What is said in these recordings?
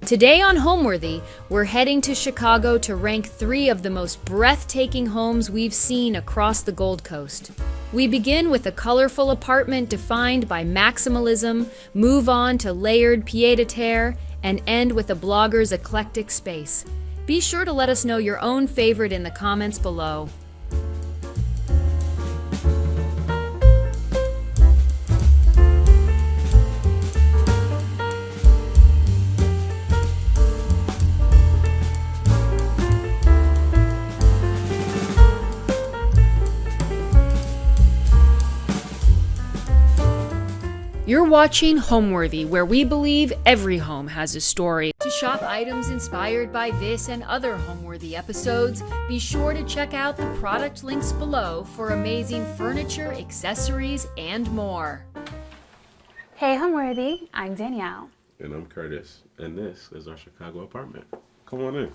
Today on Homeworthy, we're heading to Chicago to rank 3 of the most breathtaking homes we've seen across the Gold Coast. We begin with a colorful apartment defined by maximalism, move on to layered pied-a-terre, and end with a blogger's eclectic space. Be sure to let us know your own favorite in the comments below. You're watching Homeworthy, where we believe every home has a story. To shop items inspired by this and other Homeworthy episodes, be sure to check out the product links below for amazing furniture, accessories, and more. Hey Homeworthy, I'm Danielle. And I'm Curtis, and this is our Chicago apartment. Come on in.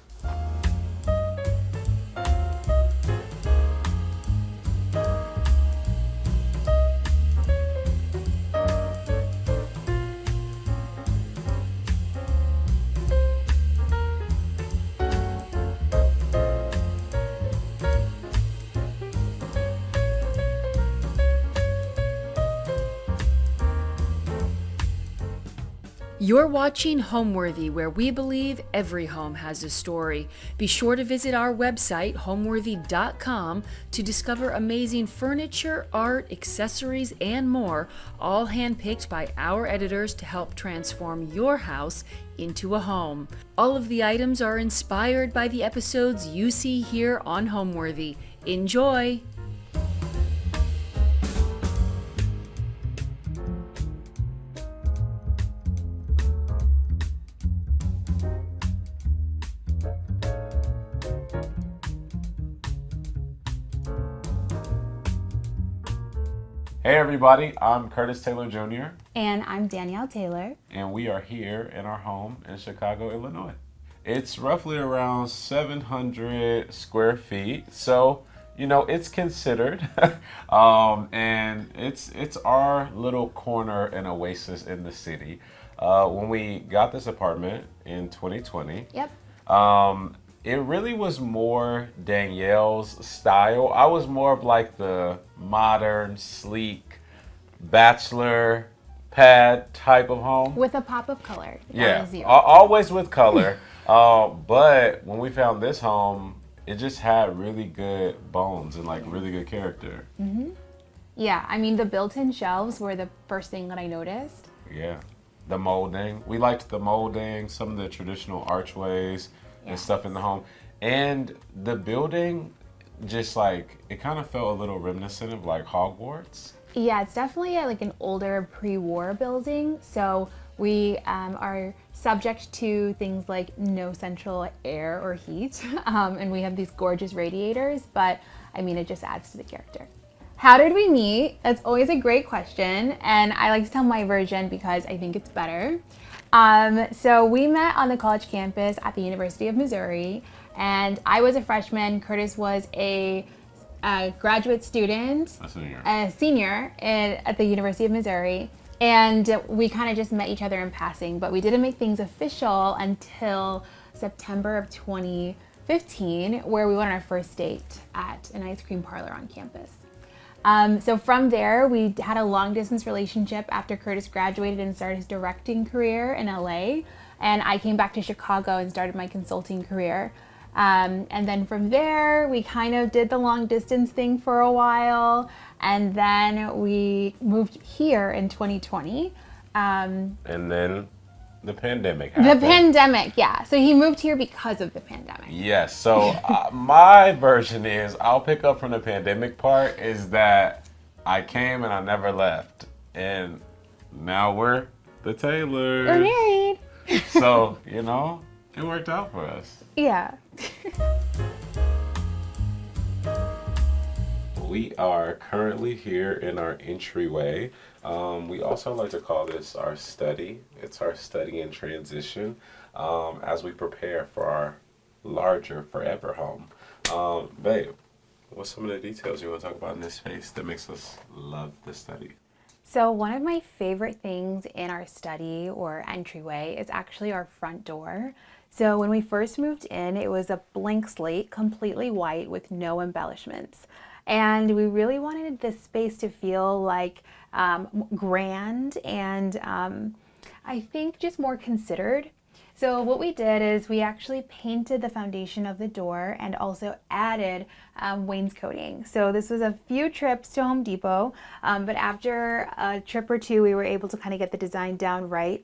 You're watching Homeworthy, where we believe every home has a story. Be sure to visit our website, homeworthy.com, to discover amazing furniture, art, accessories, and more, all handpicked by our editors to help transform your house into a home. All of the items are inspired by the episodes you see here on Homeworthy. Enjoy! Hey everybody, I'm Curtis Taylor Jr. And I'm Danielle Taylor. And we are here in our home in Chicago, Illinois. It's roughly around 700 square feet, so you know it's considered, and it's our little corner and oasis in the city. When we got this apartment in 2020, it really was more Danielle's style. I was more of like the modern, sleek, bachelor pad type of home. With a pop of color. Yeah, always with color. But when we found this home, it just had really good bones and like really good character. Mm-hmm. Yeah, I mean the built-in shelves were the first thing that I noticed. Yeah, the molding. We liked the molding, some of the traditional archways. And stuff in the home, and the building just like it kind of felt a little reminiscent of like Hogwarts. Yeah, it's definitely like an older pre-war building, so we are subject to things like no central air or heat, and we have these gorgeous radiators, but I mean it just adds to the character. How did we meet? That's always a great question, and I like to tell my version because I think it's better. So we met on the college campus at the University of Missouri, and I was a freshman. Curtis was a graduate student, a senior at the University of Missouri, and we kind of just met each other in passing, but we didn't make things official until September of 2015, where we went on our first date at an ice cream parlor on campus. So from there, we had a long distance relationship after Curtis graduated and started his directing career in LA. And I came back to Chicago and started my consulting career. And then from there, we kind of did the long distance thing for a while. And then we moved here in 2020. And then the pandemic happened. The pandemic, yeah. So he moved here because of the pandemic. Yes. So my version is, I'll pick up from the pandemic part, is that I came and I never left. And now we're the Taylors. We're married. So, you know, it worked out for us. Yeah. We are currently here in our entryway. We also like to call this our study. It's our study in transition as we prepare for our larger forever home. Babe, what's some of the details you want to talk about in this space that makes us love the study? So one of my favorite things in our study or entryway is actually our front door. So when we first moved in, it was a blank slate, completely white with no embellishments. And we really wanted this space to feel like grand and I think just more considered. So what we did is we actually painted the foundation of the door and also added wainscoting. So this was a few trips to Home Depot, but after a trip or two, we were able to kind of get the design down right.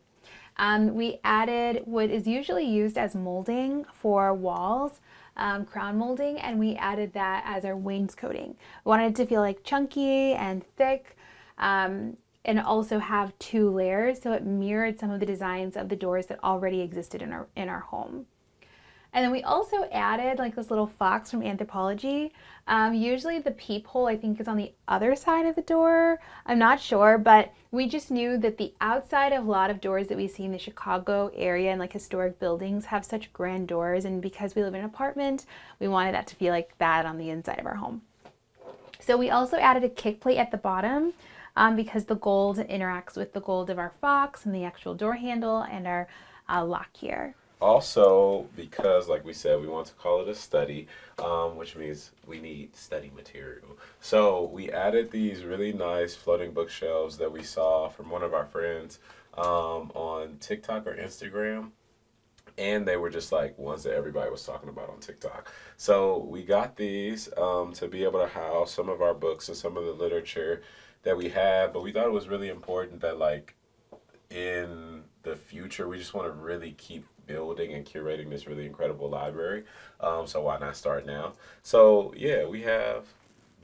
We added what is usually used as molding for walls, crown molding, and we added that as our wainscoting. We wanted it to feel like chunky and thick. And also have 2 layers, so it mirrored some of the designs of the doors that already existed in our home. And then we also added like this little fox from Anthropology. Usually the peephole I think is on the other side of the door. I'm not sure, but we just knew that the outside of a lot of doors that we see in the Chicago area and like historic buildings have such grand doors, and because we live in an apartment, we wanted that to feel like that on the inside of our home. So we also added a kick plate at the bottom. Because the gold interacts with the gold of our fox and the actual door handle and our lock here. Also, because like we said, we want to call it a study, which means we need study material. So we added these really nice floating bookshelves that we saw from one of our friends on TikTok or Instagram. And they were just like ones that everybody was talking about on TikTok. So we got these to be able to house some of our books and some of the literature that we had, but we thought it was really important that like in the future we just want to really keep building and curating this really incredible library. So why not start now? So yeah, we have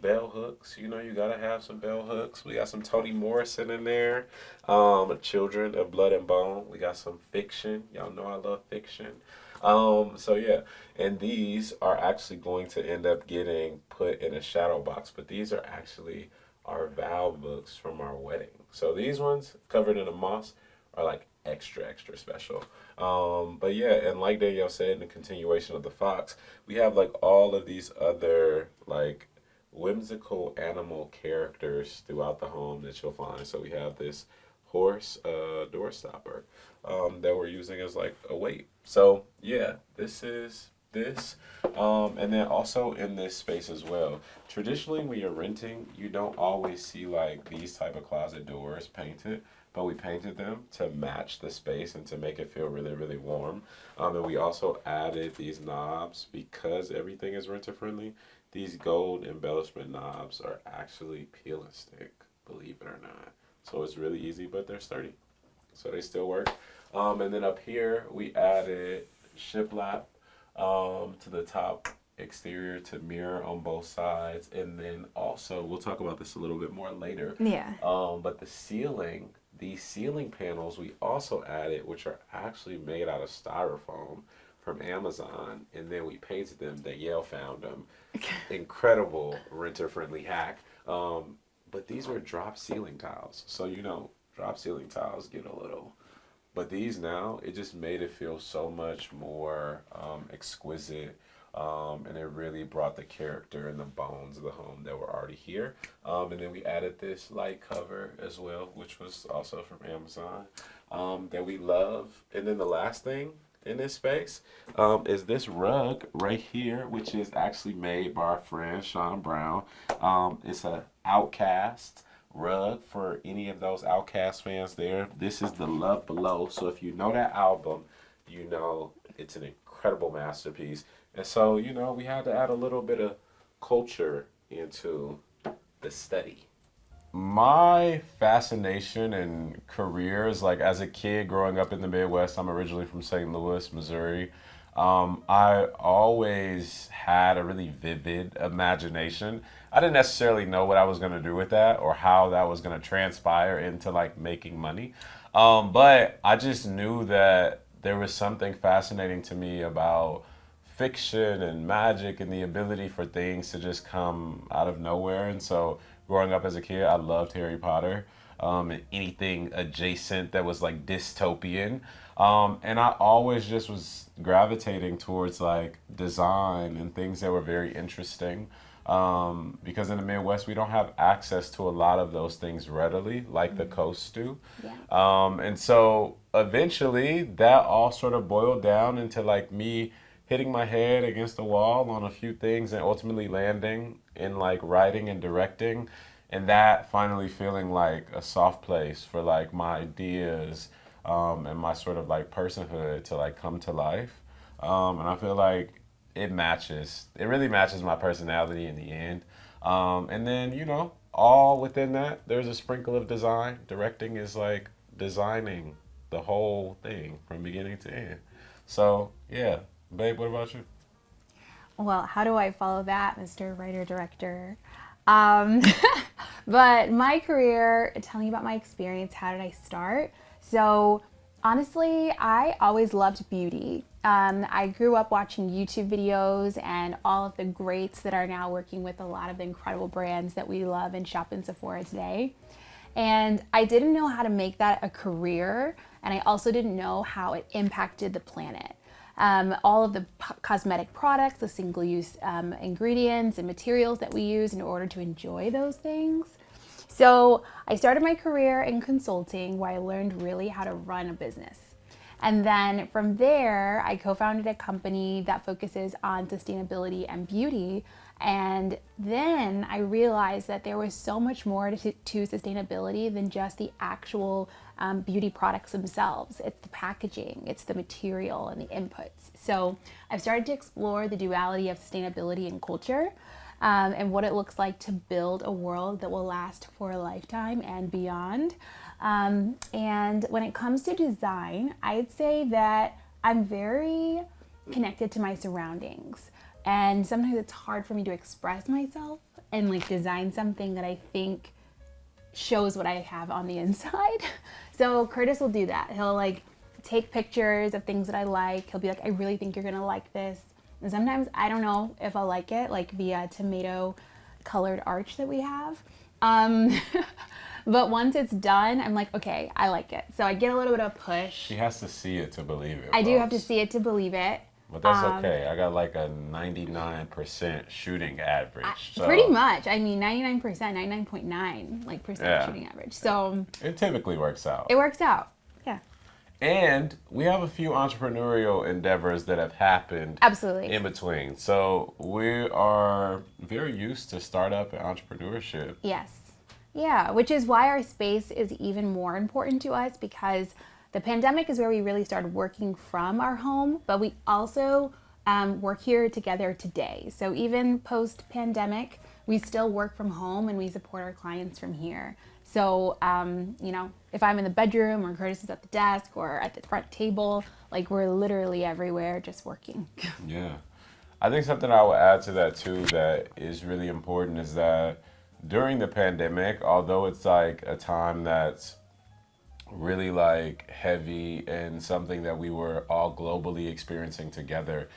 bell hooks. You know, you gotta have some bell hooks. We got some Toni Morrison in there. Children of Blood and Bone. We got some fiction. Y'all know I love fiction. So yeah, and these are actually going to end up getting put in a shadow box, but these are actually our vow books from our wedding. So these ones covered in a moss are like extra special. But yeah, and like Danielle said, in the continuation of the fox, we have like all of these other like whimsical animal characters throughout the home that you'll find. So we have this horse door stopper that we're using as like a weight. So yeah, this is this. And then also in this space as well, traditionally when you're renting, you don't always see like these type of closet doors painted, but we painted them to match the space and to make it feel really warm. And we also added these knobs because everything is renter friendly. These gold embellishment knobs are actually peel and stick, believe it or not. So it's really easy, but they're sturdy, so they still work. And then up here we added shiplap to the top exterior to mirror on both sides, and then also we'll talk about this a little bit more later. Yeah. But the ceiling, these ceiling panels we also added, which are actually made out of styrofoam from Amazon, and then we painted them. Danielle found them. Incredible renter-friendly hack. But these were drop ceiling tiles, so you know drop ceiling tiles get a little. But these now, it just made it feel so much more exquisite, and it really brought the character and the bones of the home that were already here. And then we added this light cover as well, which was also from Amazon, that we love. And then the last thing in this space is this rug right here, which is actually made by our friend Sean Brown. It's a Outcast rug for any of those Outcast fans there. This is The Love Below. So if you know that album, you know it's an incredible masterpiece. And so, you know, we had to add a little bit of culture into the study. My fascination and career is like as a kid growing up in the Midwest. I'm originally from St. Louis, Missouri. I always had a really vivid imagination. I didn't necessarily know what I was going to do with that or how that was going to transpire into like making money. But I just knew that there was something fascinating to me about fiction and magic and the ability for things to just come out of nowhere. And so growing up as a kid, I loved Harry Potter. And anything adjacent that was like dystopian. And I always just was gravitating towards like design and things that were very interesting. Because in the Midwest, we don't have access to a lot of those things readily, like the coasts do. And so eventually, that all sort of boiled down into like me hitting my head against the wall on a few things and ultimately landing in like writing and directing. And that finally feeling like a soft place for like my ideas and my sort of like personhood to like come to life. And I feel like it really matches my personality in the end. And then, you know, all within that, there's a sprinkle of design. Directing is like designing the whole thing from beginning to end. So, yeah. Babe, what about you? Well, how do I follow that, Mr. Writer Director? But my career, telling you about my experience, how did I start? So honestly, I always loved beauty. I grew up watching YouTube videos and all of the greats that are now working with a lot of the incredible brands that we love and shop in Sephora today. And I didn't know how to make that a career, and I also didn't know how it impacted the planet. All of the cosmetic products, the single-use ingredients and materials that we use in order to enjoy those things. So I started my career in consulting, where I learned really how to run a business. And then from there, I co-founded a company that focuses on sustainability and beauty. And then I realized that there was so much more to sustainability than just the actual beauty products themselves. It's the packaging, it's the material and the inputs. So I've started to explore the duality of sustainability and culture, and what it looks like to build a world that will last for a lifetime and beyond. And when it comes to design, I'd say that I'm very connected to my surroundings. And sometimes it's hard for me to express myself and like design something that I think shows what I have on the inside. So Curtis will do that. He'll like take pictures of things that I like. He'll be like, I really think you're gonna like this. And sometimes I don't know if I'll like it, like the tomato colored arch that we have. But once it's done, I'm like, okay, I like it. So I get a little bit of push. She has to see it to believe it. I do have to see it to believe it. But that's okay. I got like a 99% shooting average. So. Pretty much. I mean, 99%, 99.9% like percent shooting average. So it typically works out. It works out. Yeah. And we have a few entrepreneurial endeavors that have happened absolutely in between. So we are very used to startup and entrepreneurship. Yes. Yeah, which is why our space is even more important to us, because the pandemic is where we really started working from our home, but we also work here together today. So even post-pandemic, we still work from home and we support our clients from here. So, you know, if I'm in the bedroom or Curtis is at the desk or at the front table, like we're literally everywhere just working. Yeah. I think something I would add to that too that is really important is that during the pandemic, although it's like a time that's really like heavy and something that we were all globally experiencing together,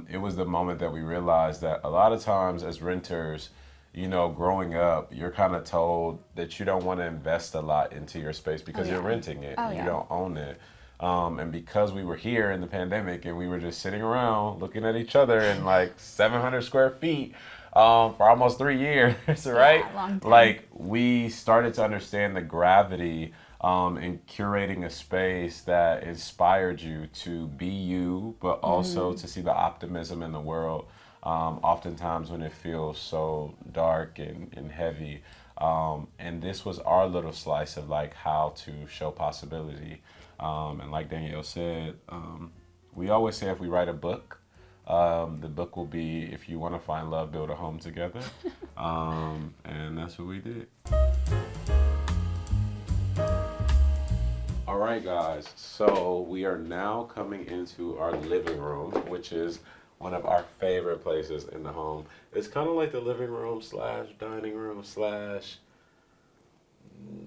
it was the moment that we realized that a lot of times as renters, you know, growing up, you're kind of told that you don't want to invest a lot into your space because you're renting it and you don't own it. And because we were here in the pandemic and we were just sitting around looking at each other in like 700 square feet for almost 3 years, right? Yeah, long time. Like we started to understand the gravity in curating a space that inspired you to be you, but also to see the optimism in the world. Oftentimes when it feels so dark and heavy. And this was our little slice of like how to show possibility. And like Danielle said, we always say if we write a book, the book will be If You Want to Find Love, Build a Home Together. And that's what we did. All right, guys. So we are now coming into our living room, which is one of our favorite places in the home. It's kind of like the living room / dining room /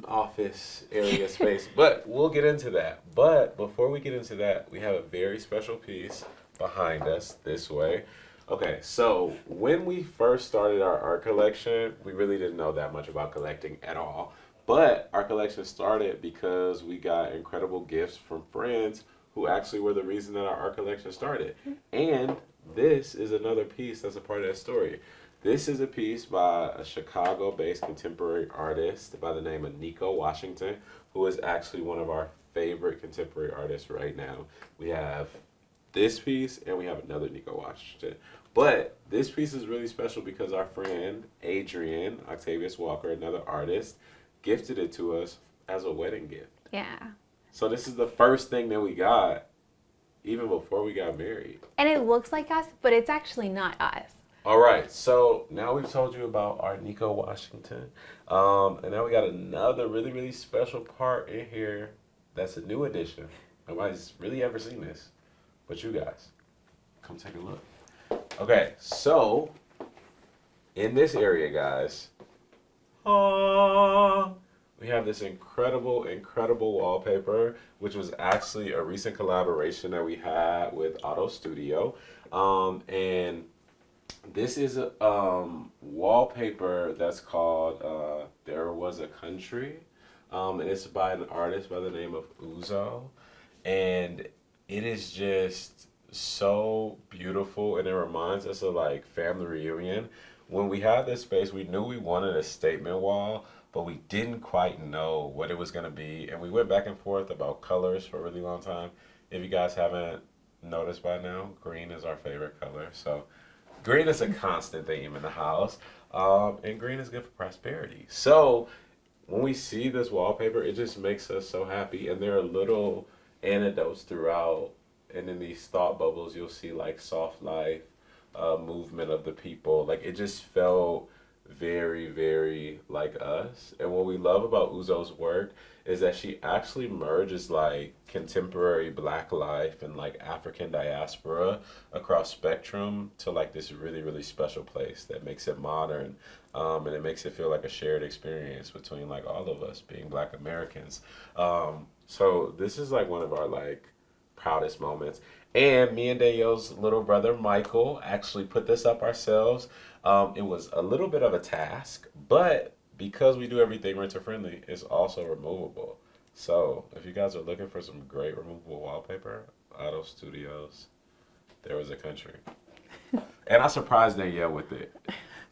office area space, but we'll get into that. But before we get into that, we have a very special piece behind us this way. Okay, so when we first started our art collection, we really didn't know that much about collecting at all. But our collection started because we got incredible gifts from friends who actually were the reason that our art collection started. And this is another piece that's a part of that story. This is a piece by a Chicago-based contemporary artist by the name of Nico Washington, who is actually one of our favorite contemporary artists right now. We have this piece and we have another Nico Washington. But this piece is really special because our friend Adrian Octavius Walker, another artist, gifted it to us as a wedding gift. Yeah. So this is the first thing that we got even before we got married. And it looks like us, but it's actually not us. All right, so now we've told you about our Nico Washington. And now we got another really, really special part in here that's a new addition. Nobody's really ever seen this, but you guys, come take a look. Okay, so in this area, guys, we have this incredible, incredible wallpaper, which was actually a recent collaboration that we had with Auto Studio. And this is a wallpaper that's called There Was a Country. And it's by an artist by the name of Uzo. And it is just so beautiful, and it reminds us of like family reunion. When we had this space, we knew we wanted a statement wall, but we didn't quite know what it was going to be. And we went back and forth about colors for a really long time. If you guys haven't noticed by now, green is our favorite color. So green is a constant theme in the house, and green is good for prosperity. So when we see this wallpaper, it just makes us so happy. And there are little anecdotes throughout, and in these thought bubbles, you'll see like soft life, movement of the people. Like it just felt very, very like us. And what we love about Uzo's work is that she actually merges like contemporary Black life and like African diaspora across spectrum to like this really, really special place that makes it modern, and it makes it feel like a shared experience between like all of us being Black Americans. So this is like one of our like proudest moments. And me and Danielle's little brother Michael actually put this up ourselves. It was a little bit of a task, but because we do everything renter friendly, it's also removable. So if you guys are looking for some great removable wallpaper, Auto Studios, There Was a Country. And I surprised Danielle with it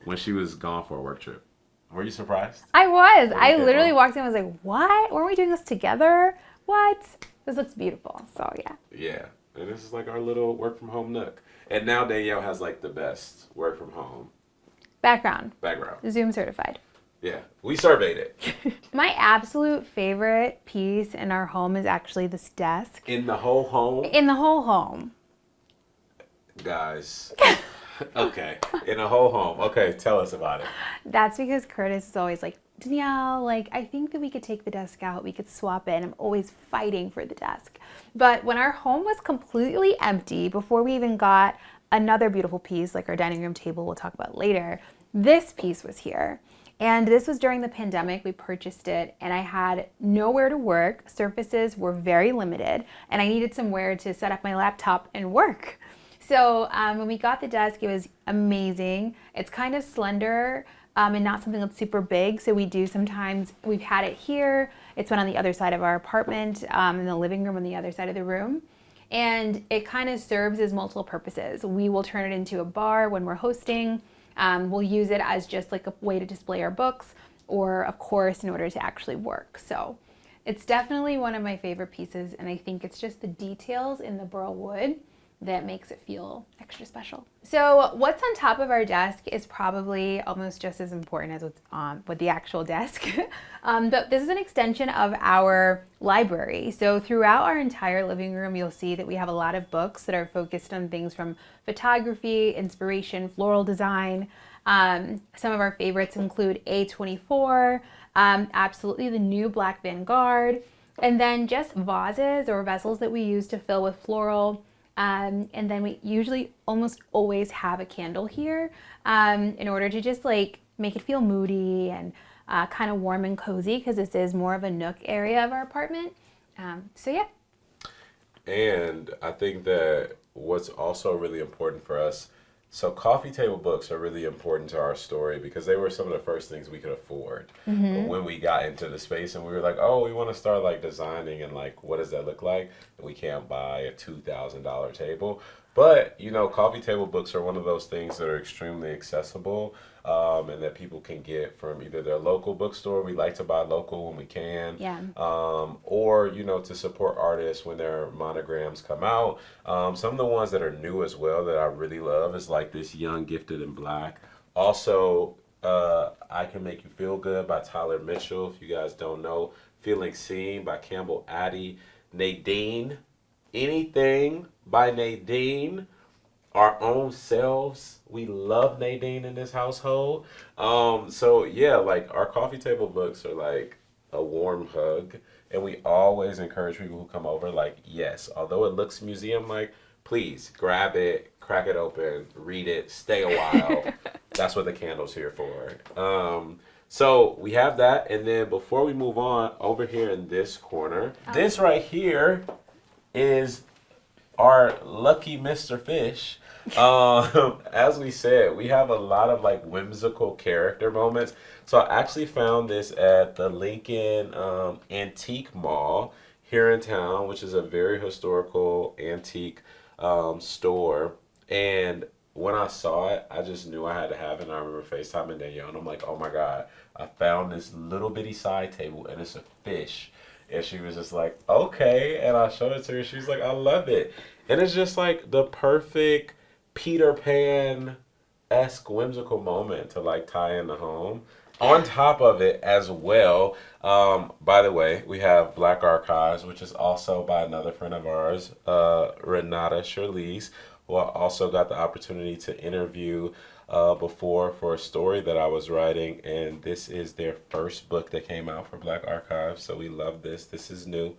when she was gone for a work trip. Were you surprised? I was. I literally walked in and was like, what? Weren't we doing this together? What? This looks beautiful. So yeah. Yeah. And this is like our little work from home nook. And now Danielle has like the best work from home Background. Zoom certified. Yeah. We surveyed it. My absolute favorite piece in our home is actually this desk. In the whole home? In the whole home. Guys. Okay. In the whole home. Okay. Tell us about it. That's because Curtis is always like, Danielle, like, I think that we could take the desk out. We could swap it. And I'm always fighting for the desk. But when our home was completely empty, before we even got another beautiful piece, like our dining room table we'll talk about later, this piece was here. And this was during the pandemic. We purchased it, and I had nowhere to work. Surfaces were very limited, and I needed somewhere to set up my laptop and work. So when we got the desk, it was amazing. It's kind of slender, and not something that's super big. So we do sometimes, we've had it here. It's been on the other side of our apartment, in the living room on the other side of the room. And it kind of serves as multiple purposes. We will turn it into a bar when we're hosting. We'll use it as just like a way to display our books, or of course in order to actually work. So it's definitely one of my favorite pieces, and I think it's just the details in the burl wood that makes it feel extra special. So what's on top of our desk is probably almost just as important as what's on with the actual desk. But this is an extension of our library. So throughout our entire living room, you'll see that we have a lot of books that are focused on things from photography, inspiration, floral design. Some of our favorites include A24, absolutely the new Black Vanguard, and then just vases or vessels that we use to fill with floral. And then we usually almost always have a candle here in order to just like make it feel moody and kind of warm and cozy, because this is more of a nook area of our apartment. So yeah. And I think that what's also really important for us So coffee table books are really important to our story because they were some of the first things we could afford when we got into the space, and we were like, oh, we want to start like designing and like what does that look like? And we can't buy a $2,000 table. But, you know, coffee table books are one of those things that are extremely accessible, and that people can get from either their local bookstore. We like to buy local when we can. Yeah. Or, you know, to support artists when their monograms come out. Some of the ones that are new as well that I really love is like this Young, Gifted, and Black. Also, I Can Make You Feel Good by Tyler Mitchell. If you guys don't know, Feeling Seen by Campbell Addy. Nadine, Anything by Nadine. Our Own Selves. We love Nadine in this household. So yeah, like our coffee table books are like a warm hug, and we always encourage people who come over, like, yes, although it looks museum like, please grab it, crack it open, read it, stay a while. That's what the candle's here for. So we have that, and then before we move on, over here in this corner, this right here is our lucky Mr. Fish. As we said, we have a lot of like whimsical character moments. So I actually found this at the Lincoln Antique Mall here in town, which is a very historical antique store. And when I saw it, I just knew I had to have it. And I remember FaceTiming Danielle, and I'm like, oh my God, I found this little bitty side table, and it's a fish. And she was just like, okay. And I showed it to her. She's like, I love it. And it's just like the perfect Peter Pan-esque whimsical moment to like tie in the home. On top of it as well, by the way, we have Black Archives, which is also by another friend of ours, Renata Shirley's, who I also got the opportunity to interview before for a story that I was writing. And this is their first book that came out for Black Archives. So we love this. This is new.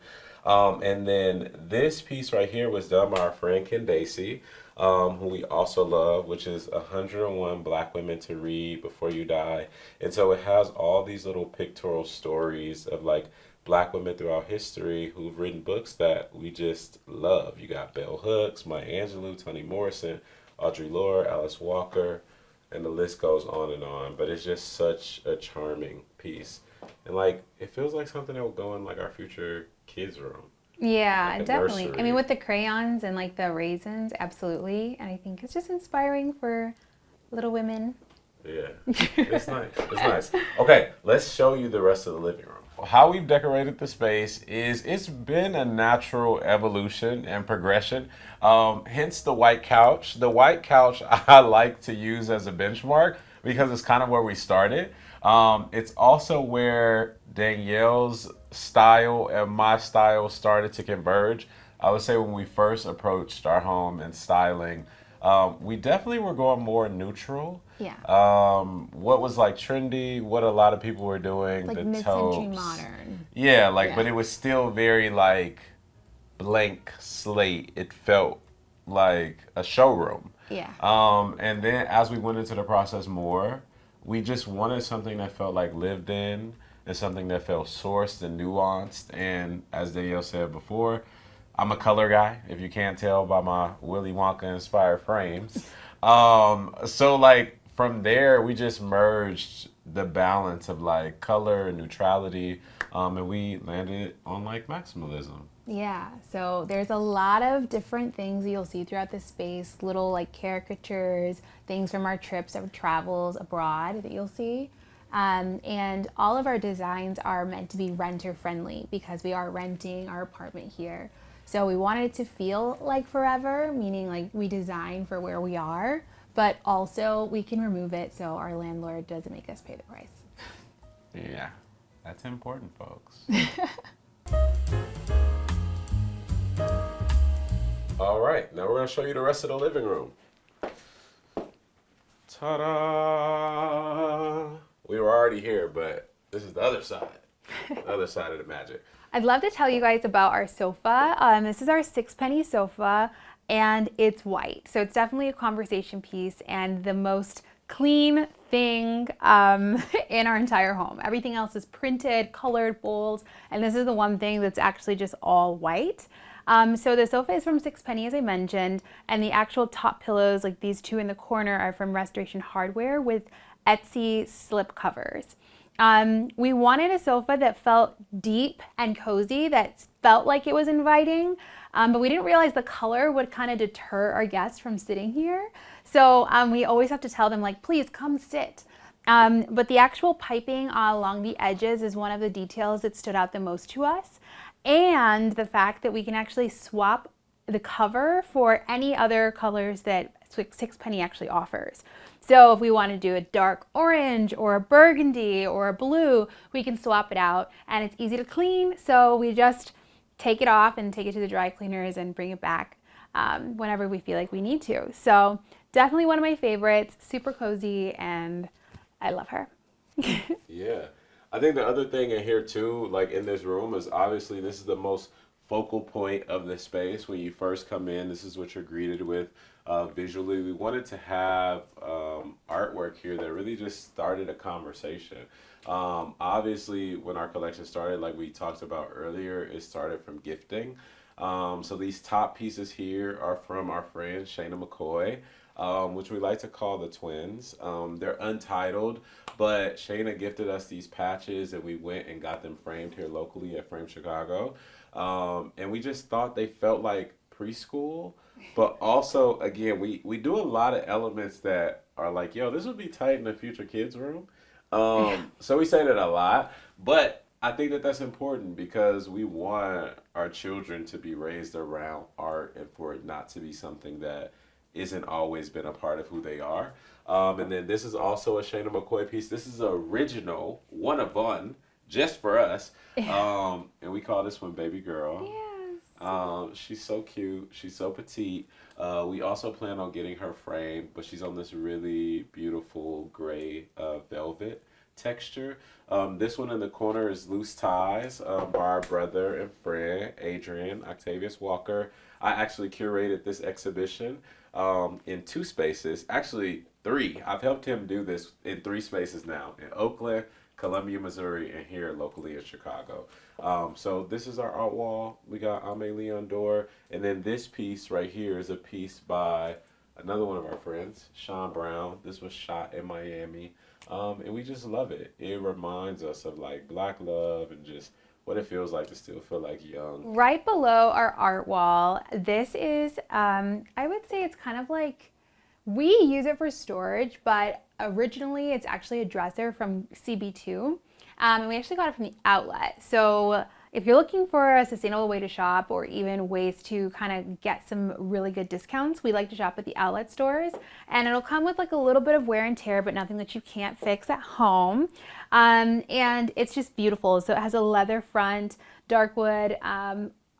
And then this piece right here was done by our friend Candace, who we also love, which is 101 Black Women to Read Before You Die. And so it has all these little pictorial stories of like Black women throughout history who've written books that we just love. You got Bell Hooks, Maya Angelou, Toni Morrison, Audre Lorde, Alice Walker, and the list goes on and on. But it's just such a charming piece. And like, it feels like something that will go in like our future kids' room. Yeah, Like a definitely. nursery. I mean, with the crayons and like the raisins, absolutely. And I think it's just inspiring for little women. Yeah, it's nice. It's nice. Okay, let's show you the rest of the living room. How we've decorated the space is it's been a natural evolution and progression. Hence the white couch. The white couch I like to use as a benchmark because it's kind of where we started. It's also where Danielle's style and my style started to converge. I would say when we first approached our home and styling, we definitely were going more neutral. Yeah. What was like trendy, what a lot of people were doing, Like the mid-century taupes. modern. Yeah, like, Yeah. but it was still very like blank slate. It felt like a showroom. Yeah. And then as we went into the process more, we just wanted something that felt like lived in and something that felt sourced and nuanced. And as Danielle said before, I'm a color guy, if you can't tell by my Willy Wonka inspired frames. So like from there, we just merged the balance of like color and neutrality, and we landed on like maximalism. Yeah, so there's a lot of different things you'll see throughout this space, little like caricatures, things from our trips, our travels abroad that you'll see. And all of our designs are meant to be renter friendly because we are renting our apartment here. So we wanted it to feel like forever, meaning like we design for where we are, but also we can remove it so our landlord doesn't make us pay the price. Yeah, that's important, folks. All right, now we're going to show you the rest of the living room. Ta-da! We were already here, but this is the other side. The other side of the magic. I'd love to tell you guys about our sofa. This is our 6-penny sofa, and it's white. So it's definitely a conversation piece and the most clean thing in our entire home. Everything else is printed, colored, bold, and this is the one thing that's actually just all white. So the sofa is from Sixpenny, as I mentioned, and the actual top pillows, like these two in the corner, are from Restoration Hardware with Etsy slip covers. We wanted a sofa that felt deep and cozy, that felt like it was inviting, but we didn't realize the color would kind of deter our guests from sitting here. So we always have to tell them, like, please come sit. But the actual piping along the edges is one of the details that stood out the most to us. And the fact that we can actually swap the cover for any other colors that Sixpenny actually offers. So if we want to do a dark orange or a burgundy or a blue, we can swap it out, and it's easy to clean. So we just take it off and take it to the dry cleaners and bring it back whenever we feel like we need to. So definitely one of my favorites, super cozy, and I love her. Yeah. I think the other thing in here too, like in this room, is obviously this is the most focal point of the space. When you first come in, this is what you're greeted with visually. We wanted to have artwork here that really just started a conversation. Obviously, when our collection started, like we talked about earlier, it started from gifting. So these top pieces here are from our friend Shayna McCoy, which we like to call the twins. They're untitled, but Shayna gifted us these patches, and we went and got them framed here locally at Frame Chicago. And we just thought they felt like preschool, but also, again, we do a lot of elements that are like, yo, this would be tight in a future kids room. So we say that a lot, but I think that that's important because we want our children to be raised around art and for it not to be something that isn't always been a part of who they are. And then this is also a Shayna McCoy piece. This is an original, one of one, just for us. And we call this one Baby Girl. Yes. She's so cute. She's so petite. We also plan on getting her framed, but she's on this really beautiful gray velvet texture. This one in the corner is Loose Ties by our brother and friend, Adrian Octavius Walker. I actually curated this exhibition in 2 spaces, actually 3. I've helped him do this in 3 spaces now, in Oakland, Columbia, Missouri, and here locally in Chicago. So this is our art wall. We got Ame Leon Dore, and then this piece right here is a piece by another one of our friends, Sean Brown. This was shot in Miami, and we just love it. It reminds us of like Black love and just what it feels like to still feel like young. Right below our art wall, this is, I would say it's kind of like, we use it for storage, but originally it's actually a dresser from CB2. And we actually got it from the outlet. So if you're looking for a sustainable way to shop or even ways to kind of get some really good discounts, we like to shop at the outlet stores. And it'll come with like a little bit of wear and tear, but nothing that you can't fix at home. And it's just beautiful. So it has a leather front, dark wood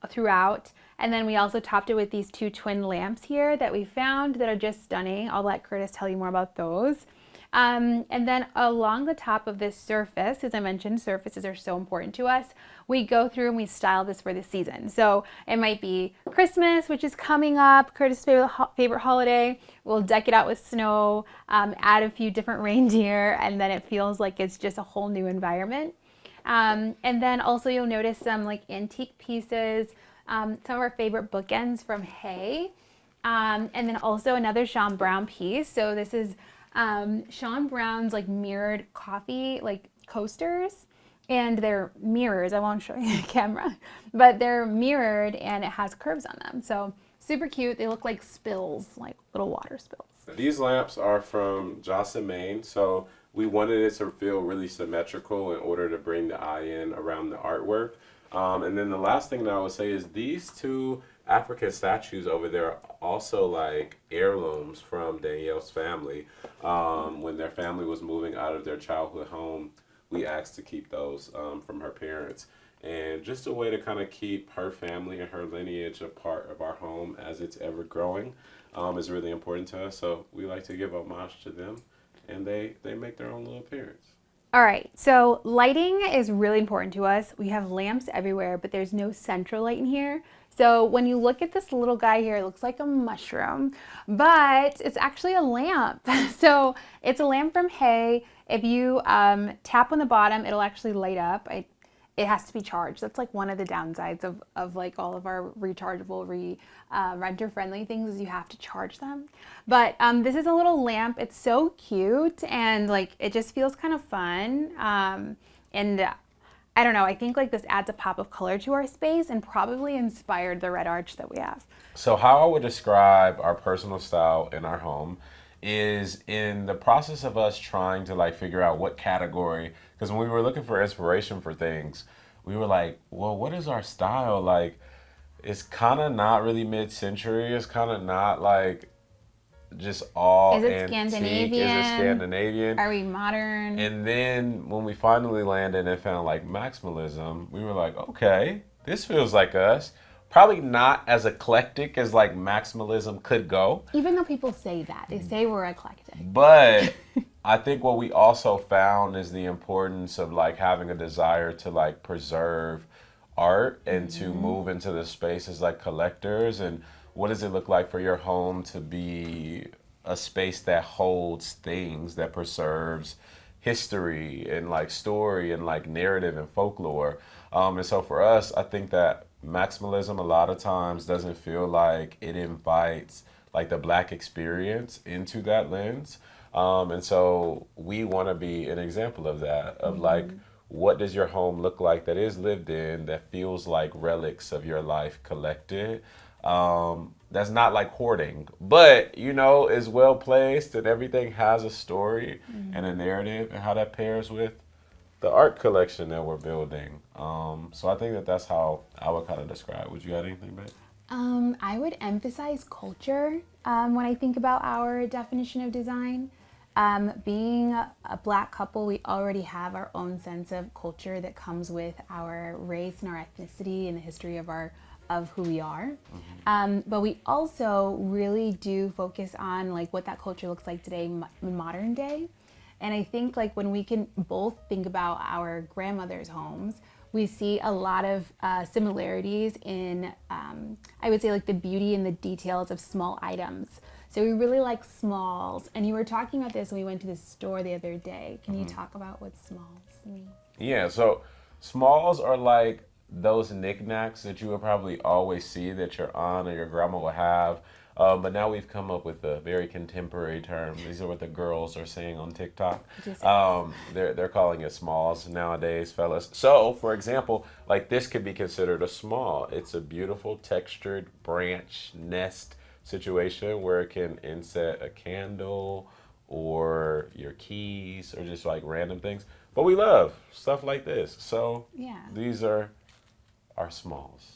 throughout. And then we also topped it with these 2 twin lamps here that we found that are just stunning. I'll let Curtis tell you more about those. And then along the top of this surface, as I mentioned, surfaces are so important to us. We go through and we style this for the season. So it might be Christmas, which is coming up, Curtis' favorite holiday. We'll deck it out with snow, add a few different reindeer, and then it feels like it's just a whole new environment. And then also you'll notice some like antique pieces, some of our favorite bookends from Hay. And then also another Sean Brown piece. So this is Sean Brown's like mirrored coffee like coasters, and they're mirrors. I won't show you the camera, but they're mirrored and it has curves on them. So super cute. They look like spills, like little water spills. These lamps are from Jocelyn, Maine, so we wanted it to feel really symmetrical in order to bring the eye in around the artwork. And then the last thing that I would say is these 2 African statues over there are also like heirlooms from Danielle's family. When their family was moving out of their childhood home, we asked to keep those from her parents. And just a way to kind of keep her family and her lineage a part of our home as it's ever growing is really important to us. So we like to give homage to them, and they make their own little appearance. All right, so lighting is really important to us. We have lamps everywhere, but there's no central light in here. So when you look at this little guy here, it looks like a mushroom, but it's actually a lamp. So it's a lamp from Hay. If you tap on the bottom, it'll actually light up. it has to be charged. That's like one of the downsides of like all of our rechargeable, renter friendly things is you have to charge them. But this is a little lamp. It's so cute and like it just feels kind of fun. And I don't know, I think like this adds a pop of color to our space and probably inspired the red arch that we have. So how I would describe our personal style in our home is in the process of us trying to like figure out what category, because when we were looking for inspiration for things, we were like, well, what is our style? Like, it's kind of not really mid-century. It's kind of not like just all Is it antique. Scandinavian? Is it Scandinavian? Are we modern? And then when we finally landed and found like maximalism, we were like, okay, this feels like us. Probably not as eclectic as like maximalism could go. Even though people say that, they say we're eclectic. But I think what we also found is the importance of like having a desire to like preserve art and to move into the space as like collectors. And what does it look like for your home to be a space that holds things, that preserves history and like story and like narrative and folklore. And so for us, I think that maximalism a lot of times doesn't feel like it invites like the Black experience into that lens. And so we want to be an example of that, of like, what does your home look like that is lived in, that feels like relics of your life collected? That's not like hoarding, but you know, is well placed and everything has a story and a narrative, and how that pairs with the art collection that we're building. So I think that that's how I would kind of describe. Would you add anything, babe? I would emphasize culture when I think about our definition of design. Being a Black couple, we already have our own sense of culture that comes with our race and our ethnicity and the history of who we are. But we also really do focus on like what that culture looks like today, modern day. And I think like when we can both think about our grandmother's homes, we see a lot of similarities in, I would say, like the beauty and the details of small items. So we really like smalls. And you were talking about this when we went to the store the other day. Can you talk about what smalls mean? Yeah, so smalls are like those knickknacks that you would probably always see that your aunt or your grandma will have. But now we've come up with a very contemporary term. These are what the girls are saying on TikTok. They're calling it smalls nowadays, fellas. So, for example, like this could be considered a small. It's a beautiful textured branch nest situation where it can inset a candle or your keys or just like random things. But we love stuff like this. So Yeah. these are our smalls.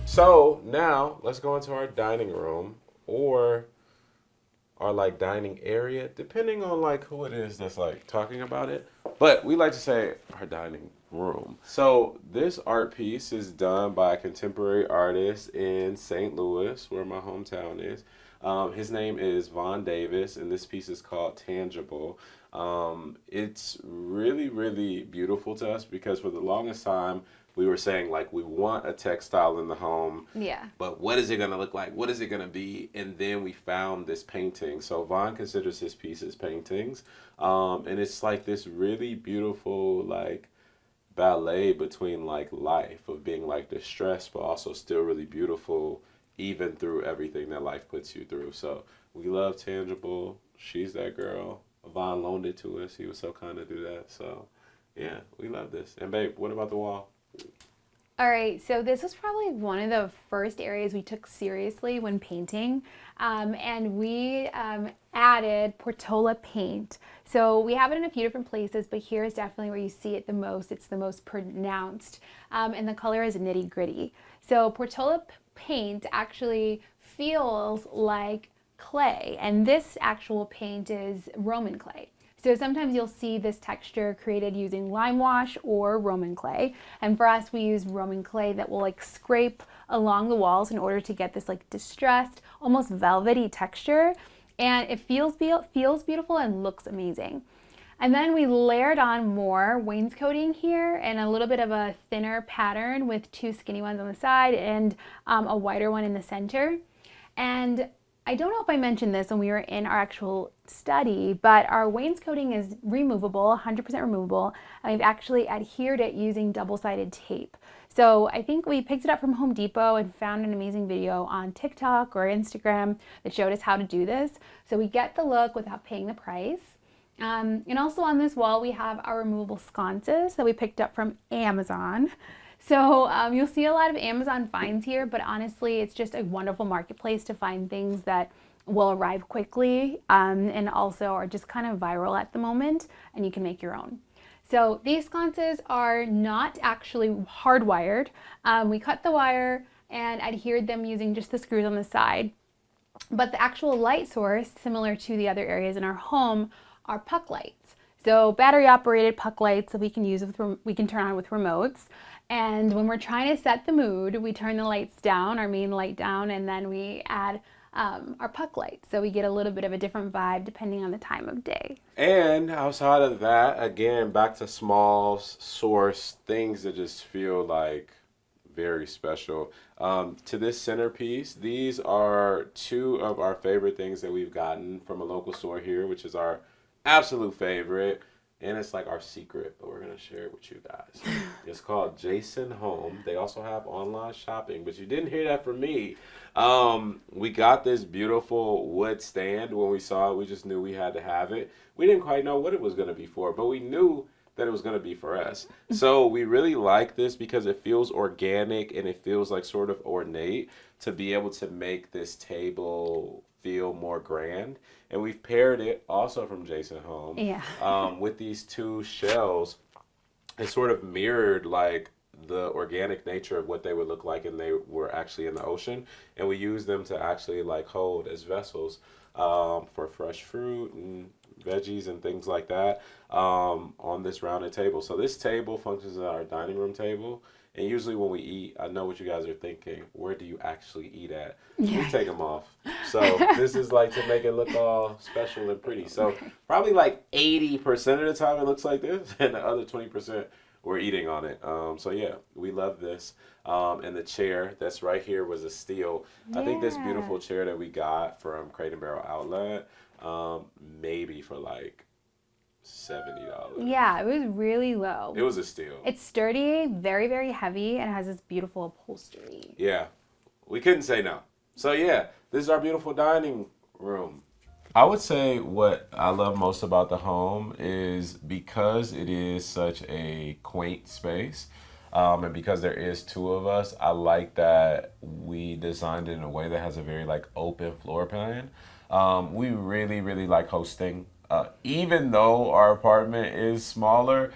So now let's go into our dining room or our like dining area, depending on like who it is that's like talking about it. But we like to say our dining room. So this art piece is done by a contemporary artist in St. Louis, where my hometown is. His name is Von Davis, and this piece is called Tangible. It's really, really beautiful to us because for the longest time, we were saying like we want a textile in the home. Yeah. But what is it gonna look like? What is it gonna be? And then we found this painting. So Vaughn considers his pieces paintings. And it's like this really beautiful like ballet between like life of being like distressed but also still really beautiful even through everything that life puts you through. So we love Tangible. She's that girl. Vaughn loaned it to us. He was so kind to do that. So yeah, we love this. And babe, what about the wall? All right, so this was probably one of the first areas we took seriously when painting, and we added Portola paint. So we have it in a few different places, but here is definitely where you see it the most. It's the most pronounced, and the color is nitty gritty. So Portola paint actually feels like clay, and this actual paint is Roman clay. So sometimes you'll see this texture created using lime wash or Roman clay. And for us, we use Roman clay that will like scrape along the walls in order to get this like distressed, almost velvety texture. And it feels beautiful and looks amazing. And then we layered on more wainscoting here and a little bit of a thinner pattern with two skinny ones on the side and a wider one in the center. And I don't know if I mentioned this when we were in our actual study, but our wainscoting is removable, 100% removable, and we've actually adhered it using double-sided tape. So I think we picked it up from Home Depot and found an amazing video on TikTok or Instagram that showed us how to do this. So we get the look without paying the price. And also on this wall, we have our removable sconces that we picked up from Amazon. So you'll see a lot of Amazon finds here, but honestly, it's just a wonderful marketplace to find things that will arrive quickly and also are just kind of viral at the moment, and you can make your own. So these sconces are not actually hardwired. We cut the wire and adhered them using just the screws on the side. But the actual light source, similar to the other areas in our home, are puck lights. So battery operated puck lights that we can use we can turn on with remotes. And when we're trying to set the mood, we turn the lights down, our main light down, and then we add our puck lights. So we get a little bit of a different vibe depending on the time of day. And outside of that, again, back to small source things that just feel like very special. To this centerpiece, these are two of our favorite things that we've gotten from a local store here, which is our absolute favorite. And it's like our secret, but we're going to share it with you guys. It's called Jason Home. They also have online shopping, but you didn't hear that from me. We got this beautiful wood stand. When we saw it, we just knew we had to have it. We didn't quite know what it was going to be for, but we knew that it was going to be for us. So we really like this because it feels organic and it feels like sort of ornate to be able to make this table feel more grand. And we've paired it also from Jason Home with these two shells. It sort of mirrored like the organic nature of what they would look like and they were actually in the ocean. And we use them to actually like hold as vessels for fresh fruit and veggies and things like that on this rounded table. So this table functions as our dining room table. And usually when we eat, I know what you guys are thinking, where do you actually eat at? We take them off. So this is like to make it look all special and pretty. So probably like 80% of the time it looks like this, and the other 20% we're eating on it. So yeah, we love this. And the chair that's right here was a steal. I think this beautiful chair that we got from Crate and Barrel Outlet, maybe for like $70. Yeah, it was really low. It was a steal. It's sturdy, very, very heavy, and it has this beautiful upholstery. Yeah, we couldn't say no. So yeah, this is our beautiful dining room. I would say what I love most about the home is because it is such a quaint space, and because there is two of us, I like that we designed it in a way that has a very like open floor plan. We really, really like hosting. Even though our apartment is smaller,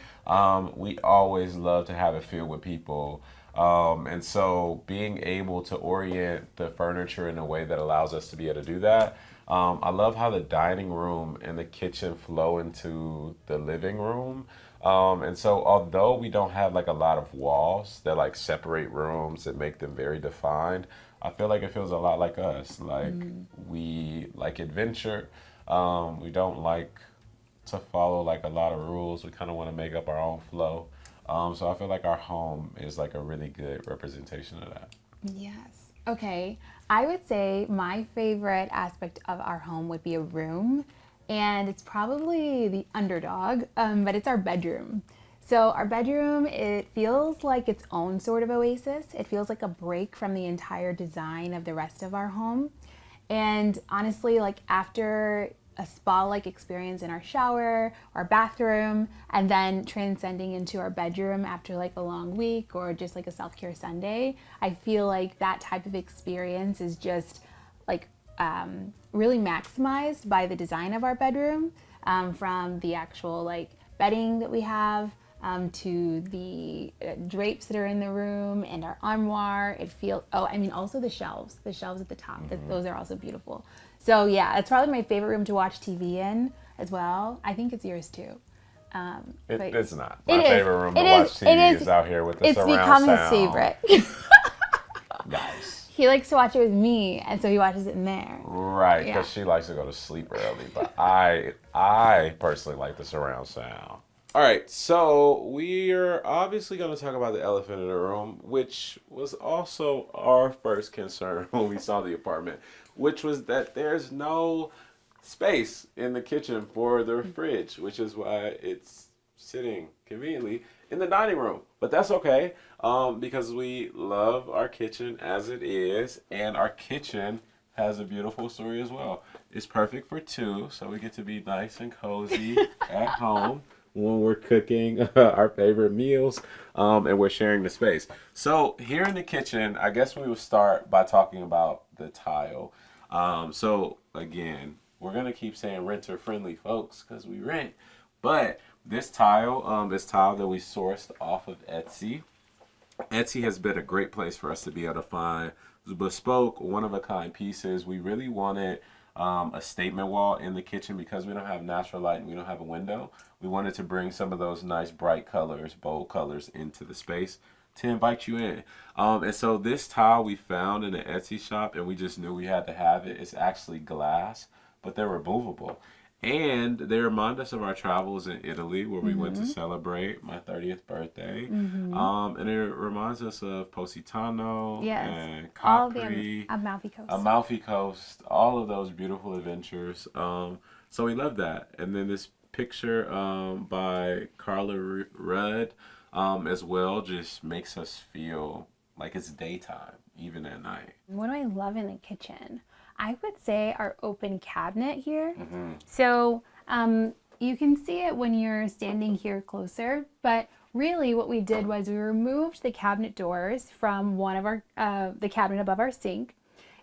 we always love to have it filled with people. And so being able to orient the furniture in a way that allows us to be able to do that. I love how the dining room and the kitchen flow into the living room. And so although we don't have like a lot of walls that like separate rooms and make them very defined, I feel like it feels a lot like us. Like we like adventure. We don't like to follow like a lot of rules. We kind of want to make up our own flow. So I feel like our home is like a really good representation of that. Yes. Okay. I would say my favorite aspect of our home would be a room, and it's probably the underdog, but it's our bedroom. So our bedroom, it feels like its own sort of oasis. It feels like a break from the entire design of the rest of our home. And honestly, like after a spa-like experience in our shower, our bathroom, and then transcending into our bedroom after like a long week or just like a self-care Sunday, I feel like that type of experience is just like really maximized by the design of our bedroom, from the actual like bedding that we have, to the drapes that are in the room and our armoire. It feels, also the shelves at the top, those are also beautiful. So yeah, it's probably my favorite room to watch TV in as well. I think it's yours too. It's not. My favorite room to watch TV is out here with the surround sound. It's become his favorite. Nice. He likes to watch it with me, and so he watches it in there. Right, because she likes to go to sleep early. But I personally like the surround sound. All right, so we're obviously going to talk about the elephant in the room, which was also our first concern when we saw the apartment, which was that there's no space in the kitchen for the fridge, which is why it's sitting conveniently in the dining room. But that's okay, because we love our kitchen as it is, and our kitchen has a beautiful story as well. It's perfect for two, so we get to be nice and cozy at home when we're cooking our favorite meals, and we're sharing the space. So here in the kitchen, I guess we would start by talking about the tile. So again, we're gonna keep saying renter friendly, folks, because we rent. But this tile is tile that we sourced off of Etsy. Etsy has been a great place for us to be able to find bespoke, one-of-a-kind pieces. We really wanted a statement wall in the kitchen because we don't have natural light and we don't have a window. We wanted to bring some of those nice bright colors, bold colors into the space to invite you in. And so this tile we found in the Etsy shop, and we just knew we had to have it. It's actually glass, but they're removable. And they remind us of our travels in Italy where we went to celebrate my 30th birthday. And it reminds us of Positano and Capri. Amalfi Coast. Amalfi Coast, all of those beautiful adventures. So we love that. And then this picture by Carla Rudd as well just makes us feel like it's daytime, even at night. What do I love in the kitchen? I would say our open cabinet here. So you can see it when you're standing here closer, but really what we did was we removed the cabinet doors from one of our, the cabinet above our sink.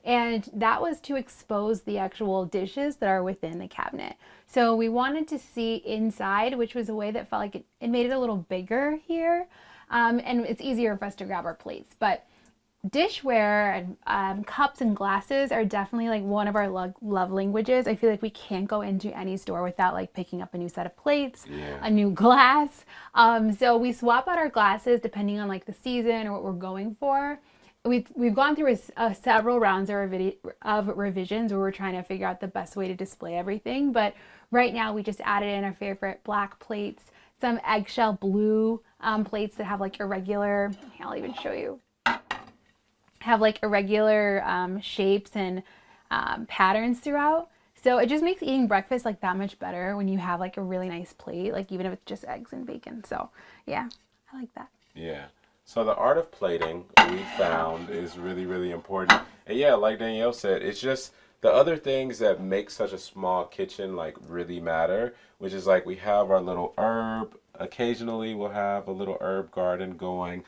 And that was to expose the actual dishes that are within the cabinet. So we wanted to see inside, which was a way that felt like it made it a little bigger here. And it's easier for us to grab our plates. But dishware and cups and glasses are definitely like one of our love languages. I feel like we can't go into any store without like picking up a new set of plates, a new glass. So we swap out our glasses depending on like the season or what we're going for. We've gone through several rounds of revisions where we're trying to figure out the best way to display everything. But right now we just added in our favorite black plates, some eggshell blue plates that have like irregular, I'll even show you, have like irregular shapes and patterns throughout. So it just makes eating breakfast like that much better when you have like a really nice plate, like even if it's just eggs and bacon. So yeah, I like that. Yeah. So the art of plating we found is really, really important. And yeah, like Danielle said, it's just the other things that make such a small kitchen like really matter, which is like we have our little herb. Occasionally we'll have a little herb garden going.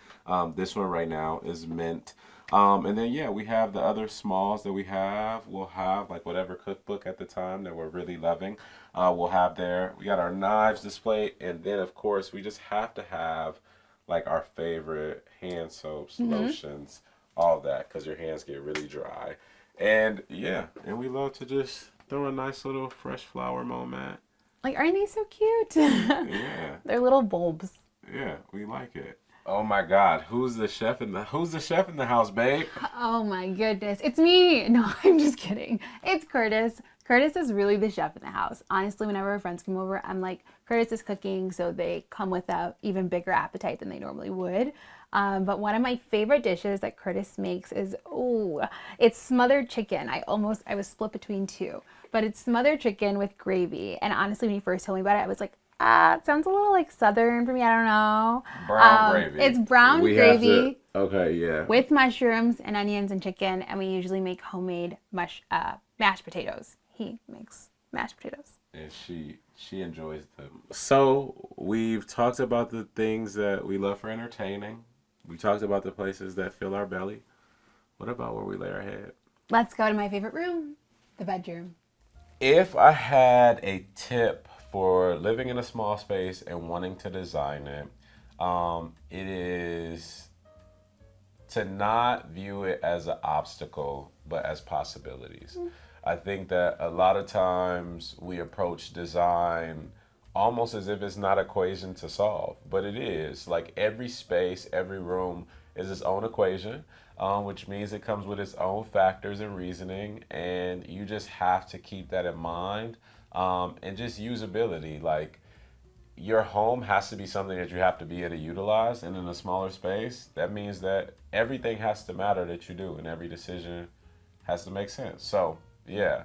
This one right now is mint. And then, yeah, we have the other smalls that we have. We'll have like whatever cookbook at the time that we're really loving. We'll have there. We got our knives displayed. And then, of course, we just have to have like our favorite hand soaps, lotions, all that, because your hands get really dry. And yeah, and we love to just throw a nice little fresh flower moment. Like, aren't they so cute? Yeah. They're little bulbs. Yeah, we like it. Oh my God, who's the chef in the house, babe? Oh my goodness, it's me. No, I'm just kidding. It's Curtis. Curtis is really the chef in the house. Honestly, whenever our friends come over, I'm like, Curtis is cooking, so they come with a even bigger appetite than they normally would. But one of my favorite dishes that Curtis makes is, it's smothered chicken. I was split between two, but it's smothered chicken with gravy. And honestly, when he first told me about it, I was like, it sounds a little like Southern for me. I don't know. Brown gravy. It's brown gravy. Okay, yeah. With mushrooms and onions and chicken, and we usually make homemade mashed potatoes. He makes mashed potatoes. And she enjoys them. So we've talked about the things that we love for entertaining. We talked about the places that fill our belly. What about where we lay our head? Let's go to my favorite room, the bedroom. If I had a tip for living in a small space and wanting to design it, it is to not view it as an obstacle, but as possibilities. I think that a lot of times we approach design almost as if it's not an equation to solve, but it is. Like every space, every room is its own equation, which means it comes with its own factors and reasoning, and you just have to keep that in mind. And just usability, like your home has to be something that you have to be able to utilize, and in a smaller space, that means that everything has to matter that you do, and every decision has to make sense. So, yeah,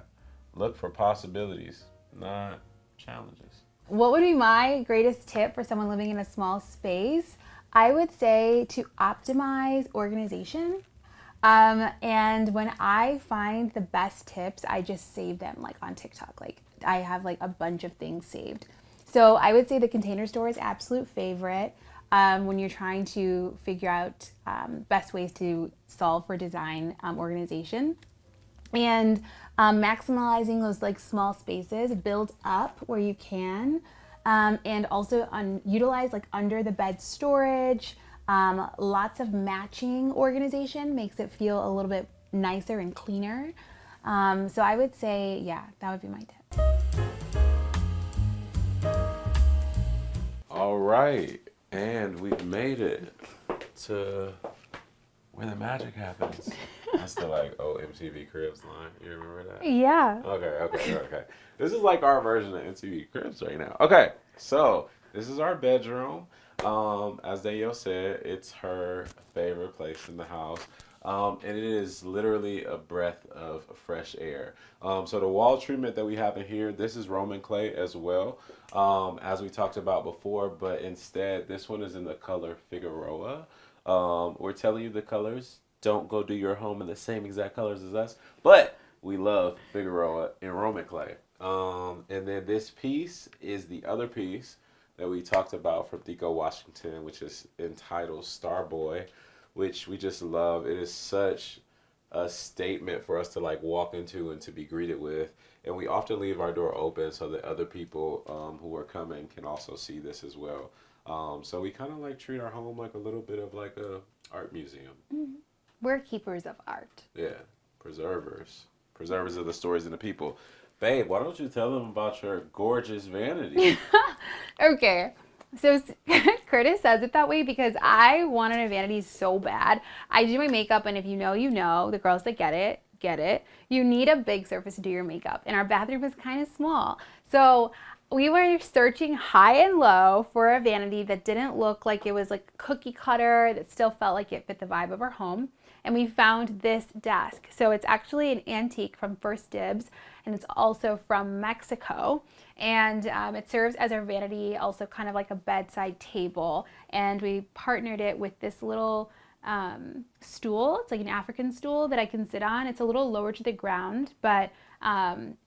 look for possibilities, not challenges. What would be my greatest tip for someone living in a small space? I would say to optimize organization. And when I find the best tips, I just save them like on TikTok. Like I have like a bunch of things saved. So I would say the Container Store is absolute favorite when you're trying to figure out best ways to solve for design organization. And maximalizing those like small spaces, build up where you can, and also utilize like under the bed storage. Lots of matching organization makes it feel a little bit nicer and cleaner. So I would say, yeah, that would be my tip. All right, and we've made it to where the magic happens. That's the like MTV Cribs line. You remember that? Yeah. Okay. This is like our version of MTV Cribs right now. Okay, so this is our bedroom. As Danielle said, it's her favorite place in the house. And it is literally a breath of fresh air. So the wall treatment that we have in here, this is Roman clay as well, as we talked about before, but instead this one is in the color Figueroa. We're telling you the colors. Don't go do your home in the same exact colors as us, but we love Figueroa and Roman clay. And then this piece is the other piece that we talked about from Decor, Washington, which is entitled Starboy, which we just love. It is such a statement for us to like walk into and to be greeted with. And we often leave our door open so that other people who are coming can also see this as well. So we kind of like treat our home like a little bit of like a art museum. Mm-hmm. We're keepers of art. Yeah, preservers of the stories and the people. Babe, why don't you tell them about your gorgeous vanity? Okay. So Curtis says it that way because I wanted a vanity so bad. I do my makeup, and if you know, you know. The girls that get it. You need a big surface to do your makeup, and our bathroom is kind of small. So we were searching high and low for a vanity that didn't look like it was like cookie cutter, that still felt like it fit the vibe of our home. And we found this desk. So it's actually an antique from First Dibs, and it's also from Mexico. And it serves as our vanity, also kind of like a bedside table. And we partnered it with this little stool. It's like an African stool that I can sit on. It's a little lower to the ground, but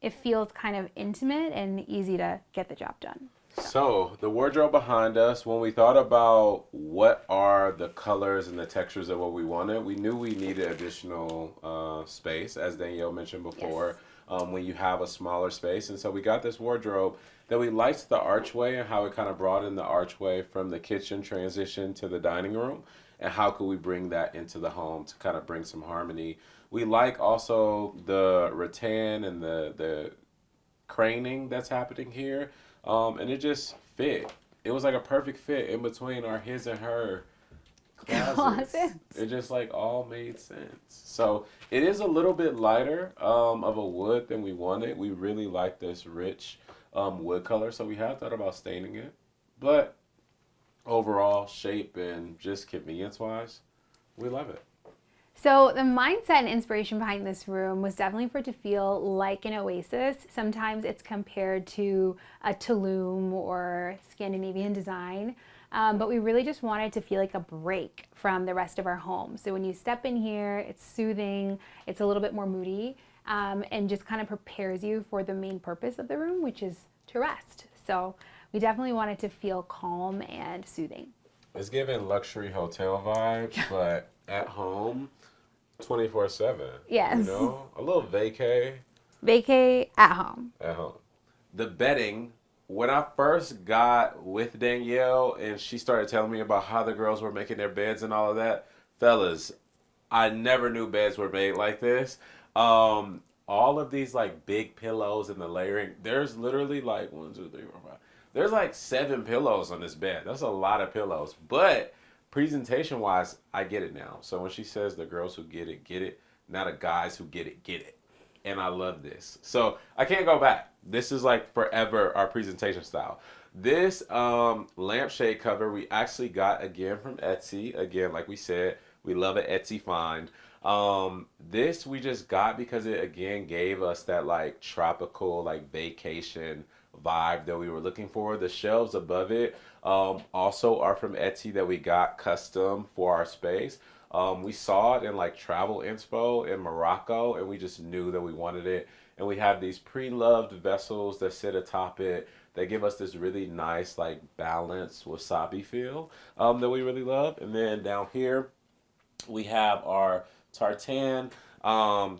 it feels kind of intimate and easy to get the job done. So the wardrobe behind us, when we thought about what are the colors and the textures of what we wanted, we knew we needed additional space, as Danielle mentioned before, yes. When you have a smaller space. And so we got this wardrobe that we liked the archway and how it kind of brought in the archway from the kitchen transition to the dining room. And how could we bring that into the home to kind of bring some harmony. We like also the rattan and the craning that's happening here. And it just fit. It was like a perfect fit in between our his and her closets. It just like all made sense. So it is a little bit lighter of a wood than we wanted. We really like this rich wood color, so we have thought about staining it. But overall, shape and just convenience wise, we love it. So the mindset and inspiration behind this room was definitely for it to feel like an oasis. Sometimes it's compared to a Tulum or Scandinavian design, but we really just wanted to feel like a break from the rest of our home. So when you step in here, it's soothing, it's a little bit more moody, and just kind of prepares you for the main purpose of the room, which is to rest. So we definitely wanted to feel calm and soothing. It's giving luxury hotel vibes, but at home, 24/7. Yes. You know, a little vacay. Vacay at home. At home. The bedding, when I first got with Danielle and she started telling me about how the girls were making their beds and all of that, fellas, I never knew beds were made like this. All of these like big pillows and the layering, there's literally like 1, 2, 3, 4, 5. There's like 7 pillows on this bed. That's a lot of pillows. But presentation wise, I get it now. So when she says the girls who get it, not the guys who get it. And I love this. So I can't go back. This is like forever our presentation style. This lampshade cover we actually got again from Etsy. Again, like we said, we love an Etsy find. This we just got because it again gave us that like tropical like vacation vibe that we were looking for. The shelves above it also are from Etsy that we got custom for our space. We saw it in like Travel Inspo in Morocco, and we just knew that we wanted it. And we have these pre-loved vessels that sit atop it. They give us this really nice, like, balanced wasabi feel that we really love. And then down here, we have our tartan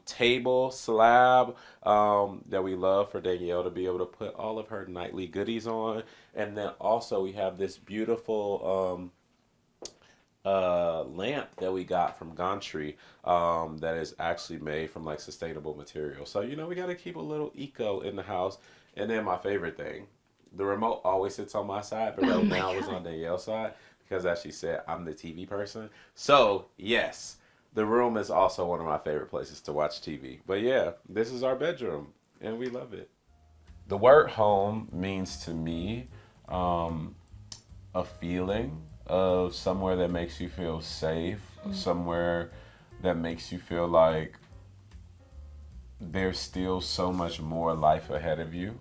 table slab that we love for Danielle to be able to put all of her nightly goodies on. And then also we have this beautiful lamp that we got from Gantry that is actually made from like sustainable material. So, you know, we got to keep a little eco in the house. And then my favorite thing, the remote always sits on my side, but right now it's on Danielle's side because, as she said, I'm the TV person. So, yes, the room is also one of my favorite places to watch TV. But yeah, this is our bedroom, and we love it. The word home means to me a feeling of somewhere that makes you feel safe, somewhere that makes you feel like there's still so much more life ahead of you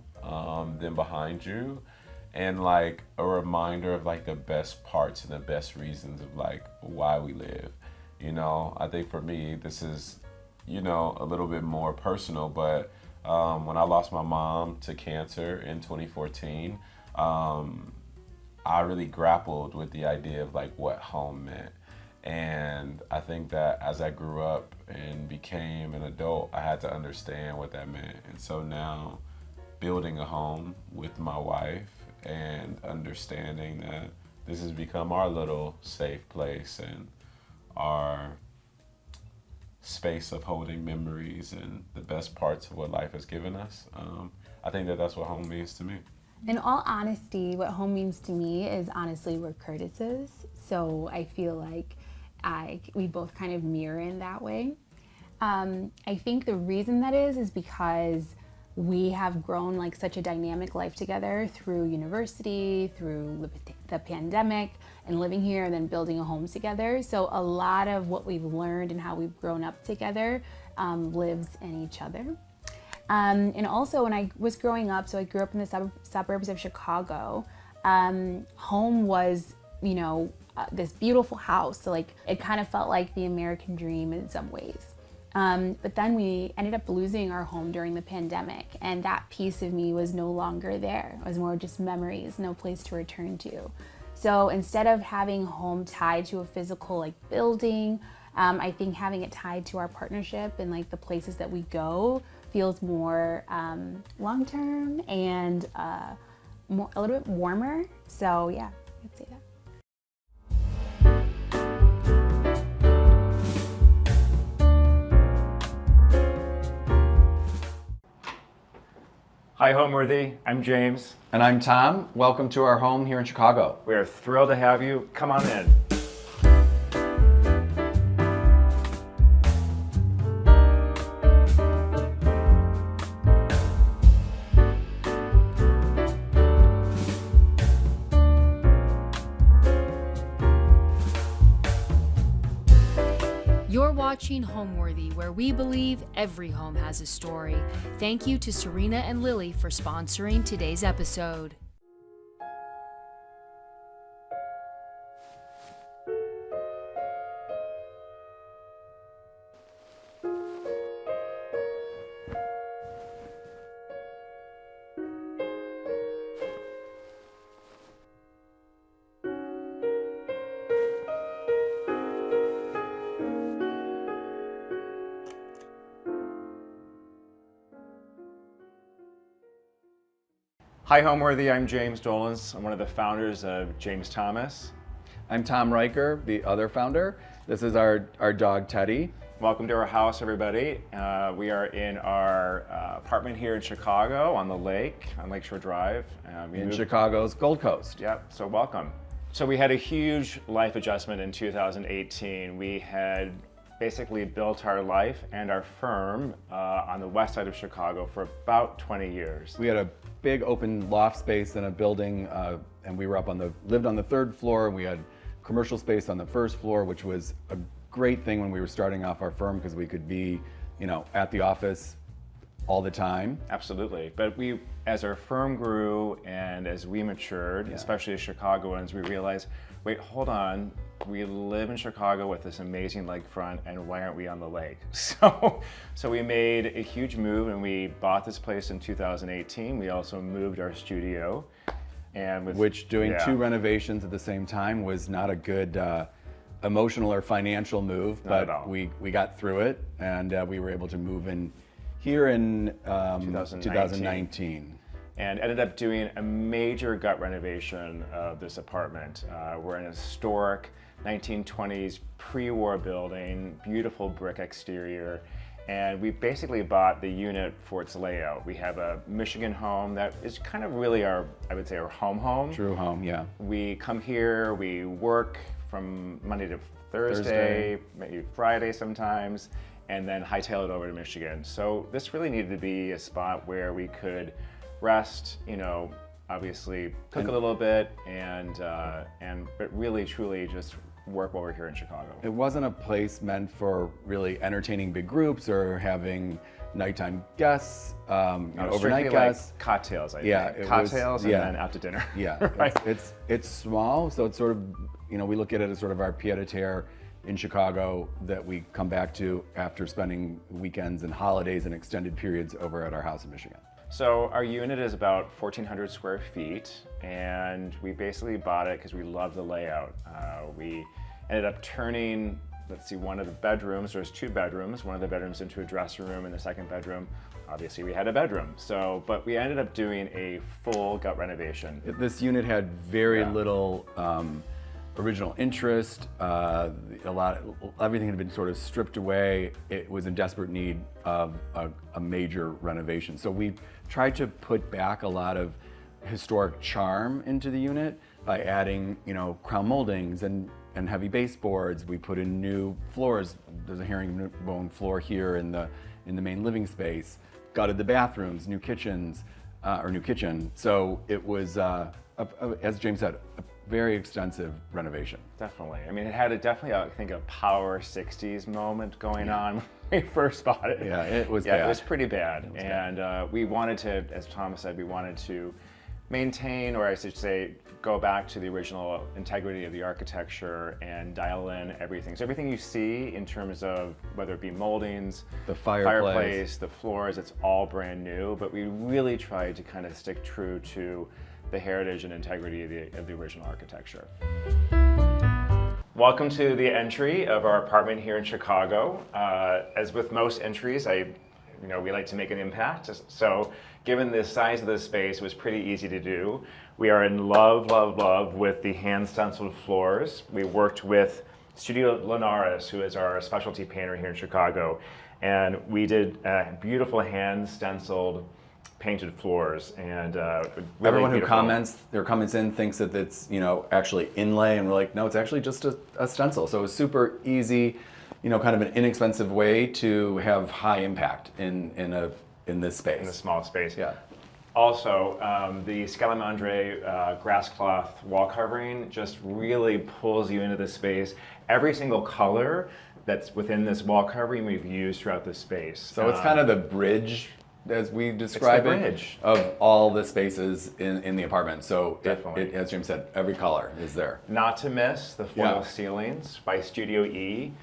than behind you, and like a reminder of like the best parts and the best reasons of like why we live. You know, I think for me this is, you know, a little bit more personal, but when I lost my mom to cancer in 2014, I really grappled with the idea of like what home meant. And I think that as I grew up and became an adult, I had to understand what that meant. And so now building a home with my wife and understanding that this has become our little safe place and our space of holding memories and the best parts of what life has given us. I think that that's what home means to me. In all honesty, what home means to me is honestly where Curtis is. So I feel like we both kind of mirror in that way. I think the reason that is because we have grown like such a dynamic life together through university, through the pandemic, and living here and then building a home together. So a lot of what we've learned and how we've grown up together lives in each other. And also when I was growing up, so I grew up in the suburbs of Chicago, home was, you know, this beautiful house. So like it kind of felt like the American dream in some ways. But then we ended up losing our home during the pandemic, and that piece of me was no longer there. It was more just memories, no place to return to. So instead of having home tied to a physical like building, I think having it tied to our partnership and like the places that we go feels more long-term and a little bit warmer. So yeah, I'd say that. Hi, Homeworthy. I'm James. And I'm Tom. Welcome to our home here in Chicago. We are thrilled to have you. Come on in. You're watching Homeworthy, where we believe every home has a story. Thank you to Serena and Lily for sponsoring today's episode. Hi, Homeworthy. I'm James Dolans. I'm one of the founders of James Thomas. I'm Tom Riker, the other founder. This is our dog, Teddy. Welcome to our house, everybody. We are in our apartment here in Chicago on the lake, on Lakeshore Drive. In Chicago's Gold Coast. Yep, so welcome. So we had a huge life adjustment in 2018. We had basically built our life and our firm on the west side of Chicago for about 20 years. We had a big open loft space in a building, and we were lived on the 3rd floor, and we had commercial space on the 1st floor, which was a great thing when we were starting off our firm because we could be, at the office all the time. Absolutely. But as our firm grew and as we matured, especially as Chicagoans, we realized, wait, hold on. We live in Chicago with this amazing lakefront, and why aren't we on the lake? So we made a huge move, and we bought this place in 2018. We also moved our studio. And Which doing 2 renovations at the same time was not a good emotional or financial move, but we got through it, and we were able to move in here in 2019. And ended up doing a major gut renovation of this apartment. We're in a historic 1920s pre-war building, beautiful brick exterior, and we basically bought the unit for its layout. We have a Michigan home that is kind of really our home. True home, yeah. We come here, we work from Monday to Thursday, maybe Friday sometimes, and then hightail it over to Michigan. So this really needed to be a spot where we could rest, obviously cook a little bit, but really truly just work while we're here in Chicago. It wasn't a place meant for really entertaining big groups or having nighttime guests, overnight guests. Like cocktails, I think. Cocktails and then out to dinner. Yeah, right. It's small, so it's sort of, we look at it as sort of our pied-a-terre in Chicago that we come back to after spending weekends and holidays and extended periods over at our house in Michigan. So our unit is about 1,400 square feet, and we basically bought it because we love the layout. We ended up turning, one of the bedrooms, there's 2 bedrooms, one of the bedrooms into a dressing room, and the second bedroom, obviously we had a bedroom. But we ended up doing a full gut renovation. This unit had very little original interest. Everything had been sort of stripped away. It was in desperate need of a major renovation. So we tried to put back a lot of historic charm into the unit by adding, crown moldings and heavy baseboards. We put in new floors. There's a herringbone floor here in the main living space. Gutted the bathrooms, new kitchen. So it was, as James said, a very extensive renovation. Definitely. I mean, it had I think, a power 60s moment going on when we first bought it. Yeah, it was bad. It was pretty bad. We wanted to, as Thomas said, we wanted to maintain, or I should say, go back to the original integrity of the architecture and dial in everything. So everything you see in terms of whether it be moldings, the fireplace, the floors, it's all brand new, but we really tried to kind of stick true to the heritage and integrity of the original architecture. Welcome to the entry of our apartment here in Chicago. As with most entries, we like to make an impact. So given the size of this space, it was pretty easy to do. We are in love with the hand stenciled floors. We worked with Studio Linares, who is our specialty painter here in Chicago, and we did beautiful hand stenciled painted floors, and really everyone who beautiful. comments in thinks that it's actually inlay, and we're like, no, it's actually just a stencil. So it was super easy, kind of an inexpensive way to have high impact in this space. In a small space. Yeah. Also, the Scalamandre grass cloth wall covering just really pulls you into the space. Every single color that's within this wall covering we've used throughout the space. So it's kind of the bridge, as we describe it, of all the spaces in the apartment. So definitely, as James said, every color is there. Not to miss the foil ceilings by Studio E.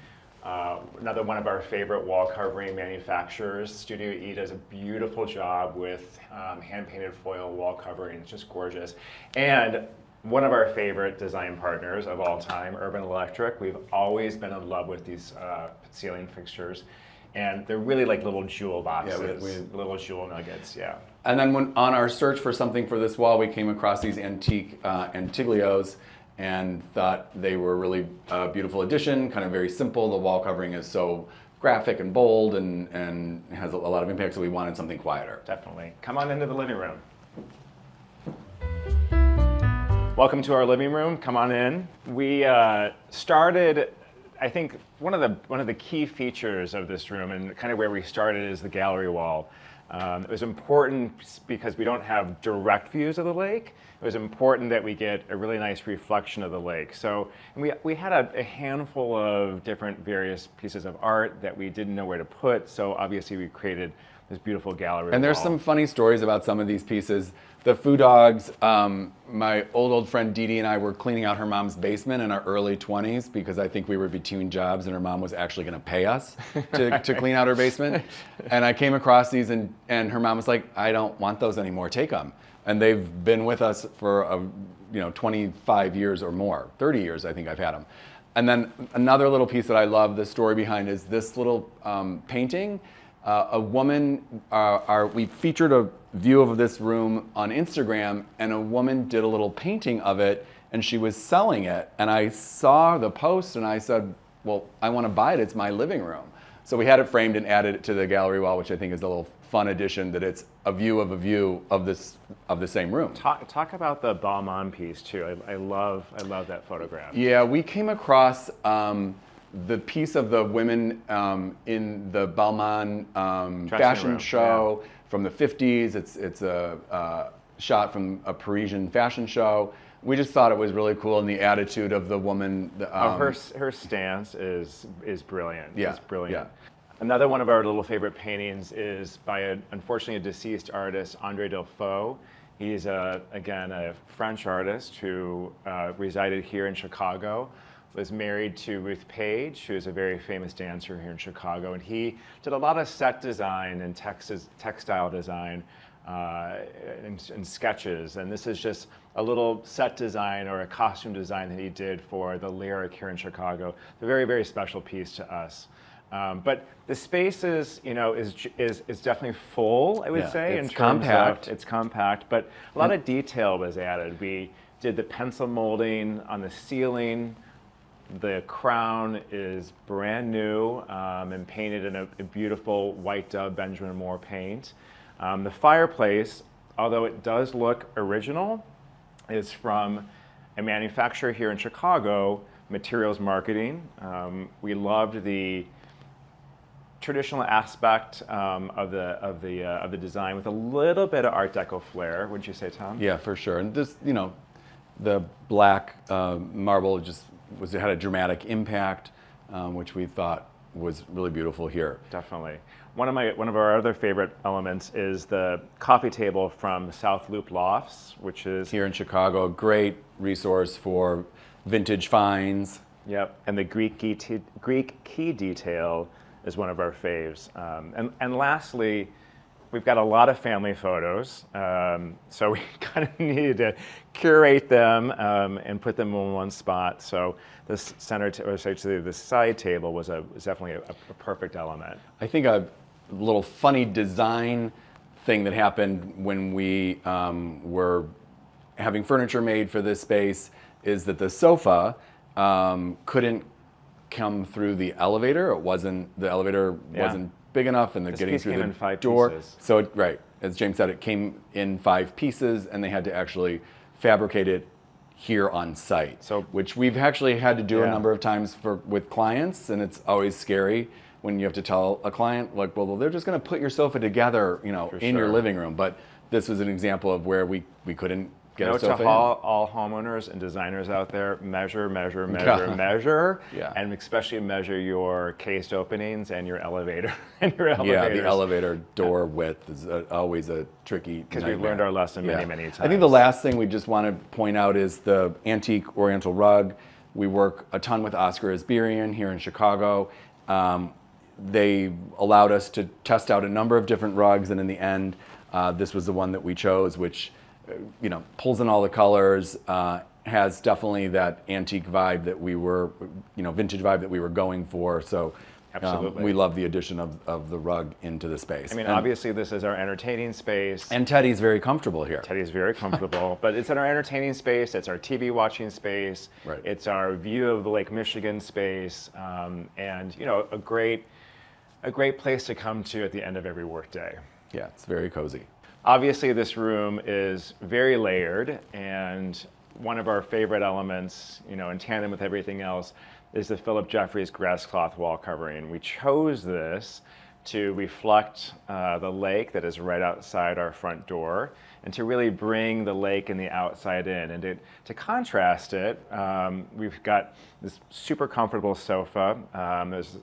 Another one of our favorite wall covering manufacturers. Studio E does a beautiful job with hand-painted foil wall covering. It's just gorgeous. And one of our favorite design partners of all time, Urban Electric. We've always been in love with these ceiling fixtures. And they're really like little jewel boxes, little jewel nuggets, And then on our search for something for this wall, we came across these antique Antiglios and thought they were really a beautiful addition, kind of very simple. The wall covering is so graphic and bold and has a lot of impact, so we wanted something quieter. Definitely. Come on into the living room. Welcome to our living room. Come on in. We started, I think, one of the key features of this room, and kind of where we started, is the gallery wall. It was important because we don't have direct views of the lake. It was important that we get a really nice reflection of the lake. So we had a handful of different various pieces of art that we didn't know where to put. So obviously we created this beautiful gallery And there's wall. some funny stories about some of these pieces. The Foo Dogs, my old friend Dee Dee and I were cleaning out her mom's basement in our early 20s because I think we were between jobs and her mom was actually going to pay us to clean out her basement. And I came across these and her mom was like, I don't want those anymore, take them. And they've been with us for 25 years or more, 30 years I think I've had them. And then another little piece that I love, the story behind, is this little painting. A woman, we featured a view of this room on Instagram, and a woman did a little painting of it, and she was selling it. And I saw the post, and I said, well, I want to buy it. It's my living room. So we had it framed and added it to the gallery wall, which I think is a little fun addition, that it's a view of the same room. Talk about the Balmain piece too. I love that photograph. Yeah, we came across the piece of the women in the Balmain fashion room, show from the 50s. It's a shot from a Parisian fashion show. We just thought it was really cool, and the attitude of the woman. Her stance is brilliant. Yeah, It's brilliant. yeah. Another one of our little favorite paintings is by unfortunately a deceased artist, André Delfaux. He's again a French artist who resided here in Chicago, was married to Ruth Page, who is a very famous dancer here in Chicago, and he did a lot of set design and textile design and sketches. And this is just a little set design or a costume design that he did for the Lyric here in Chicago. A very, very special piece to us. But the space is definitely full, I would say. It's in terms compact. Of, it's compact, but a lot of detail was added. We did the pencil molding on the ceiling. The crown is brand new and painted in a beautiful white dove Benjamin Moore paint. The fireplace, although it does look original, is from a manufacturer here in Chicago, Materials Marketing. We loved the traditional aspect of the design with a little bit of Art Deco flair. Wouldn't you say, Tom? Yeah, for sure. And this, the black marble had a dramatic impact, which we thought was really beautiful here. Definitely. One of our other favorite elements is the coffee table from South Loop Lofts, which is Here in Chicago, a great resource for vintage finds. Yep, and the Greek key detail is one of our faves. And lastly, we've got a lot of family photos, so we kind of needed to curate them and put them in one spot. So this the side table was definitely a perfect element. I think a little funny design thing that happened when we were having furniture made for this space is that the sofa couldn't come through the elevator. The elevator wasn't big enough, and the getting piece through came the in 5 door. pieces. So as James said, it came in 5 pieces, and they had to actually fabricate it here on site. So, which we've actually had to do a Yeah. number of times with clients, and it's always scary when you have to tell a client, like, well, they're just going to put your sofa together, in your sure. living room. But this was an example of where we couldn't get a Note sofa to all homeowners and designers out there: measure, Yeah. and especially measure your cased openings and your elevator and your Yeah, elevators. the elevator door width is always a tricky Because we've learned our lesson many times. I think the last thing we just want to point out is the antique oriental rug. We work a ton with Oscar Asbirian here in Chicago. They allowed us to test out a number of different rugs, and in the end, this was the one that we chose, which pulls in all the colors, has definitely that antique vibe that we were, vintage vibe that we were going for. So Absolutely. We love the addition of the rug into the space. I mean, obviously, this is our entertaining space. And Teddy's very comfortable here. Teddy's very comfortable, but it's in our entertaining space. It's our TV watching space. Right. It's our view of the Lake Michigan space, and a great place to come to at the end of every workday. Yeah, it's very cozy. Obviously, this room is very layered, and one of our favorite elements, in tandem with everything else, is the Philip Jeffries grass cloth wall covering. We chose this to reflect the lake that is right outside our front door, and to really bring the lake and the outside in. And to contrast it, we've got this super comfortable sofa.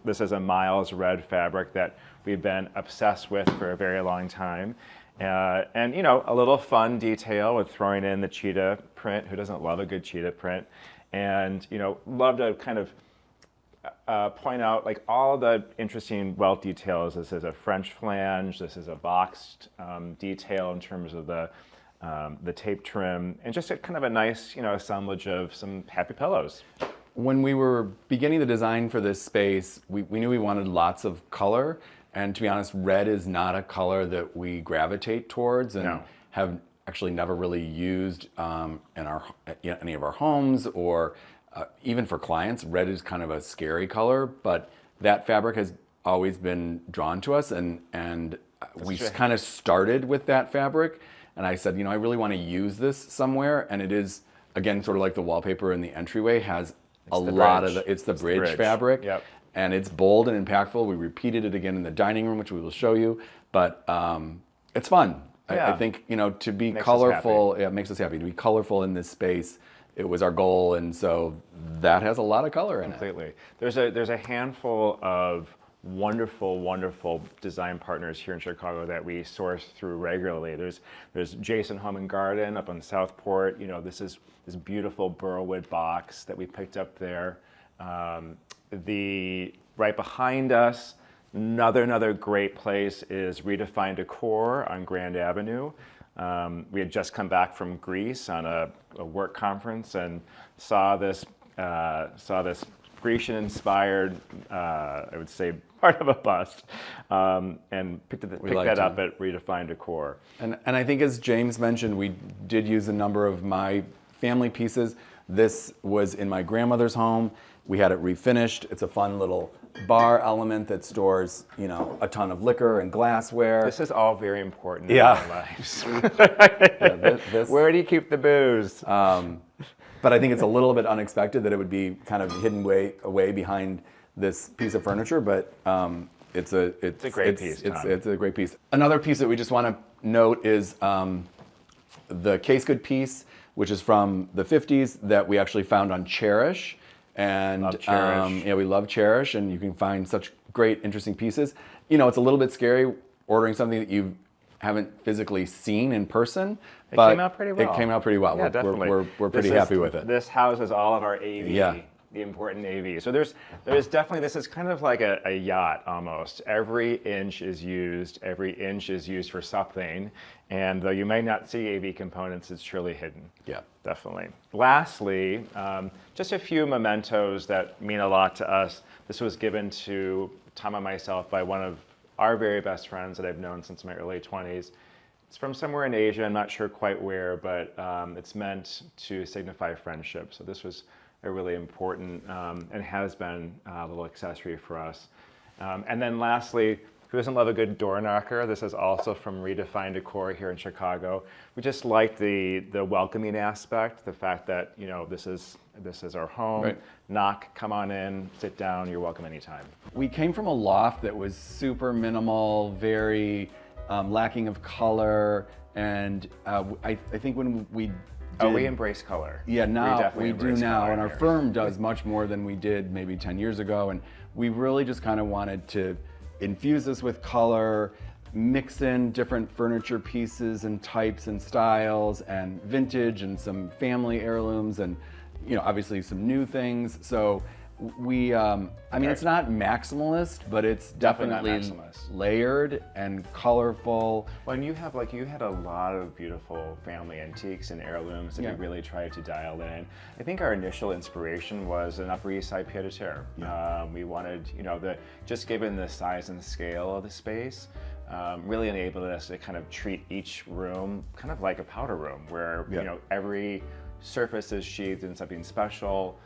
This is a Miles red fabric that we've been obsessed with for a very long time. And you know, a little fun detail with throwing in the cheetah print. Who doesn't love a good cheetah print? And you know, love to kind of point out like all the interesting welt details. This is a French flange. This is a boxed detail in terms of the tape trim, and just a kind of a nice, you know, assemblage of some happy pillows. When we were beginning the design for this space, we knew we wanted lots of color. And to be honest, red is not a color that we gravitate towards, and have actually never really used in any of our homes, or even for clients. Red is kind of a scary color, but that fabric has always been drawn to us, and we just kind of started with that fabric. And I said, you know, I really want to use this somewhere. And it is, again, sort of like the wallpaper in the entryway has it's the bridge fabric. Yep. And it's bold and impactful. We repeated it again in the dining room, which we will show you. But it's fun. I think, you know, to be colorful, it makes us happy. To be colorful in this space, it was our goal, and so that has a lot of color in it. Completely. There's a handful of wonderful design partners here in Chicago that we source through regularly. There's Jason Home and Garden up on Southport. You know, this is this beautiful burlwood box that we picked up there. Right behind us, another great place is Redefined Decor on Grand Avenue. We had just come back from Greece on a work conference and saw this Grecian-inspired, I would say, part of a bust, and picked that up at Redefined Decor. And I think, as James mentioned, we did use a number of my family pieces. This was in my grandmother's home. We had it refinished. It's a fun little bar element that stores, you know, a ton of liquor and glassware. This is all very important in our lives. Where do you keep the booze? But I think it's a little bit unexpected that it would be kind of hidden away behind this piece of furniture, but it's a great piece. It's a great piece. Another piece that we just want to note is the case good piece, which is from the 50s, that we actually found on Cherish. And we love Cherish, and you can find such great, interesting pieces. You know, it's a little bit scary ordering something that you haven't physically seen in person, but it came out pretty well. It came out pretty well. Yeah, definitely. We're pretty happy with it. This houses all of our AV, the important AV. So there's definitely, this is kind of like a yacht almost. Every inch is used for something. And though you may not see AV components, it's truly hidden. Yeah. Definitely. Lastly, just a few mementos that mean a lot to us. This was given to Tom and myself by one of our very best friends that I've known since my early 20s. It's from somewhere in Asia, I'm not sure quite where, but it's meant to signify friendship. So this was a really important and has been a little accessory for us. And then lastly, who doesn't love a good door knocker? This is also from Redefined Decor here in Chicago. We just like the welcoming aspect, the fact that, you know, this is our home. Right. Knock, come on in, sit down, you're welcome anytime. We came from a loft that was super minimal, very lacking of color, and I think when we we embrace color. Yeah, now we do now, and our here. firm does much more than we did maybe 10 years ago, and we really just kind of wanted to infuse this with color, mix in different furniture pieces and types and styles, and vintage and some family heirlooms, and, you know, obviously some new things. So we, I mean, it's not maximalist, but it's definitely layered and colorful. Well, and you had a lot of beautiful family antiques and heirlooms that we really tried to dial in. I think our initial inspiration was an Upper East Side pied-a-terre. We wanted, you know, just given the size and scale of the space, really enabled us to kind of treat each room kind of like a powder room, where you know, every surface is sheathed in something special.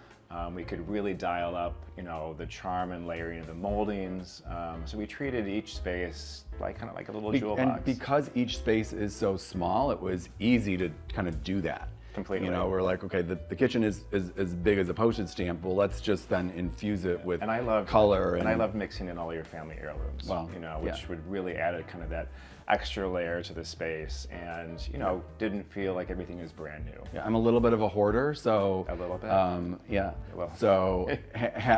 We could really dial up, you know, the charm and layering of the moldings. So we treated each space kind of like a little jewel box. And because each space is so small, it was easy to kind of do that. Completely. You know, we're like, okay, the kitchen is as big as a postage stamp. Well, let's just then infuse it with color. And I love mixing in all your family heirlooms. Well, you know, which would really add a kind of that extra layer to the space, and you know, didn't feel like everything is brand new. Yeah, I'm a little bit of a hoarder, so A little bit. Yeah. Well. So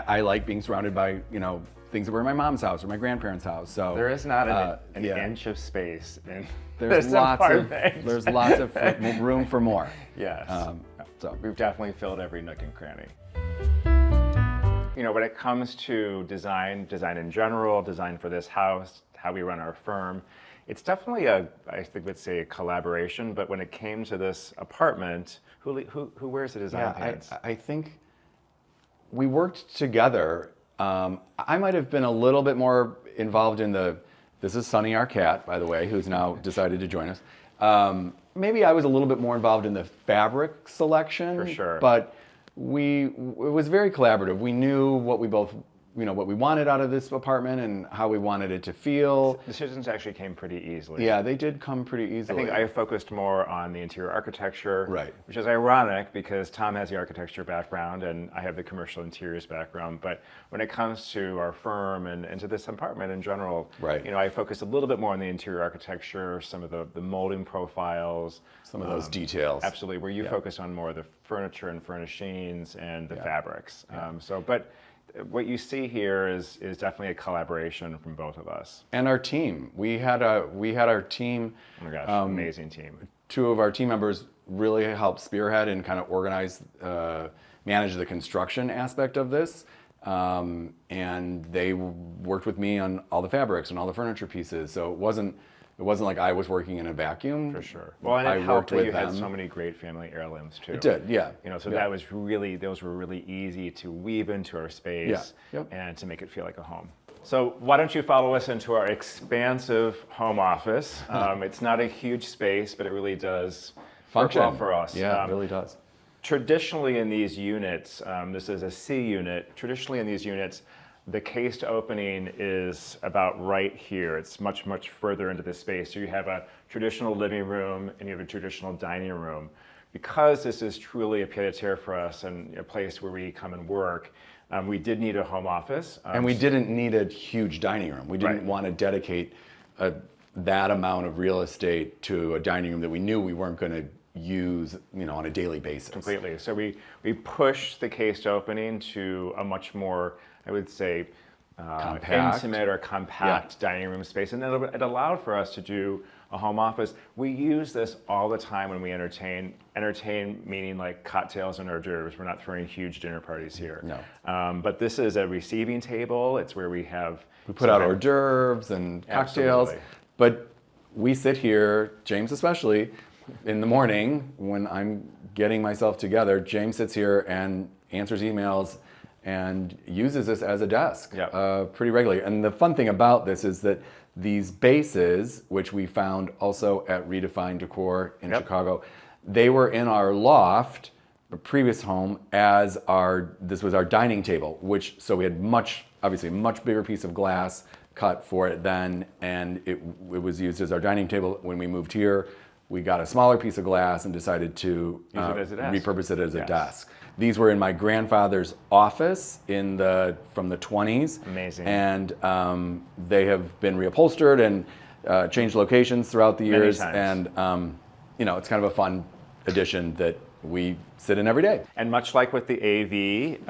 I like being surrounded by, you know, things that were in my mom's house or my grandparents' house. So There is not an yeah. inch of space in There's this lots apartment. there's lots of room for more. Yes. So We've definitely filled every nook and cranny. You know, when it comes to design in general, design for this house, how we run our firm, it's definitely I think let's say a collaboration, but when it came to this apartment, who wears the design pants? I think we worked together. I might have been a little bit more involved in this is Sunny, our cat, by the way, who's now decided to join us. Maybe I was a little bit more involved in the fabric selection. For sure. But it was very collaborative. We knew what we both, you know, what we wanted out of this apartment and how we wanted it to feel. Decisions actually came pretty easily. Yeah, they did come pretty easily. I think I focused more on the interior architecture, Right. which is ironic because Tom has the architecture background and I have the commercial interiors background. But when it comes to our firm and to this apartment in general, Right. you know, I focused a little bit more on the interior architecture, some of the molding profiles, some of those details. Absolutely, where you focus on more of the furniture and furnishings and the fabrics. But what you see here is definitely a collaboration from both of us. And our team. We had our team. Oh my gosh, amazing team. Two of our team members really helped spearhead and kind of organize, manage the construction aspect of this. And they worked with me on all the fabrics and all the furniture pieces. So it wasn't like I was working in a vacuum. For sure. Well, and it helped that you had so many great family heirlooms too. It did, yeah. You know, so Yeah. those were really easy to weave into our space Yeah. Yep. and to make it feel like a home. So why don't you follow us into our expansive home office? It's not a huge space, but it really does Function work well for us. Yeah, it really does. Traditionally in these units, this is a C unit, traditionally in these units, the cased opening is about right here. It's much, much further into the space. So you have a traditional living room and you have a traditional dining room. Because this is truly a pied-a-terre for us and a place where we come and work, we did need a home office. And we didn't need a huge dining room. We didn't Right. want to dedicate that amount of real estate to a dining room that we knew we weren't going to use, you know, on a daily basis. Completely. So we pushed the cased opening to a much more, I would say, Compact. intimate or compact dining room space. And it allowed for us to do a home office. We use this all the time when we entertain. Entertain meaning like cocktails and hors d'oeuvres. We're not throwing huge dinner parties here. No. But this is a receiving table. It's where we have... We put out hors d'oeuvres and cocktails, Absolutely. but we sit here, James especially, in the morning when I'm getting myself together. James sits here and answers emails and uses this as a desk pretty regularly. And the fun thing about this is that these bases, which we found also at Redefined Decor in Chicago, they were in our loft, a previous home, as this was our dining table, so we had obviously a much bigger piece of glass cut for it then, and it was used as our dining table. When we moved here, we got a smaller piece of glass and decided to repurpose it as a desk. These were in my grandfather's office from the 20s. Amazing. And they have been reupholstered and changed locations throughout the years. Many times. And you know, it's kind of a fun addition that we sit in every day. And much like with the AV,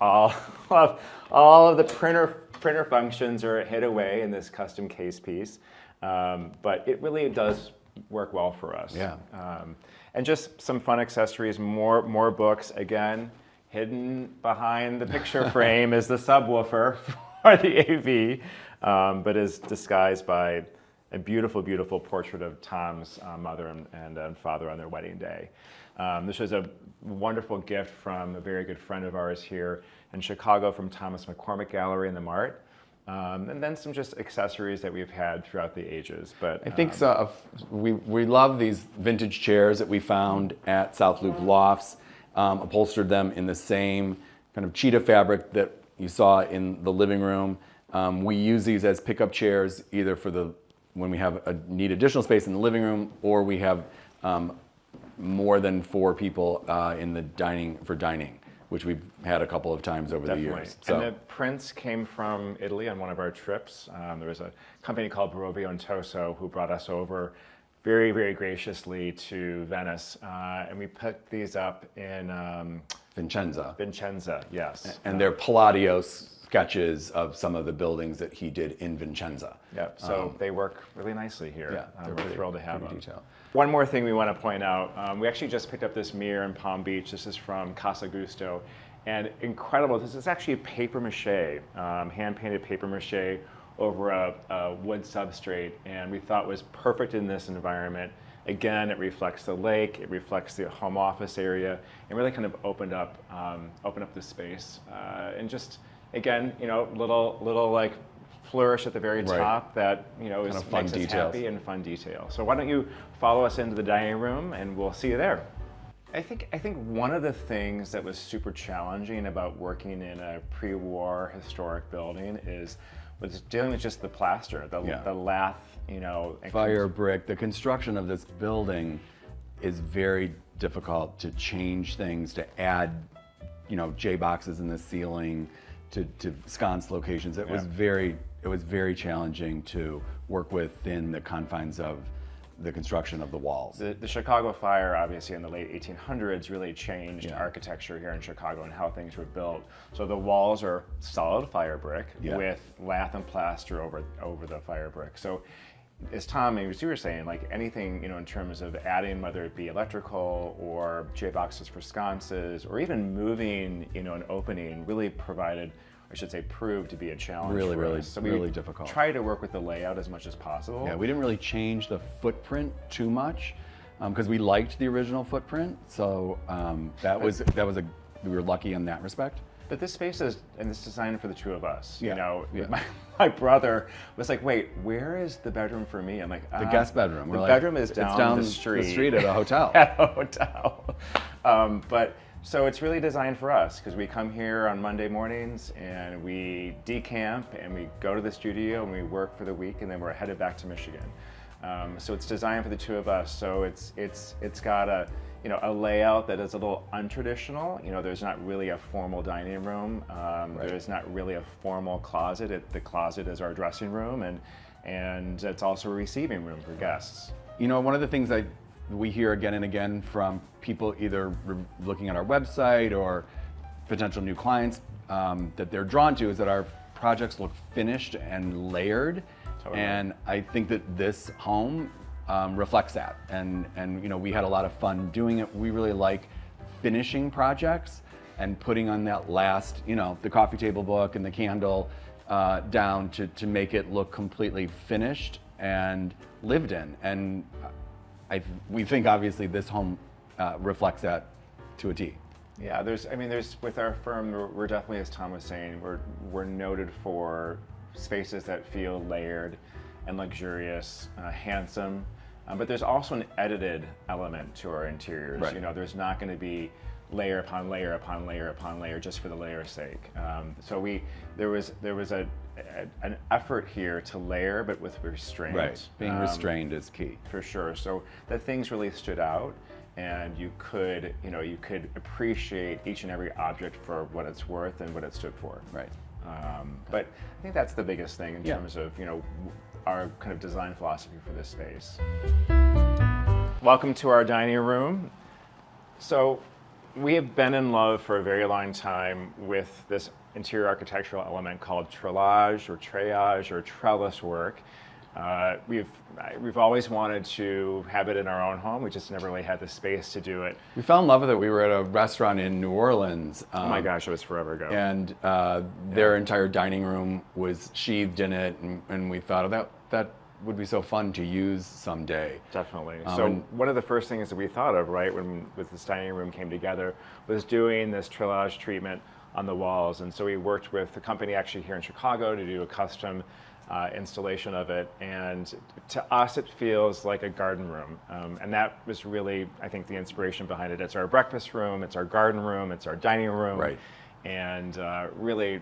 all of the printer functions are hid away in this custom case piece. But it really does work well for us. Yeah. And just some fun accessories, more books. Again, hidden behind the picture frame is the subwoofer for the AV, but is disguised by a beautiful, beautiful portrait of Tom's mother and father on their wedding day. This was a wonderful gift from a very good friend of ours here in Chicago from Thomas McCormick Gallery in the Mart. And then some just accessories that we've had throughout the ages. But I think we love these vintage chairs that we found at South Loop Lofts, upholstered them in the same kind of cheetah fabric that you saw in the living room. We use these as pickup chairs either for when we need additional space in the living room, or we have more than 4 people in the dining, which we've had a couple of times over the years. So. And the prints came from Italy on one of our trips. There was a company called Barovio and Toso who brought us over very, very graciously to Venice. And we put these up in Vincenza. Vincenza, yes. And they're Palladios sketches of some of the buildings that he did in Vincenza. Yep, so they work really nicely here. Yeah, We're thrilled to have them. Detailed. One more thing we want to point out, we actually just picked up this mirror in Palm Beach. This is from Casa Gusto. And incredible, this is actually paper mache, hand-painted paper mache over a wood substrate, and we thought was perfect in this environment. Again, it reflects the lake, it reflects the home office area, and really kind of opened up the space. And just, again, little like flourish at the very top that is kind of fun makes us details. happy and fun detail. So why don't you follow us into the dining room, and we'll see you there. I think one of the things that was super challenging about working in a pre-war historic building was dealing with just the plaster, the lath, Fire brick. The construction of this building is very difficult to change things, to add, J boxes in the ceiling, to sconce locations. It was very challenging to work within the confines of the construction of the walls. The Chicago fire, obviously, in the late 1800s really changed architecture here in Chicago and how things were built. So the walls are solid fire brick with lath and plaster over the fire brick. So as Tom, as you were saying, like anything, in terms of adding, whether it be electrical or J boxes for sconces, or even moving, an opening, really proved to be a challenge. Really, So really difficult. Try to work with the layout as much as possible. Yeah, we didn't really change the footprint too much because we liked the original footprint. So we were lucky in that respect. But this space is designed for the two of us. Yeah. My brother was like, "Wait, where is the bedroom for me?" I'm like, The guest bedroom. The bedroom is down the street. The street at a hotel. At a hotel. So it's really designed for us because we come here on Monday mornings and we decamp and we go to the studio and we work for the week and then we're headed back to Michigan. So it's designed for the two of us. So it's got a layout that is a little untraditional. There's not really a formal dining room. There's not really a formal closet. The closet is our dressing room, and it's also a receiving room for guests. One of the things we hear again and again from people either looking at our website or potential new clients that they're drawn to is that our projects look finished and layered. Totally. And I think that this home reflects that. And we had a lot of fun doing it. We really like finishing projects and putting on that last, the coffee table book and the candle down to make it look completely finished and lived in. And we think obviously this home reflects that to a T. Yeah, there's with our firm, we're definitely, as Tom was saying, we're noted for spaces that feel layered and luxurious, handsome, but there's also an edited element to our interiors. Right. There's not going to be layer upon layer upon layer upon layer just for the layer's sake. So there was an effort here to layer, but with restraint. Right. Being restrained is key. For sure. So that things really stood out, and you could appreciate each and every object for what it's worth and what it stood for. Right. But I think that's the biggest thing in terms of our kind of design philosophy for this space. Welcome to our dining room. So we have been in love for a very long time with this interior architectural element called treillage or trellis work. We've always wanted to have it in our own home. We just never really had the space to do it. We fell in love with it. We were at a restaurant in New Orleans. Oh my gosh, it was forever ago. And their entire dining room was sheathed in it, and we thought that would be so fun to use someday. Definitely. So one of the first things that we thought of, right, when this dining room came together, was doing this treillage treatment on the walls. And so we worked with a company actually here in Chicago to do a custom installation of it, and to us it feels like a garden room, and that was really, I think, the inspiration behind it. It's our breakfast room, it's our garden room, it's our dining room, right? And really,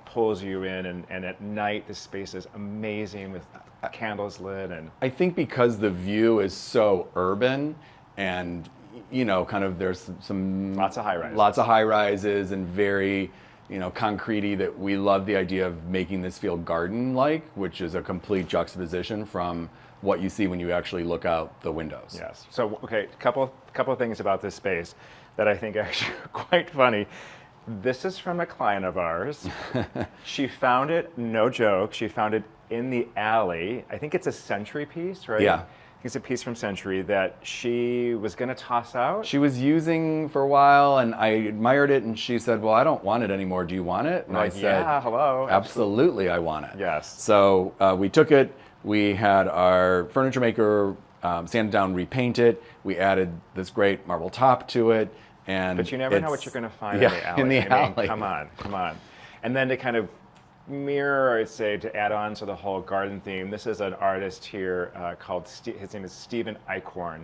pulls you in, and at night the space is amazing with candles lit. And I think because the view is so urban, and you know, kind of there's some Lots of high rises. lots of high rises and very, you know, concrete-y, that we love the idea of making this feel garden-like, which is a complete juxtaposition from what you see when you actually look out the windows. Yes. So, okay, couple of things about this space that I think actually are quite funny. This is from a client of ours. She found it, no joke, she found it in the alley. I think it's a Century piece, right? Yeah. I think it's a piece from Century that she was going to toss out. She was using for a while, and I admired it, and she said, well, I don't want it anymore. Do you want it? And I Like, said, yeah, hello. absolutely, I want it. Yes. So we took it, we had our furniture maker sand it down, repaint it. We added this great marble top to it. And but you never know what you're going to find yeah, in the alley. in the alley. Come on. And then to kind of mirror, I'd say, to add on to the whole garden theme, this is an artist here called, his name is Stephen Eichhorn.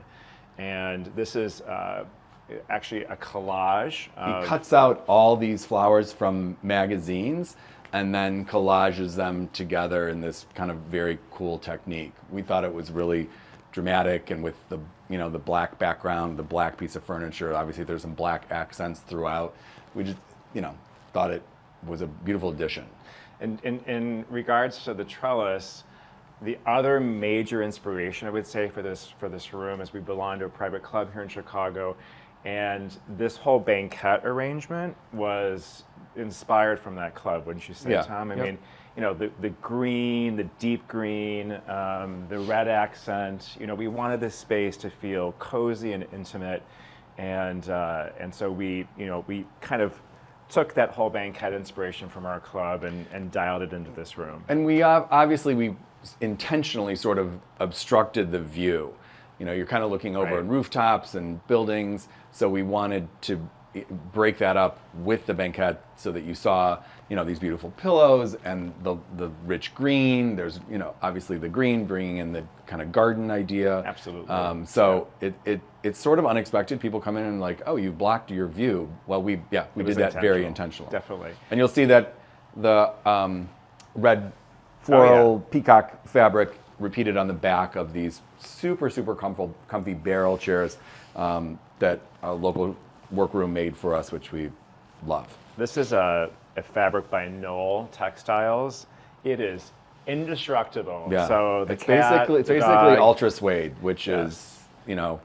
And this is actually a collage. He cuts out all these flowers from magazines and then collages them together in this kind of very cool technique. We thought it was really dramatic, and with the, you know, the black background, the black piece of furniture, obviously there's some black accents throughout. We just, you know, thought it was a beautiful addition. And in regards to the trellis, the other major inspiration, I would say, for this room is we belong to a private club here in Chicago, and this whole banquette arrangement was inspired from that club, wouldn't you say, Yeah. Tom? I Yep. mean, you know, the green, the deep green, the red accent. You know, we wanted this space to feel cozy and intimate, and so we kind of took that whole banquette inspiration from our club and dialed it into this room. And we obviously we intentionally sort of obstructed the view. You know, you're kind of looking over Right. at rooftops and buildings, so we wanted to break that up with the banquette so that you saw, you know, these beautiful pillows and the rich green. There's, you know, obviously the green bringing in the kind of garden idea. Absolutely. So it's sort of unexpected. People come in and like, oh, you blocked your view. Well, we It did was that very intentional. Definitely. And you'll see that the red floral peacock fabric repeated on the back of these super comfy barrel chairs that a local workroom made for us, which we love. This is a fabric by Knoll Textiles. It is indestructible. Yeah. So the it's cat, basically the dog, ultra suede, which Yes. is, you know,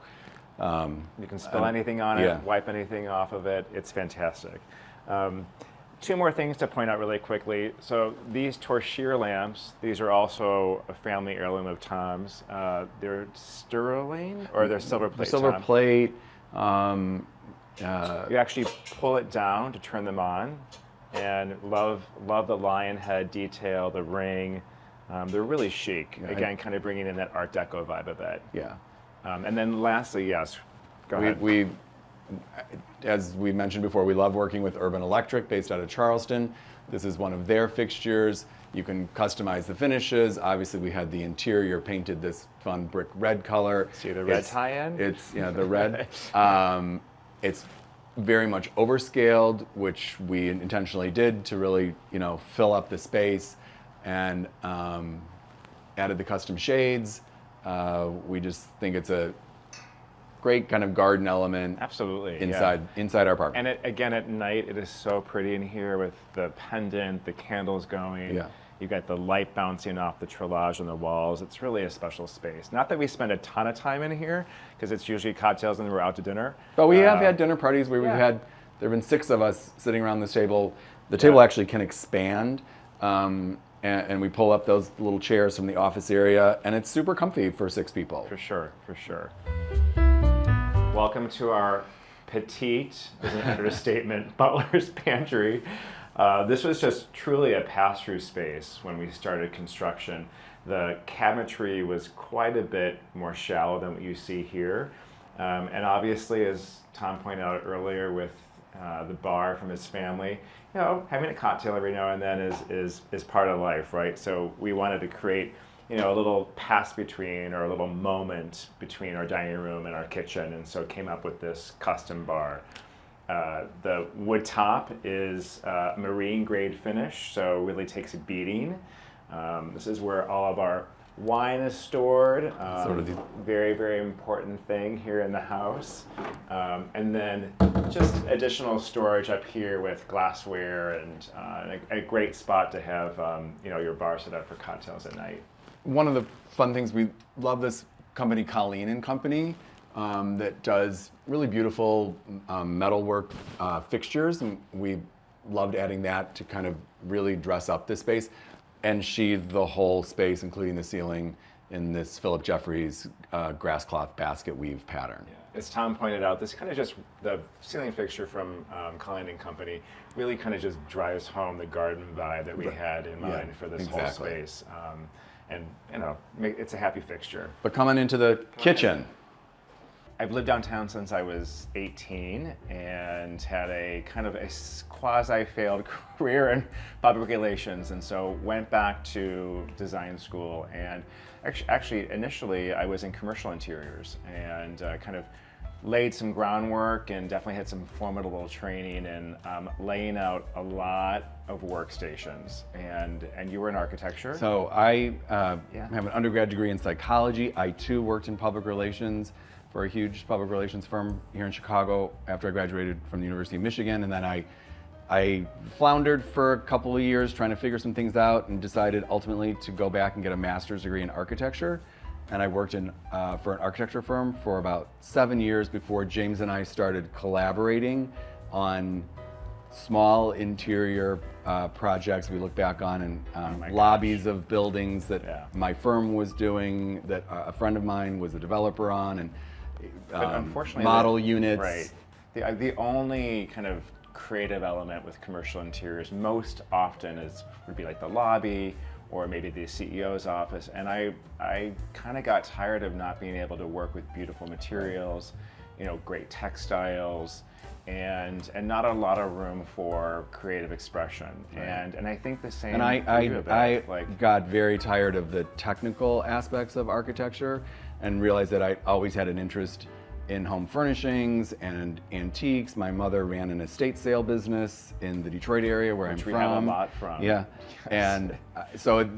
you can spill anything on yeah. it, wipe anything off of it. It's fantastic. Two more things to point out really quickly. So these torchère lamps, these are also a family heirloom of Tom's. They're sterling or they're silver plate. silver Tom? plate. You actually pull it down to turn them on, and love the lion head detail, the ring. They're really chic. Yeah, Again, kind of bringing in that Art Deco vibe a bit. Yeah. And then lastly, yes, go ahead. We, as we mentioned before, we love working with Urban Electric, based out of Charleston. This is one of their fixtures. You can customize the finishes. Obviously, we had the interior painted this fun brick red color. See the red tie-in? It's, you know, the red. It's very much overscaled, which we intentionally did to really, you know, fill up the space, and added the custom shades. We just think it's a great kind of garden element. Absolutely. Inside our apartment. And again, at night, it is so pretty in here with the pendant, the candles going. Yeah. You've got the light bouncing off the trelage on the walls. It's really a special space. Not that we spend a ton of time in here, because it's usually cocktails and we're out to dinner. But we have had dinner parties where yeah. there have been 6 of us sitting around this table. The table actually can expand, and we pull up those little chairs from the office area, and it's super comfy for 6 people. For sure. Welcome to our petite, is an understatement, butler's pantry. This was just truly a pass-through space when we started construction. The cabinetry was quite a bit more shallow than what you see here. And obviously, as Tom pointed out earlier with the bar from his family, you know, having a cocktail every now and then is part of life, right? So we wanted to create, you know, a little pass between, or a little moment between our dining room and our kitchen, and so came up with this custom bar. The wood top is marine grade finish, so really takes a beating. This is where all of our Wine is stored. Sort of very, very important thing here in the house. And then just additional storage up here with glassware and a great spot to have your bar set up for cocktails at night. One of the fun things, we love this company, Colleen and Company, that does really beautiful metalwork fixtures, and we loved adding that to kind of really dress up this space and sheathe the whole space, including the ceiling, in this Philip Jeffries grass cloth basket weave pattern. Yeah. As Tom pointed out, this kind of just, the ceiling fixture from Colleen and Company really kind of just drives home the garden vibe that we had in mind for this whole space. And it's a happy fixture. But coming into the kitchen. I've lived downtown since I was 18 and had a kind of a quasi-failed career in public relations, and so went back to design school. And actually initially I was in commercial interiors and kind of laid some groundwork and definitely had some formidable training in laying out a lot of workstations. And you were in architecture. So I have an undergrad degree in psychology. I too worked in public relations for a huge public relations firm here in Chicago after I graduated from the University of Michigan, and then I floundered for a couple of years trying to figure some things out and decided ultimately to go back and get a master's degree in architecture. And I worked for an architecture firm for about 7 years before James and I started collaborating on small interior projects we look back on, and lobbies of buildings that my firm was doing, that a friend of mine was a developer on, and unfortunately, model units. Right. The only kind of creative element with commercial interiors most often would be like the lobby or maybe the CEO's office. And I kind of got tired of not being able to work with beautiful materials, great textiles, and not a lot of room for creative expression. Right. And I think the same. And I got very tired of the technical aspects of architecture and realized that I always had an interest in home furnishings and antiques. My mother ran an estate sale business in the Detroit area where I'm from. Which we have a lot from. Yeah, yes. And so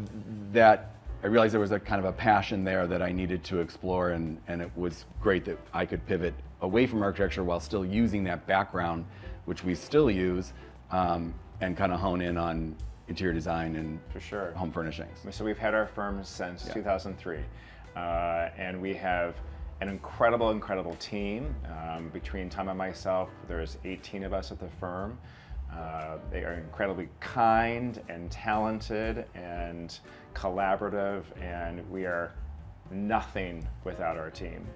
that I realized there was a kind of a passion there that I needed to explore, and it was great that I could pivot away from architecture while still using that background, which we still use, and kind of hone in on interior design and for sure home furnishings. So we've had our firm since 2003, and we have an incredible team. Between Tom and myself, there's 18 of us at the firm. They are incredibly kind and talented and collaborative, and we are nothing without our team.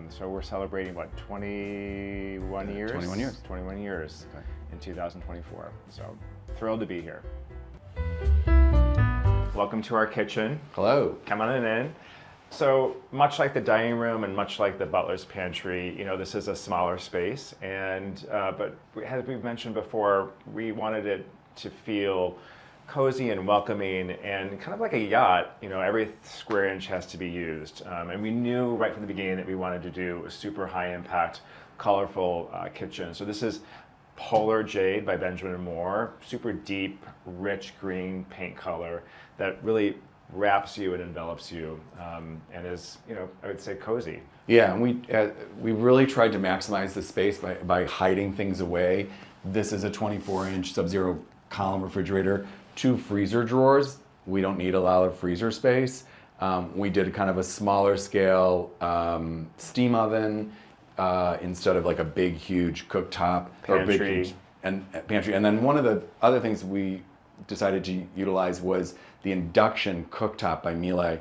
So we're celebrating, 21 years? 21 years. 21 years in 2024. So thrilled to be here. Welcome to our kitchen. Hello. Come on in. So much like the dining room and much like the butler's pantry, this is a smaller space, and but as we've mentioned before, we wanted it to feel cozy and welcoming and kind of like a yacht. Every square inch has to be used, and we knew right from the beginning that we wanted to do a super high impact, colorful kitchen. So this is Polar Jade by Benjamin Moore, super deep, rich green paint color that really wraps you and envelops you, and is, I would say, cozy. Yeah, and we really tried to maximize the space by hiding things away. This is a 24-inch Sub-Zero column refrigerator, 2 freezer drawers. We don't need a lot of freezer space. We did kind of a smaller scale steam oven instead of like a big, huge cooktop. Pantry. Or big, huge, pantry. And then one of the other things we decided to utilize was the induction cooktop by Miele,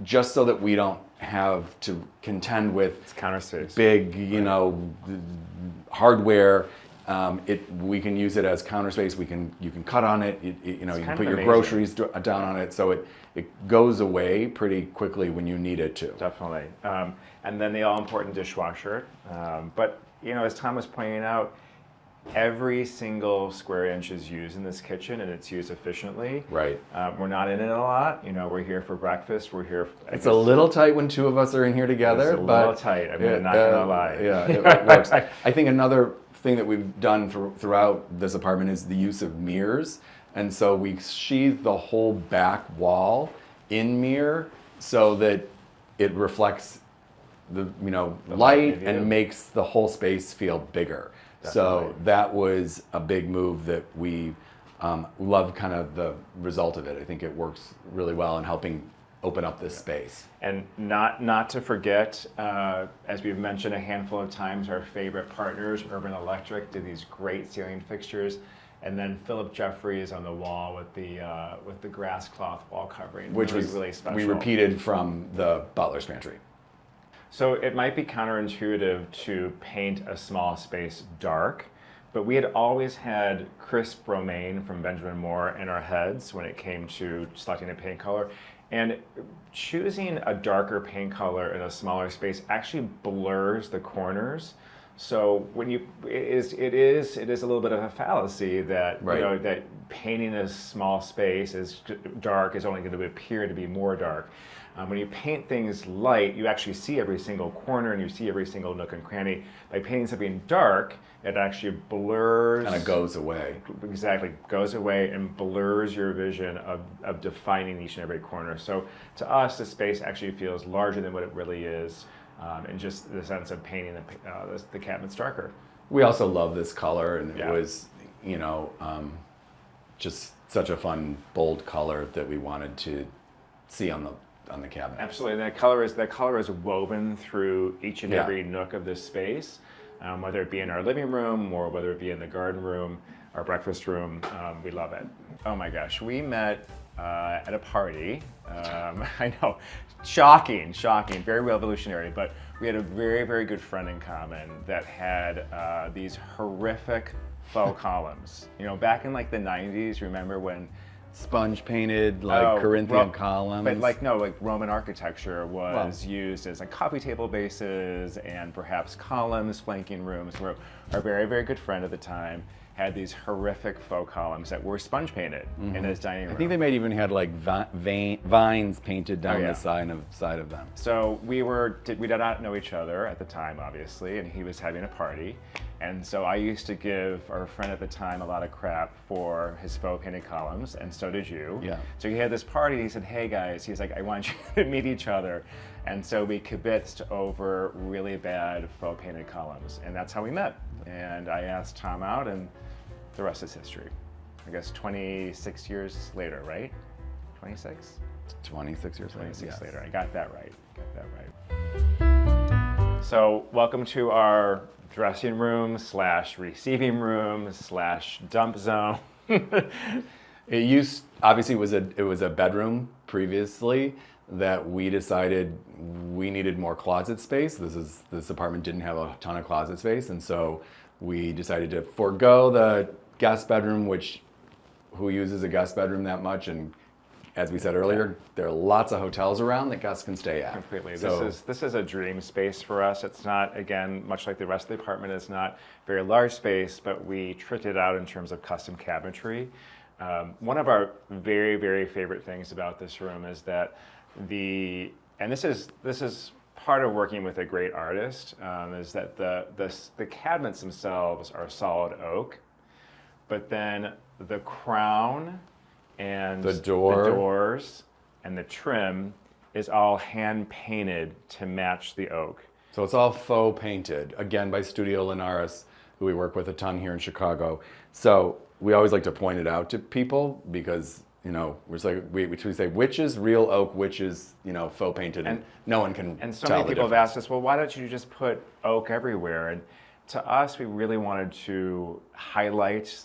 just so that we don't have to contend with it's counter space. Big, hardware. We can use it as counter space. You can cut on it. You can put your groceries down on it, so it goes away pretty quickly when you need it to. Definitely. And then the all-important dishwasher. But as Tom was pointing out, every single square inch is used in this kitchen, and it's used efficiently. Right. We're not in it a lot. We're here for breakfast. We're here. It's a little tight when 2 of us are in here together. It's a little tight. I'm not gonna lie. Yeah, it works. I think another thing that we've done throughout this apartment is the use of mirrors, and so we sheathe the whole back wall in mirror so that it reflects the light view. and makes the whole space feel bigger. So Definitely. that was a big move that we love kind of the result of it. I think it works really well in helping open up this space. And not to forget, as we've mentioned a handful of times, our favorite partners, Urban Electric, did these great ceiling fixtures, and then Philip Jeffrey is on the wall with the grass cloth wall covering, Which was really special. we repeated from the Butler's Pantry. So it might be counterintuitive to paint a small space dark, but we had always had crisp romaine from Benjamin Moore in our heads when it came to selecting a paint color. And choosing a darker paint color in a smaller space actually blurs the corners. So when it is a little bit of a fallacy that Right. that painting a small space is dark is only going to appear to be more dark. When you paint things light, you actually see every single corner and you see every single nook and cranny. By painting something dark, it actually blurs. Kind of goes away. Exactly, goes away and blurs your vision of defining each and every corner. So to us, the space actually feels larger than what it really is, in just the sense of painting the cabinets darker. We also love this color, and Yeah. it was, just such a fun, bold color that we wanted to see on the cabinet. Absolutely, that color is woven through each and Yeah. every nook of this space, whether it be in our living room or whether it be in the garden room, our breakfast room. We love it. Oh my gosh, we met at a party. I know, shocking, very revolutionary, but we had a very, very good friend in common that had these horrific faux columns. Back in like the 90s, remember when Sponge painted, Corinthian columns. But like Roman architecture was used as like coffee table bases and perhaps columns flanking rooms, where our very, very good friend at the time had these horrific faux columns that were sponge painted in his dining room. I think they might even had like vines painted down yeah. the side of them. So we did not know each other at the time, obviously, and he was having a party. And so I used to give our friend at the time a lot of crap for his faux painted columns, and so did you. Yeah. So he had this party, and he said, hey guys, he's like, I want you to meet each other. And so we kibitzed over really bad faux painted columns, and that's how we met. And I asked Tom out, and the rest is history. I guess 26 years later, right? 26? 26 years later. 26 yes. later. I got that right. So welcome to our dressing room / receiving room / dump zone. Obviously it was a bedroom previously that we decided we needed more closet space. This apartment didn't have a ton of closet space, and so we decided to forego the guest bedroom, who uses a guest bedroom that much, and as we said earlier, there are lots of hotels around that guests can stay at. Completely. So, This is a dream space for us. It's not, again, much like the rest of the apartment, it's not very large space, but we tricked it out in terms of custom cabinetry. One of our very, very favorite things about this room is that and this is part of working with a great artist, is that the cabinets themselves are solid oak, but then the crown and The doors and the trim is all hand painted to match the oak. so it's all faux painted, again by Studio Linares, who we work with a ton here in Chicago. So we always like to point it out to people because, we're just like, we say, which is real oak, which is, faux painted, and no one can And so tell many the people have difference. asked us, well, why don't you just put oak everywhere? And to us, we really wanted to highlight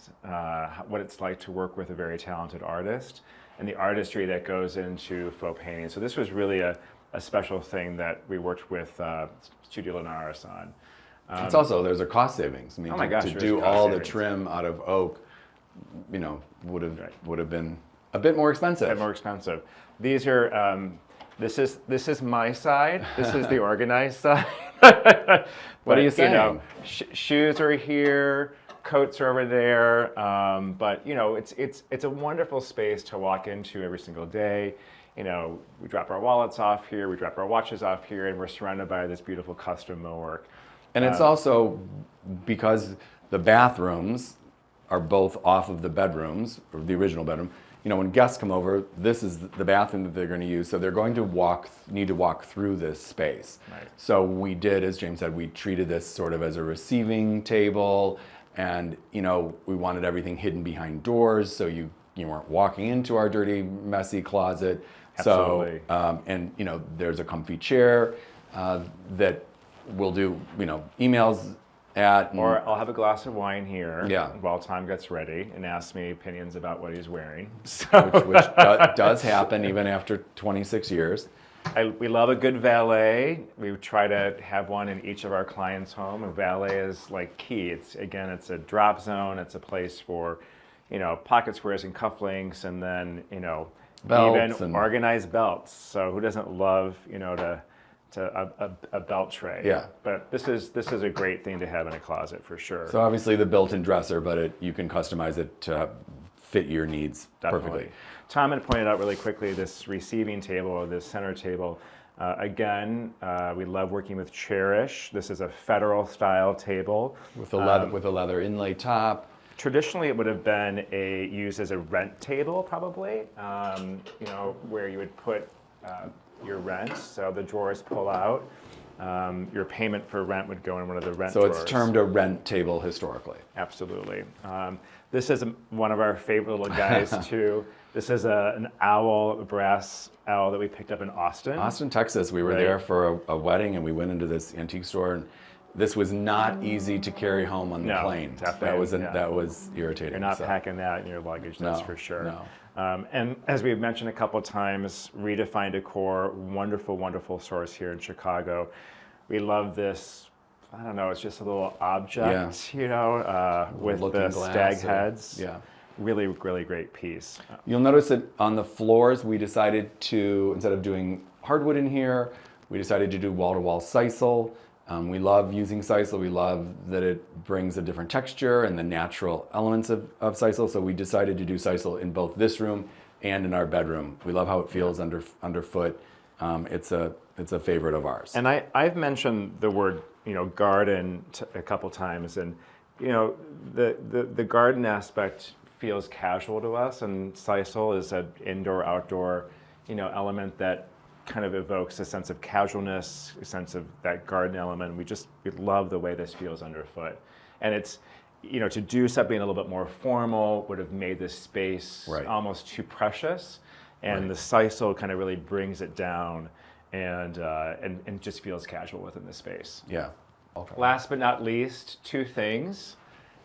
what it's like to work with a very talented artist and the artistry that goes into faux painting. So this was really a special thing that we worked with Studio Linares on. It's also, there's a cost savings. I mean, Oh my gosh, to there's do cost all the savings. trim out of oak, would Right. have been a bit more expensive. A bit more expensive. These are, this is my side. This is the organized side. What are you saying? Shoes are here, coats are over there. But it's a wonderful space to walk into every single day. We drop our wallets off here, we drop our watches off here, and we're surrounded by this beautiful custom millwork. And it's also because the bathrooms are both off of the bedrooms, or the original bedroom, when guests come over, this is the bathroom that they're going to use. So they're going to need to walk through this space. Right. So we did, as James said, we treated this sort of as a receiving table, and we wanted everything hidden behind doors, so you weren't walking into our dirty, messy closet. Absolutely. So there's a comfy chair that we'll do emails at. Or I'll have a glass of wine here Yeah. while Tom gets ready and asks me opinions about what he's wearing. So which does happen even after 26 years. we love a good valet. We try to have one in each of our clients' home. A valet is like key. It's a drop zone. It's a place for, pocket squares and cufflinks, and then, Belts even and organized belts. So who doesn't love, a belt tray? Yeah. But this is a great thing to have in a closet for sure. So obviously the built-in dresser, but you can customize it to fit your needs perfectly. Tom had pointed out really quickly this receiving table, or this center table. We love working with Cherish. This is a federal style table. With a leather inlay top. Traditionally, it would have been used as a rent table, probably, where you would put your rent. So the drawers pull out. Your payment for rent would go in one of the rent drawers. So it's termed a rent table historically. Absolutely. This is one of our favorite little guys, too. This is an owl, a brass owl that we picked up in Austin. Austin, Texas. We were there for a wedding, and we went into this antique store, and this was not easy to carry home on the plane. Definitely. That was irritating. You're not packing that in your luggage, that's for sure. No. And as we've mentioned a couple times, Redefine Decor, wonderful, wonderful source here in Chicago. We love this, I don't know, it's just a little object, with the stag heads. Yeah. Really, really great piece. You'll notice that on the floors, we decided to, instead of doing hardwood in here, we decided to do wall-to-wall sisal. We love using sisal. We love that it brings a different texture and the natural elements of sisal. So we decided to do sisal in both this room and in our bedroom. We love how it feels underfoot. It's a favorite of ours. And I've mentioned the word garden a couple times, and the garden aspect feels casual to us, and sisal is an indoor-outdoor element that kind of evokes a sense of casualness, a sense of that garden element. We love the way this feels underfoot. And it's, to do something a little bit more formal would have made this space almost too precious. And the sisal kind of really brings it down and just feels casual within the space. Yeah. Okay. Last but not least, two things.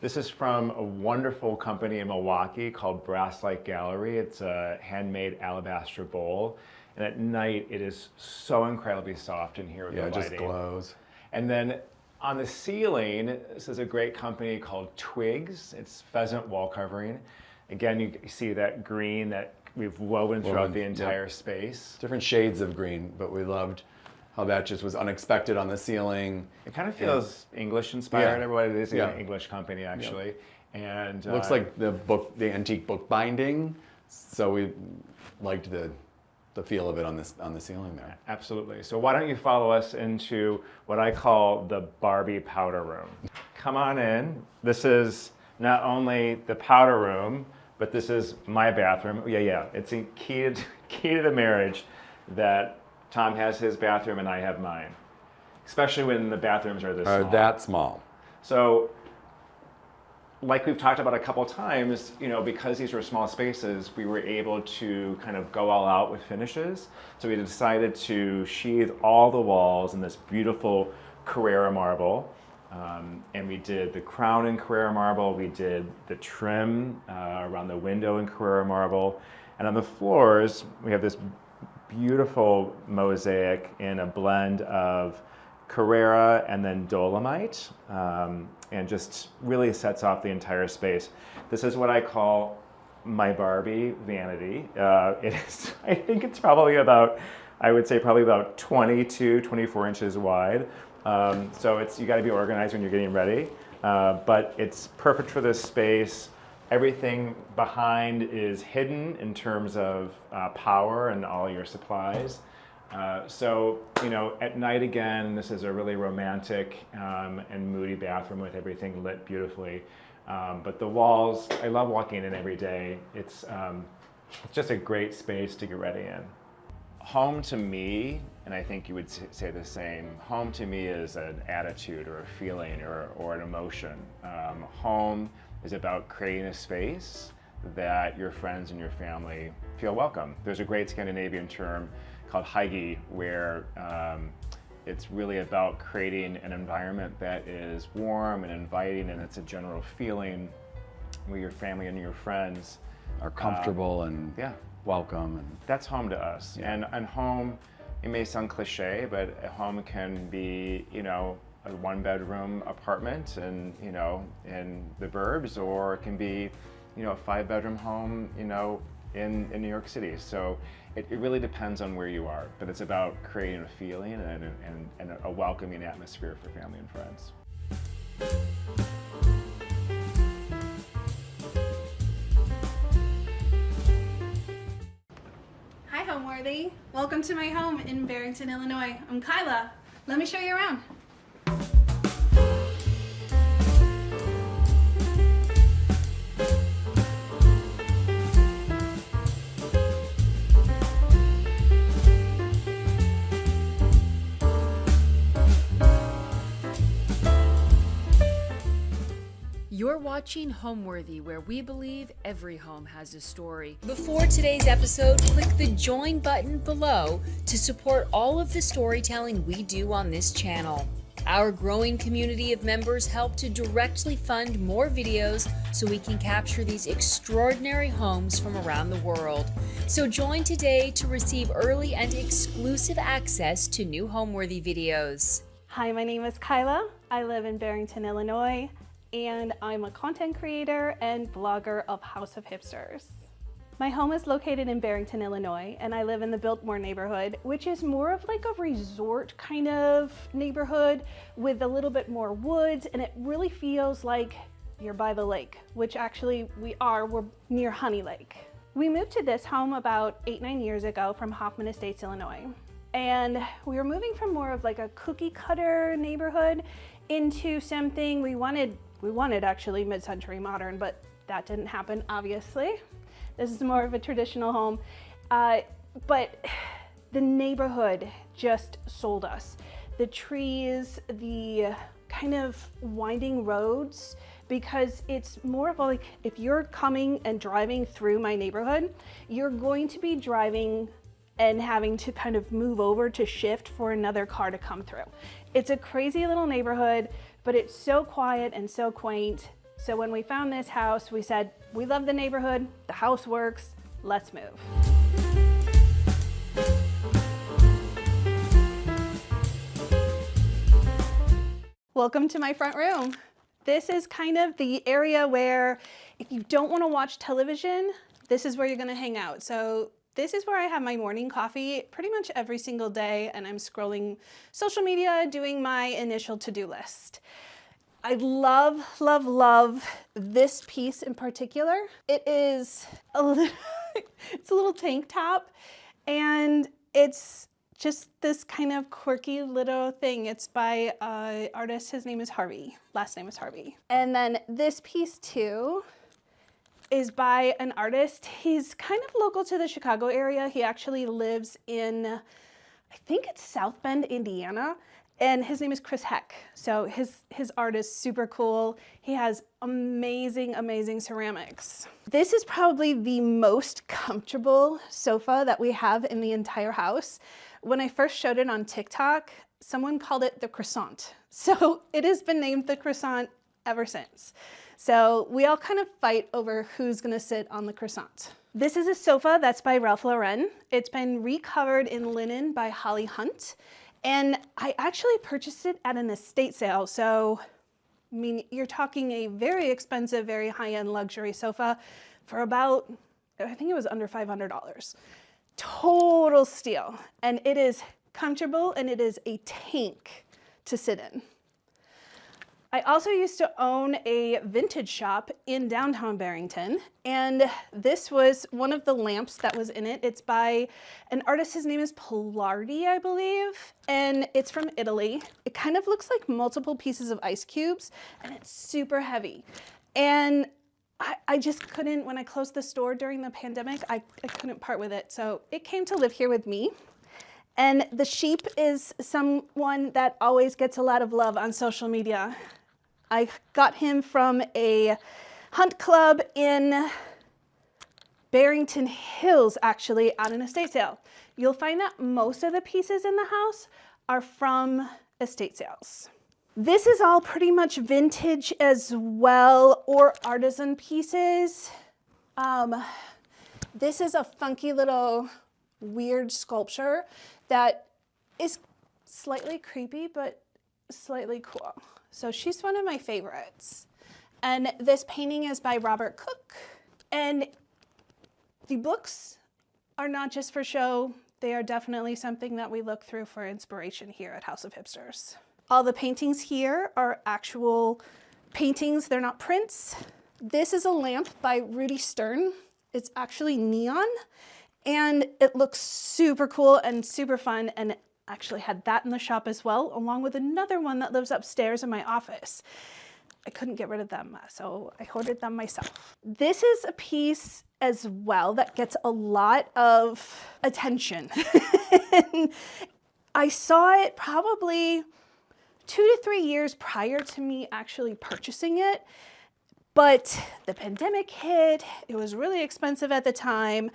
This is from a wonderful company in Milwaukee called Brass Light Gallery. It's a handmade alabaster bowl. And at night, it is so incredibly soft in here with the lighting. Yeah, it just glows. And then on the ceiling, this is a great company called Twigs. It's pheasant wall covering. Again, you see that green that we've woven throughout the entire space. Different shades of green, but we loved how that just was unexpected on the ceiling. It kind of feels English inspired. Everybody, it is an English company actually. And looks like the antique book binding. So we liked the feel of it on the ceiling there. Absolutely. So why don't you follow us into what I call the Barbie powder room. Come on in. This is not only the powder room, but this is my bathroom. Yeah. It's a key to the marriage that Tom has his bathroom and I have mine. Especially when the bathrooms are this small. That small. So, like we've talked about a couple times, because these were small spaces, we were able to kind of go all out with finishes. So we decided to sheathe all the walls in this beautiful Carrara marble. And we did the crown in Carrara marble. We did the trim around the window in Carrara marble. And on the floors, we have this beautiful mosaic in a blend of Carrara and then Dolomite, and just really sets off the entire space. This is what I call my Barbie vanity. It is, I think it's probably about 22, 24 inches wide. So you got to be organized when you're getting ready, but it's perfect for this space. Everything behind is hidden in terms of power and all your supplies. So, at night again, this is a really romantic and moody bathroom with everything lit beautifully. But the walls, I love walking in every day. It's It's just a great space to get ready in. Home to me, and I think you would say the same, home to me is an attitude or a feeling or an emotion. Home is about creating a space that your friends and your family feel welcome. There's a great Scandinavian term called hygge where it's really about creating an environment that is warm and inviting, and it's a general feeling where your family and your friends Are comfortable and yeah. welcome. And That's home to us. Yeah. And home, it may sound cliche, but a home can be, you know, a 1-bedroom apartment and, you know, in the burbs, or it can be, you know, a 5-bedroom home, you know, in New York City. So it really depends on where you are, but it's about creating a feeling and a welcoming atmosphere for family and friends. Hi, Homeworthy. Welcome to my home in Barrington, Illinois. I'm Kyla. Let me show you around. You're watching Homeworthy, where we believe every home has a story. Before today's episode, click the join button below to support all of the storytelling we do on this channel. Our growing community of members help to directly fund more videos so we can capture these extraordinary homes from around the world. So join today to receive early and exclusive access to new Homeworthy videos. Hi, my name is Kyla. I live in Barrington, Illinois, and I'm a content creator and blogger of House of Hipsters. My home is located in Barrington, Illinois, and I live in the Biltmore neighborhood, which is more of like a resort kind of neighborhood with a little bit more woods, and it really feels like you're by the lake, which actually we are. We're near Honey Lake. We moved to this home about 8-9 years ago from Hoffman Estates, Illinois. And we were moving from more of like a cookie cutter neighborhood into something we wanted actually mid-century modern, but that didn't happen, obviously. This is more of a traditional home, but the neighborhood just sold us. The trees, the kind of winding roads, because it's more of like, if you're coming and driving through my neighborhood, you're going to be driving and having to kind of move over to shift for another car to come through. It's a crazy little neighborhood, but it's so quiet and so quaint. So when we found this house, we said, we love the neighborhood, the house works, let's move. Welcome to my front room. This is kind of the area where if you don't want to watch television, this is where you're going to hang out. So this is where I have my morning coffee pretty much every single day, and I'm scrolling social media, doing my initial to-do list. I love, love, love this piece in particular. It is it's a little tank top, and it's just this kind of quirky little thing. It's by an artist, his name is Harvey, last name is Harvey. And then this piece too is by an artist. He's kind of local to the Chicago area. He actually lives in, I think it's South Bend, Indiana, and his name is Chris Heck. So his art is super cool. He has amazing, amazing ceramics. This is probably the most comfortable sofa that we have in the entire house. When I first showed it on TikTok, someone called it the croissant. So it has been named the croissant ever since. So we all kind of fight over who's gonna sit on the croissant. This is a sofa that's by Ralph Lauren. It's been recovered in linen by Holly Hunt. And I actually purchased it at an estate sale. So, I mean, you're talking a very expensive, very high-end luxury sofa for about, I think it was under $500. Total steal. And it is comfortable, and it is a tank to sit in. I also used to own a vintage shop in downtown Barrington, and this was one of the lamps that was in it. It's by an artist, his name is Pilardi, I believe, and it's from Italy. It kind of looks like multiple pieces of ice cubes, and it's super heavy. And I just couldn't, when I closed the store during the pandemic, I couldn't part with it. So it came to live here with me. And the sheep is someone that always gets a lot of love on social media. I got him from a hunt club in Barrington Hills, actually, at an estate sale. You'll find that most of the pieces in the house are from estate sales. This is all pretty much vintage as well, or artisan pieces. This is a funky little weird sculpture that is slightly creepy, but slightly cool. So she's one of my favorites. And this painting is by Robert Cook. And the books are not just for show, they are definitely something that we look through for inspiration here at House of Hipsters. All the paintings here are actual paintings, they're not prints. This is a lamp by Rudy Stern. It's actually neon and it looks super cool and super fun, and actually had that in the shop as well, along with another one that lives upstairs in my office. I couldn't get rid of them, so I hoarded them myself. This is a piece as well that gets a lot of attention. I saw it probably 2 to 3 years prior to me actually purchasing it, but the pandemic hit, it was really expensive at the time,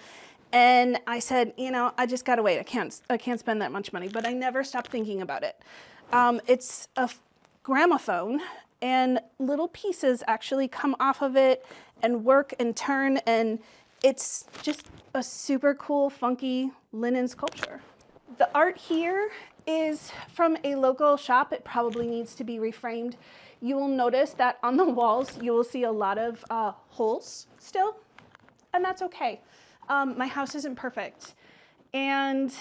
and I said, you know, I just gotta wait, I can't spend that much money, but I never stopped thinking about it. It's a gramophone, and little pieces actually come off of it and work and turn, and it's just a super cool, funky linen sculpture. The art here is from a local shop. It probably needs to be reframed. You will notice that on the walls, you will see a lot of holes still, and that's okay. My house isn't perfect, and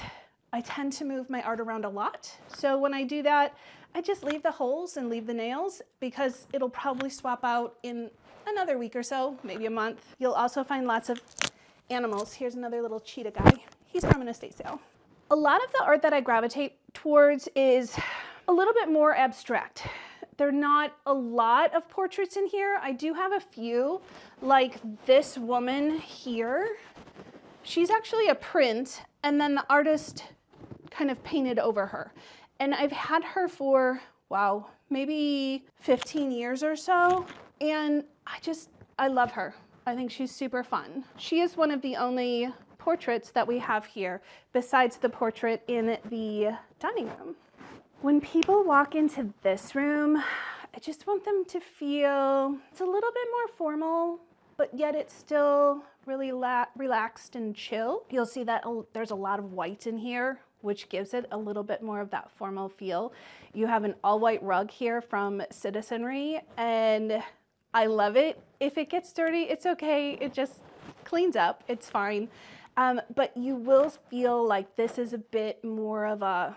I tend to move my art around a lot. So when I do that, I just leave the holes and leave the nails, because it'll probably swap out in another week or so, maybe a month. You'll also find lots of animals. Here's another little cheetah guy. He's from an estate sale. A lot of the art that I gravitate towards is a little bit more abstract. There are not a lot of portraits in here. I do have a few, like this woman here. She's actually a print, and then the artist kind of painted over her. And I've had her for, wow, maybe 15 years or so. And I love her. I think she's super fun. She is one of the only portraits that we have here, besides the portrait in the dining room. When people walk into this room, I just want them to feel it's a little bit more formal, but yet it's still really relaxed and chill. You'll see that there's a lot of white in here, which gives it a little bit more of that formal feel. You have an all-white rug here from Citizenry, and I love it. If it gets dirty, it's okay. It just cleans up. It's fine. But you will feel like this is a bit more of a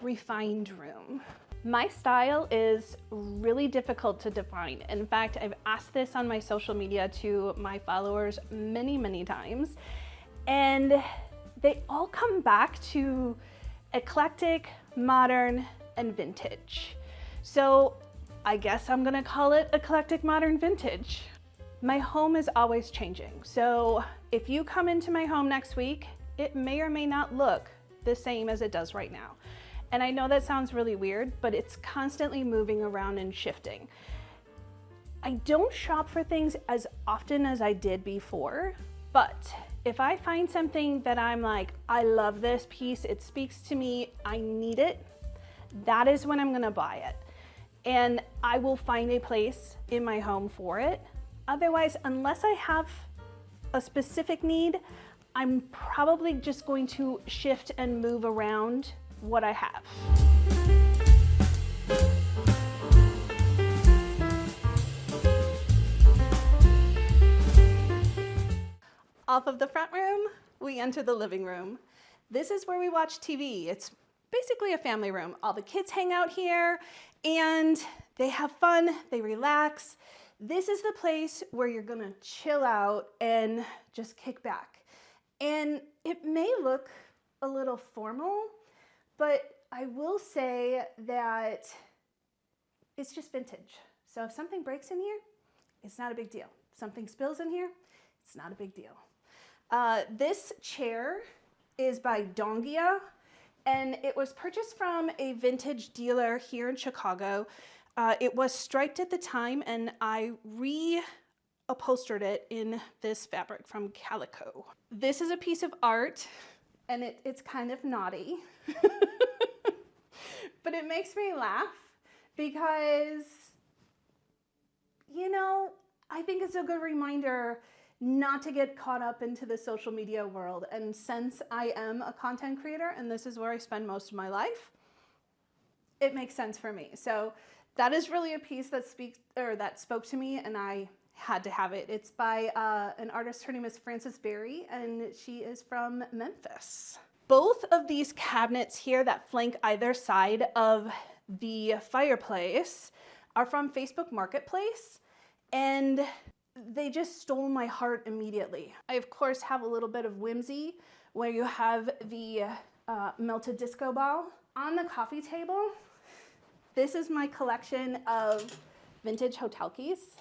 refined room. My style is really difficult to define. In fact, I've asked this on my social media to my followers many, many times, and they all come back to eclectic, modern, and vintage. So I guess I'm gonna call it eclectic, modern, vintage. My home is always changing. So if you come into my home next week, it may or may not look the same as it does right now. And I know that sounds really weird, but it's constantly moving around and shifting. I don't shop for things as often as I did before, but if I find something that I'm like, I love this piece, it speaks to me, I need it, that is when I'm gonna buy it. And I will find a place in my home for it. Otherwise, unless I have a specific need, I'm probably just going to shift and move around what I have. Off of the front room, we enter the living room. This is where we watch TV. It's basically a family room. All the kids hang out here and they have fun, they relax. This is the place where you're gonna chill out and just kick back. And it may look a little formal, but I will say that it's just vintage. So if something breaks in here, it's not a big deal. something spills in here, it's not a big deal. This chair is by Dongia, and it was purchased from a vintage dealer here in Chicago. It was striped at the time, and I reupholstered it in this fabric from Calico. This is a piece of art, and it's kind of naughty, but it makes me laugh because, you know, I think it's a good reminder not to get caught up into the social media world. And since I am a content creator and this is where I spend most of my life, it makes sense for me. So that is really a piece that spoke to me, and I had to have it. It's by an artist, her name is Frances Berry, and she is from Memphis. Both of these cabinets here that flank either side of the fireplace are from Facebook Marketplace, and they just stole my heart immediately. I, of course, have a little bit of whimsy where you have the melted disco ball. On the coffee table, this is my collection of vintage hotel keys.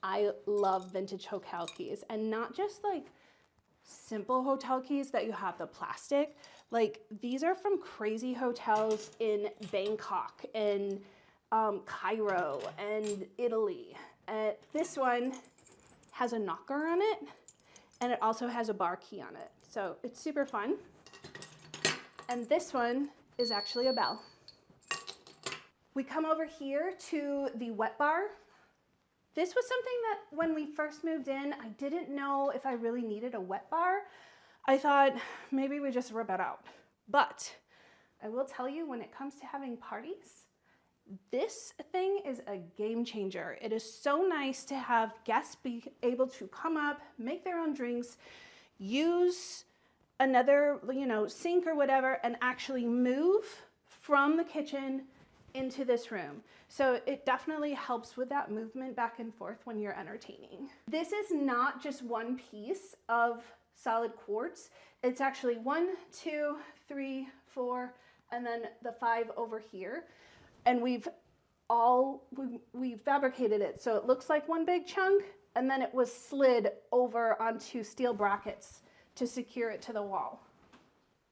I love vintage hotel keys, and not just like simple hotel keys that you have the plastic. Like, these are from crazy hotels in Bangkok and Cairo and Italy. This one has a knocker on it, and it also has a bar key on it. So it's super fun. And this one is actually a bell. We come over here to the wet bar. This was something that when we first moved in, I didn't know if I really needed a wet bar. I thought maybe we just rip it out. But I will tell you, when it comes to having parties, this thing is a game changer. It is so nice to have guests be able to come up, make their own drinks, use another, sink or whatever, and actually move from the kitchen into this room. So it definitely helps with that movement back and forth when you're entertaining. This is not just one piece of solid quartz. It's actually 1, 2, 3, 4, and then the 5 over here. And we fabricated it so it looks like one big chunk, and then it was slid over onto steel brackets to secure it to the wall.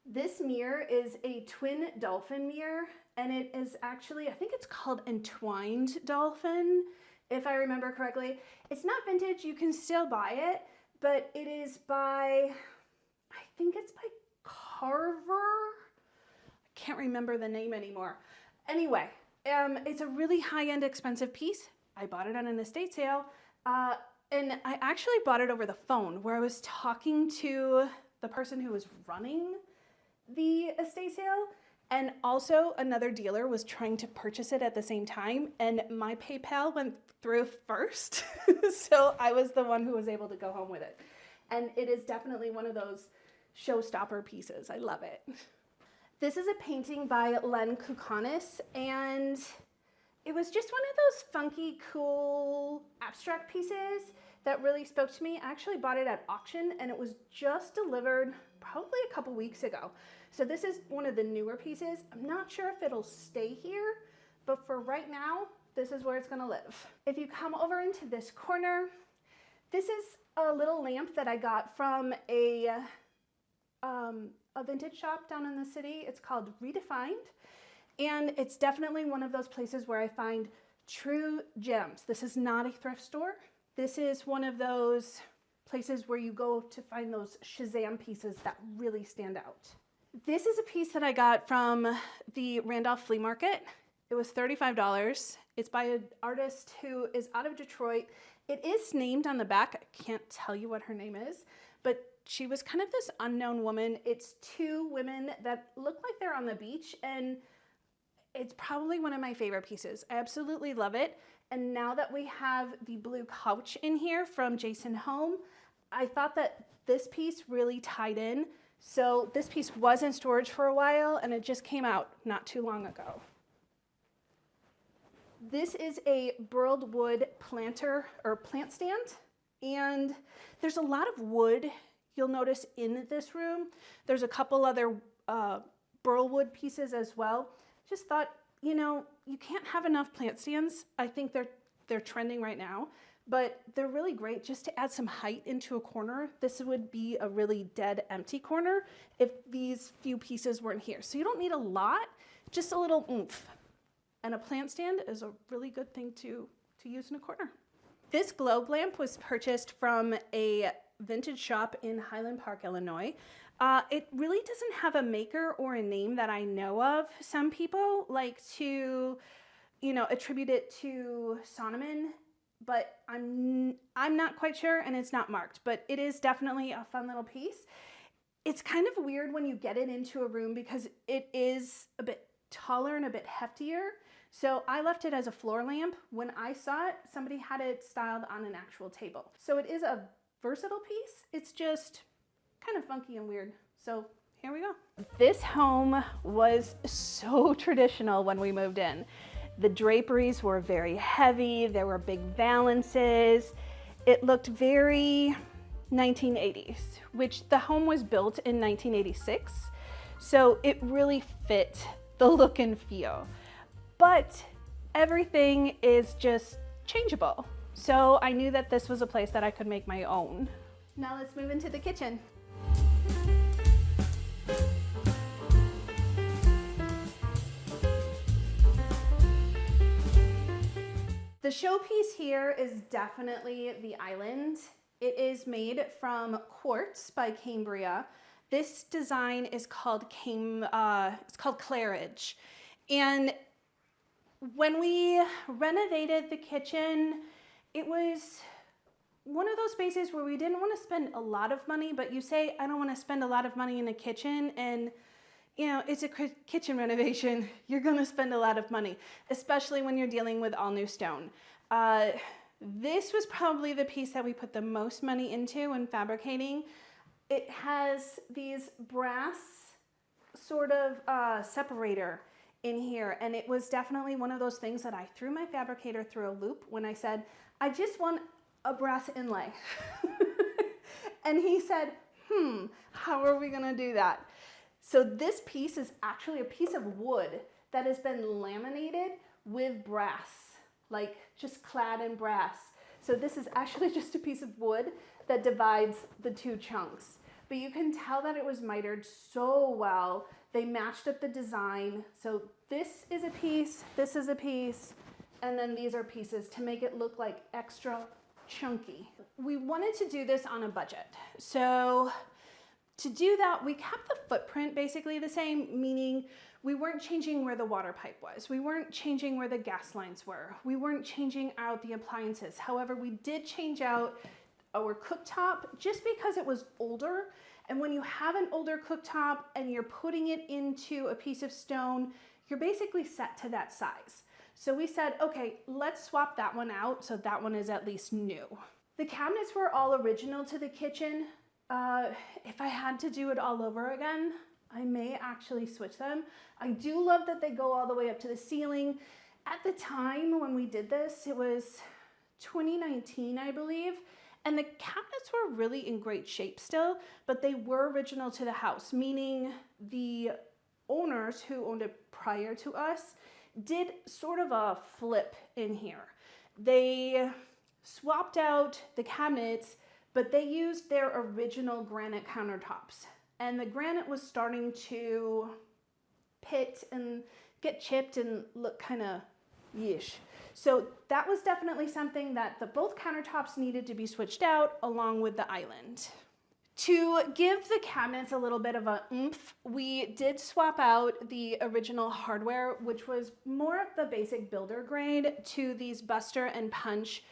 This mirror is a twin dolphin mirror, and it is actually, I think it's called entwined dolphin, if I remember correctly. It's not vintage, you can still buy it, but it is by, I think it's by Carver. I can't remember the name anymore. Anyway, it's a really high-end expensive piece. I bought it on an estate sale, and I actually bought it over the phone, where I was talking to the person who was running the estate sale, and also another dealer was trying to purchase it at the same time, and my PayPal went through first. So I was the one who was able to go home with it. And it is definitely one of those showstopper pieces. I love it. This is a painting by Len Koukanis, and it was just one of those funky, cool, abstract pieces that really spoke to me. I actually bought it at auction, and it was just delivered probably a couple weeks ago. So this is one of the newer pieces. I'm not sure if it'll stay here, but for right now, this is where it's gonna live. If you come over into this corner, this is a little lamp that I got from a vintage shop down in the city. It's called Redefined, and it's definitely one of those places where I find true gems. This is not a thrift store. This is one of those places where you go to find those Shazam pieces that really stand out. This is a piece that I got from the Randolph Flea Market. It was $35. It's by an artist who is out of Detroit. It is named on the back. I can't tell you what her name is, but she was kind of this unknown woman. It's two women that look like they're on the beach, and it's probably one of my favorite pieces. I absolutely love it. And now that we have the blue couch in here from Jason Home, I thought that this piece really tied in. So this piece was in storage for a while, and it just came out not too long ago. This is a burled wood planter or plant stand, and there's a lot of wood you'll notice in this room. There's a couple other burl wood pieces as well. Just thought, you can't have enough plant stands. I think they're trending right now. but they're really great just to add some height into a corner. This would be a really dead empty corner if these few pieces weren't here. So you don't need a lot, just a little oomph. And a plant stand is a really good thing to use in a corner. This globe lamp was purchased from a vintage shop in Highland Park, Illinois. It really doesn't have a maker or a name that I know of. Some people like to, attribute it to Sonneman, but I'm not quite sure, and it's not marked, but it is definitely a fun little piece. It's kind of weird when you get it into a room because it is a bit taller and a bit heftier. So I left it as a floor lamp. When I saw it, somebody had it styled on an actual table. So it is a versatile piece. It's just kind of funky and weird. So here we go. This home was so traditional when we moved in. The draperies were very heavy. There were big valances. It looked very 1980s, which the home was built in 1986. So it really fit the look and feel. But everything is just changeable. So I knew that this was a place that I could make my own. Now let's move into the kitchen. The showpiece here is definitely the island. It is made from quartz by Cambria. This design is called Claridge. And when we renovated the kitchen, it was one of those spaces where we didn't want to spend a lot of money, but you say, I don't want to spend a lot of money in a kitchen, and it's a kitchen renovation. You're going to spend a lot of money, especially when you're dealing with all new stone. This was probably the piece that we put the most money into when fabricating. It has these brass sort of separator in here, and it was definitely one of those things that I threw my fabricator through a loop when I said, I just want a brass inlay. And he said, how are we gonna do that? So this piece is actually a piece of wood that has been laminated with brass, like just clad in brass. So this is actually just a piece of wood that divides the two chunks. But you can tell that it was mitered so well. They matched up the design. So this is a piece, this is a piece, and then these are pieces to make it look like extra chunky. We wanted to do this on a budget. So to do that, we kept the footprint basically the same, meaning we weren't changing where the water pipe was. We weren't changing where the gas lines were. We weren't changing out the appliances. However, we did change out our cooktop just because it was older. And when you have an older cooktop and you're putting it into a piece of stone, you're basically set to that size. So we said, okay, let's swap that one out so that one is at least new. The cabinets were all original to the kitchen. If I had to do it all over again, I may actually switch them. I do love that they go all the way up to the ceiling. At the time when we did this, it was 2019, I believe. And the cabinets were really in great shape still, but they were original to the house, meaning the owners who owned it prior to us did sort of a flip in here. They swapped out the cabinets, but they used their original granite countertops. And the granite was starting to pit and get chipped and look kind of yeesh. So that was definitely something that both countertops needed to be switched out along with the island. To give the cabinets a little bit of a oomph, we did swap out the original hardware, which was more of the basic builder grade, to these Buster and Punch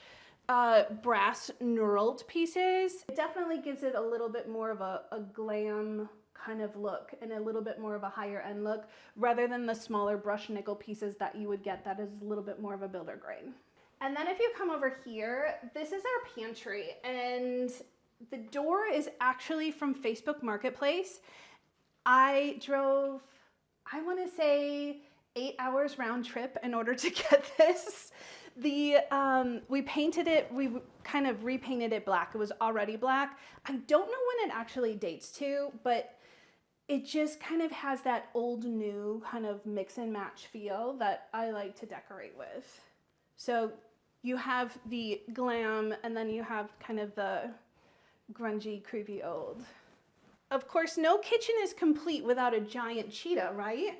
brass knurled pieces. It definitely gives it a little bit more of a glam kind of look and a little bit more of a higher end look rather than the smaller brush nickel pieces that you would get that is a little bit more of a builder grade. And then if you come over here, this is our pantry, and the door is actually from Facebook Marketplace. I drove, I want to say 8 hours round trip in order to get this. We painted it, we kind of repainted it black. It was already black. I don't know when it actually dates to, but it just kind of has that old new kind of mix and match feel that I like to decorate with. So You have the glam, and then you have kind of the grungy, creepy old. Of course, no kitchen is complete without a giant cheetah, right?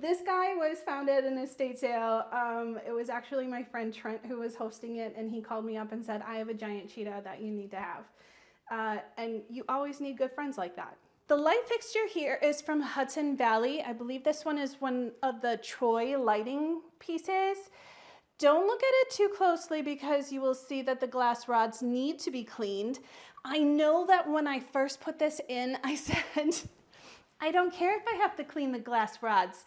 This guy was found at an estate sale. It was actually my friend Trent who was hosting it, and he called me up and said, I have a giant cheetah that you need to have. And you always need good friends like that. The light fixture here is from Hudson Valley. I believe this one is one of the Troy lighting pieces. Don't look at it too closely because you will see that the glass rods need to be cleaned. I know that when I first put this in, I said, I don't care if I have to clean the glass rods.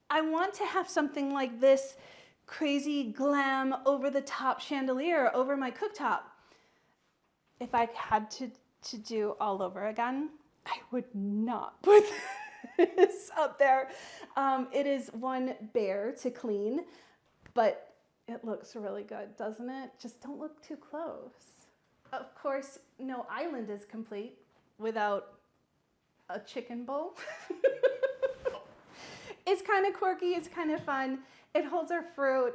I want to have something like this crazy glam over the top chandelier over my cooktop. If I had to do all over again, I would not put this up there. It is one bear to clean, but it looks really good, doesn't it? Just don't look too close. Of course, no island is complete without a chicken bowl. It's kind of quirky, it's kind of fun. It holds our fruit.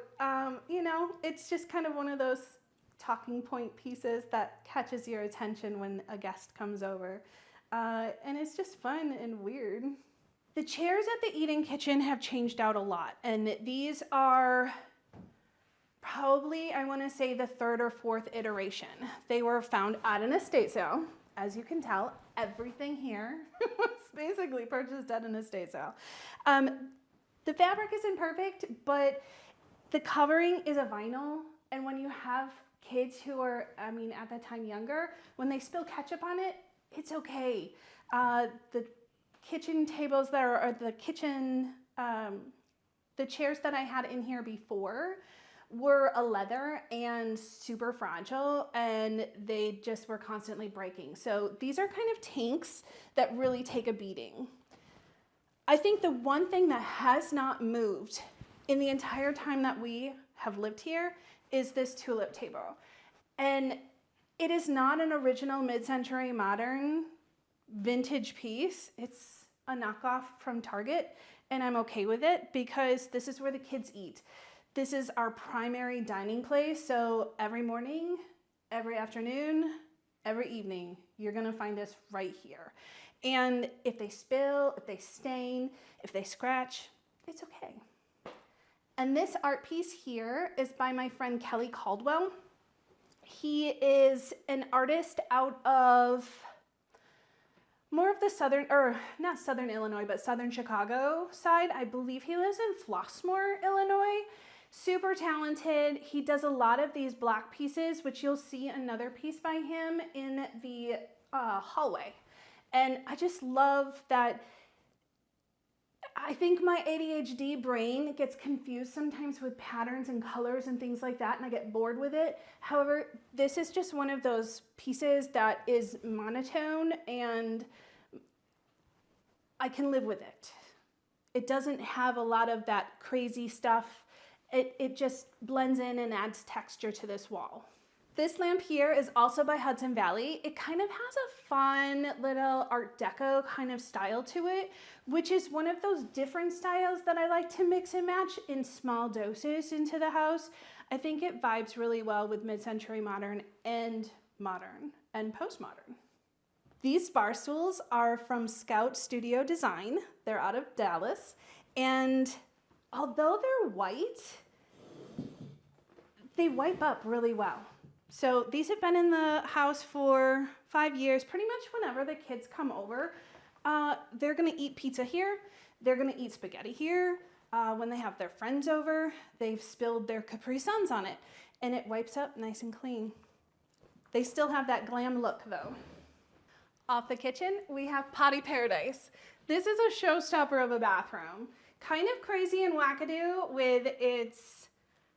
You know, it's just kind of one of those talking point pieces that catches your attention when a guest comes over. And it's just fun and weird. The chairs at the eat-in kitchen have changed out a lot, and these are probably, I want to say, the third or fourth iteration. They were found at an estate sale. As you can tell, everything here was basically purchased at an estate sale. The fabric isn't perfect, but the covering is a vinyl, and when you have kids who are, I mean, at that time younger, when they spill ketchup on it, it's okay. The kitchen tables that are, or the kitchen, the chairs that I had in here before were a leather and super fragile, and they just were constantly breaking. So these are kind of tanks that really take a beating. I think the one thing that has not moved in the entire time that we have lived here is this tulip table. And it is not an original mid-century modern vintage piece. It's a knockoff from Target, and I'm okay with it because this is where the kids eat. This is our primary dining place, so every morning, every afternoon, every evening, you're gonna find us right here. And if they spill, if they stain, if they scratch, it's okay. And this art piece here is by my friend Kelly Caldwell. He is an artist out of more of the southern, or not southern Illinois, but southern Chicago side. I believe he lives in Flossmoor, Illinois. Super talented. He does a lot of these block pieces, which you'll see another piece by him in the hallway. And I just love that. I think my ADHD brain gets confused sometimes with patterns and colors and things like that, and I get bored with it. However, this is just one of those pieces that is monotone, and I can live with it. It doesn't have a lot of that crazy stuff. It just blends in and adds texture to this wall. This lamp here is also by Hudson Valley. It kind of has a fun little Art Deco kind of style to it, which is one of those different styles that I like to mix and match in small doses into the house. I think it vibes really well with mid-century modern and postmodern. These bar stools are from Scout Studio Design. They're out of Dallas, and although they're white, they wipe up really well. So these have been in the house for 5 years. Pretty much whenever the kids come over, they're gonna eat pizza here, they're gonna eat spaghetti here. When they have their friends over, they've spilled their Capri Suns on it, and it wipes up nice and clean. They still have that glam look though. Off the kitchen, we have Potty Paradise. This is a showstopper of a bathroom. Kind of crazy and wackadoo with its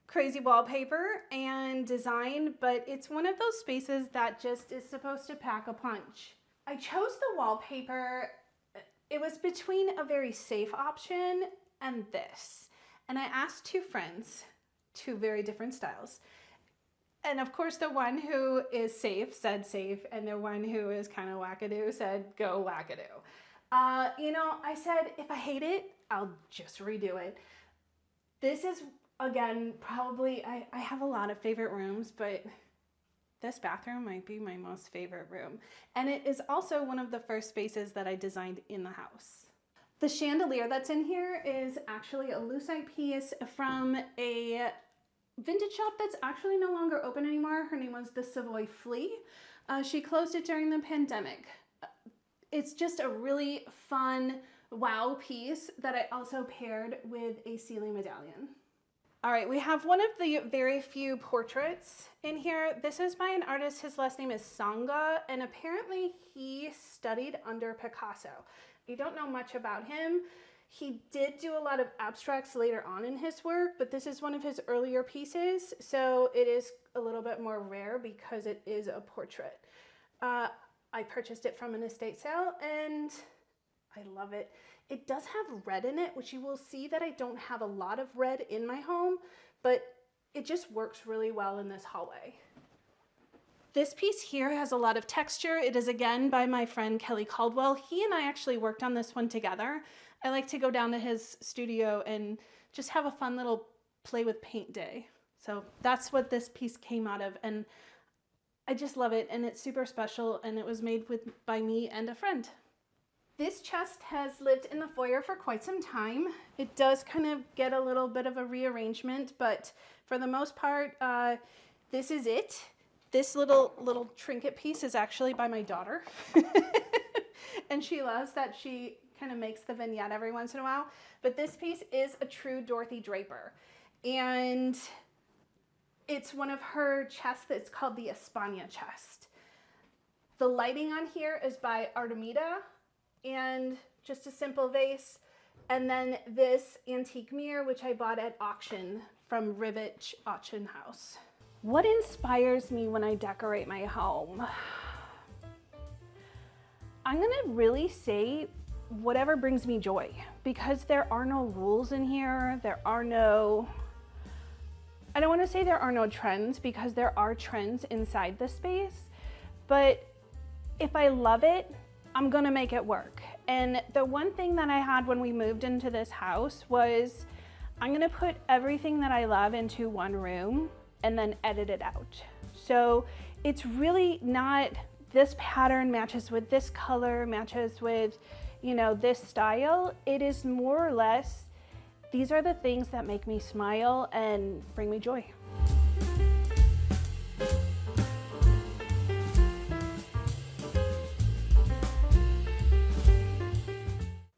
crazy wallpaper and design, but it's one of those spaces that just is supposed to pack a punch. I chose the wallpaper. It was between a very safe option and this. And I asked two friends, two very different styles. And of course, the one who is safe said safe, and the one who is kind of wackadoo said go wackadoo. You know, I said, if I hate it, I'll just redo it. This is again, probably I have a lot of favorite rooms, but this bathroom might be my most favorite room. And it is also one of the first spaces that I designed in the house. The chandelier that's in here is actually a lucite piece from a vintage shop that's actually no longer open anymore. Her name was the Savoy Flea. She closed it during the pandemic. It's just a really fun wow piece that I also paired with a ceiling medallion. All right, we have one of the very few portraits in here. This is by an artist, his last name is Sangha, and apparently he studied under Picasso. I don't know much about him. He did do a lot of abstracts later on in his work, but this is one of his earlier pieces, so it is a little bit more rare because it is a portrait. I purchased it from an estate sale and I love it. It does have red in it, which you will see that I don't have a lot of red in my home, but it just works really well in this hallway. This piece here has a lot of texture. It is again by my friend Kelly Caldwell. He and I actually worked on this one together. I like to go down to his studio and just have a fun little play with paint day. So that's what this piece came out of, and I just love it, and it's super special, and it was made by me and a friend. This chest has lived in the foyer for quite some time. It does kind of get a little bit of a rearrangement, but for the most part, this is it. This little trinket piece is actually by my daughter. And she loves that she kind of makes the vignette every once in a while. But this piece is a true Dorothy Draper. And it's one of her chests that's called the España chest. The lighting on here is by Artemida, and just a simple vase. And then this antique mirror, which I bought at auction from Rivet Auction House. What inspires me when I decorate my home? I'm gonna really say whatever brings me joy, because there are no rules in here. I don't want to say there are no trends, because there are trends inside the space, but if I love it, I'm gonna make it work. And the one thing that I had when we moved into this house was I'm gonna put everything that I love into one room and then edit it out. So it's really not this pattern matches with this color, matches with, you know, this style. It is more or less, these are the things that make me smile and bring me joy.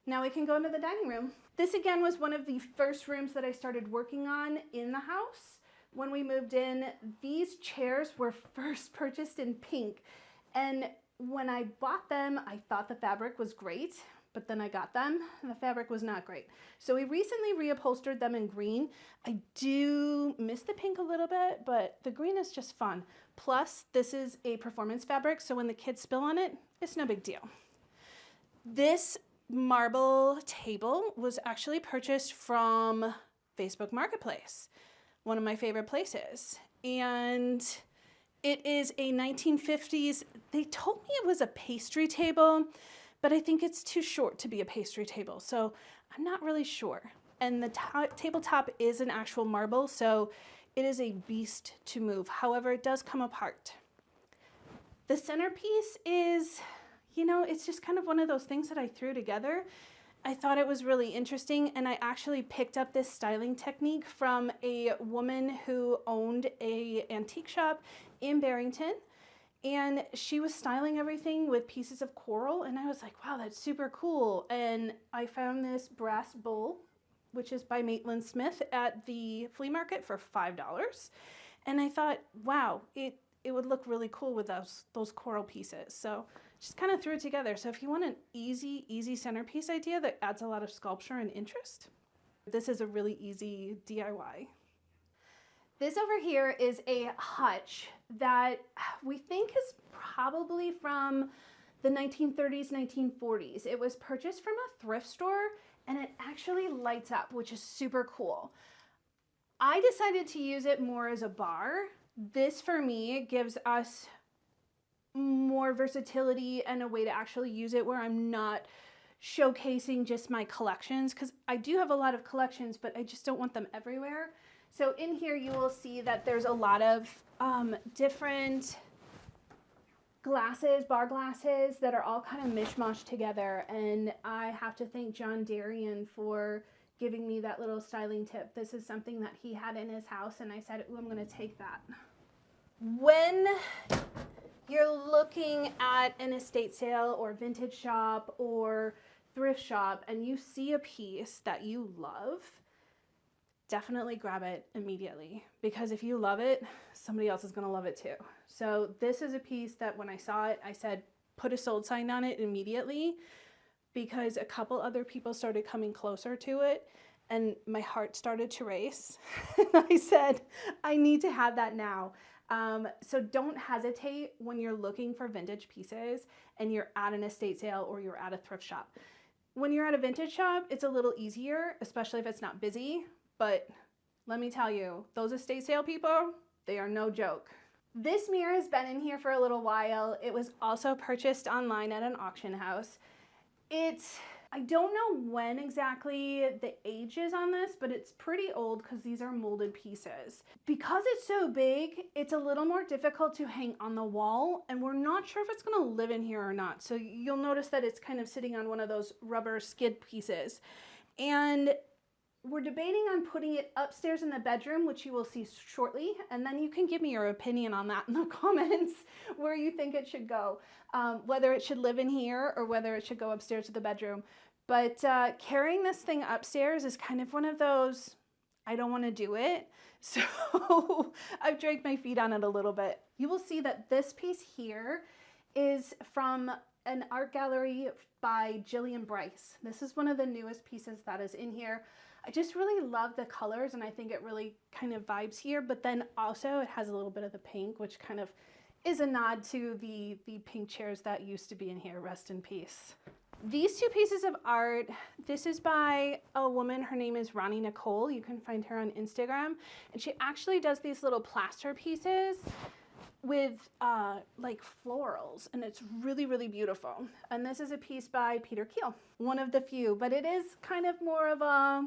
Now we can go into the dining room. This again was one of the first rooms that I started working on in the house. When we moved in, these chairs were first purchased in pink. And when I bought them, I thought the fabric was great, but then I got them and the fabric was not great. So we recently reupholstered them in green. I do miss the pink a little bit, but the green is just fun. Plus, this is a performance fabric, so when the kids spill on it, it's no big deal. This marble table was actually purchased from Facebook Marketplace, one of my favorite places. And it is a 1950s, they told me it was a pastry table, but I think it's too short to be a pastry table, so I'm not really sure. And the tabletop is an actual marble, so it is a beast to move. However, it does come apart. The centerpiece is, you know, it's just kind of one of those things that I threw together. I thought it was really interesting, and I actually picked up this styling technique from a woman who owned an antique shop in Barrington, and she was styling everything with pieces of coral, and I was like, wow, that's super cool. And I found this brass bowl, which is by Maitland Smith, at the flea market for $5, and I thought, wow, it would look really cool with those coral pieces. So just kind of threw it together. So if you want an easy centerpiece idea that adds a lot of sculpture and interest, this is a really easy DIY. This over here is a hutch that we think is probably from the 1930s, 1940s. It was purchased from a thrift store, and it actually lights up, which is super cool. I decided to use it more as a bar. This for me gives us more versatility and a way to actually use it where I'm not showcasing just my collections, because I do have a lot of collections, but I just don't want them everywhere. So in here you will see that there's a lot of different glasses, bar glasses that are all kind of mishmashed together. And I have to thank John Darien for giving me that little styling tip. This is something that he had in his house and I said, ooh, I'm gonna take that. When you're looking at an estate sale or vintage shop or thrift shop and you see a piece that you love, definitely grab it immediately, because if you love it, somebody else is going to love it too. So this is a piece that when I saw it, I said, put a sold sign on it immediately, because a couple other people started coming closer to it and my heart started to race. I said, I need to have that now. So don't hesitate when you're looking for vintage pieces and you're at an estate sale or you're at a thrift shop. When you're at a vintage shop, it's a little easier, especially if it's not busy. But let me tell you, those estate sale people, they are no joke. This mirror has been in here for a little while. It was also purchased online at an auction house. I don't know when exactly the age is on this, but it's pretty old because these are molded pieces. Because it's so big, it's a little more difficult to hang on the wall, and we're not sure if it's gonna live in here or not. So you'll notice that it's kind of sitting on one of those rubber skid pieces. And we're debating on putting it upstairs in the bedroom, which you will see shortly, and then you can give me your opinion on that in the comments, where you think it should go, whether it should live in here or whether it should go upstairs to the bedroom. But carrying this thing upstairs is kind of one of those, I don't want to do it, so I've dragged my feet on it a little bit. You will see that this piece here is from an art gallery by Jillian Bryce. This is one of the newest pieces that is in here. I just really love the colors and I think it really kind of vibes here, but then also it has a little bit of the pink, which kind of is a nod to the pink chairs that used to be in here. Rest in peace. These two pieces of art, this is by a woman, her name is Ronnie Nicole. You can find her on Instagram, and she actually does these little plaster pieces with like florals, and it's really, really beautiful. And this is a piece by Peter Keel, one of the few, but it is kind of more of a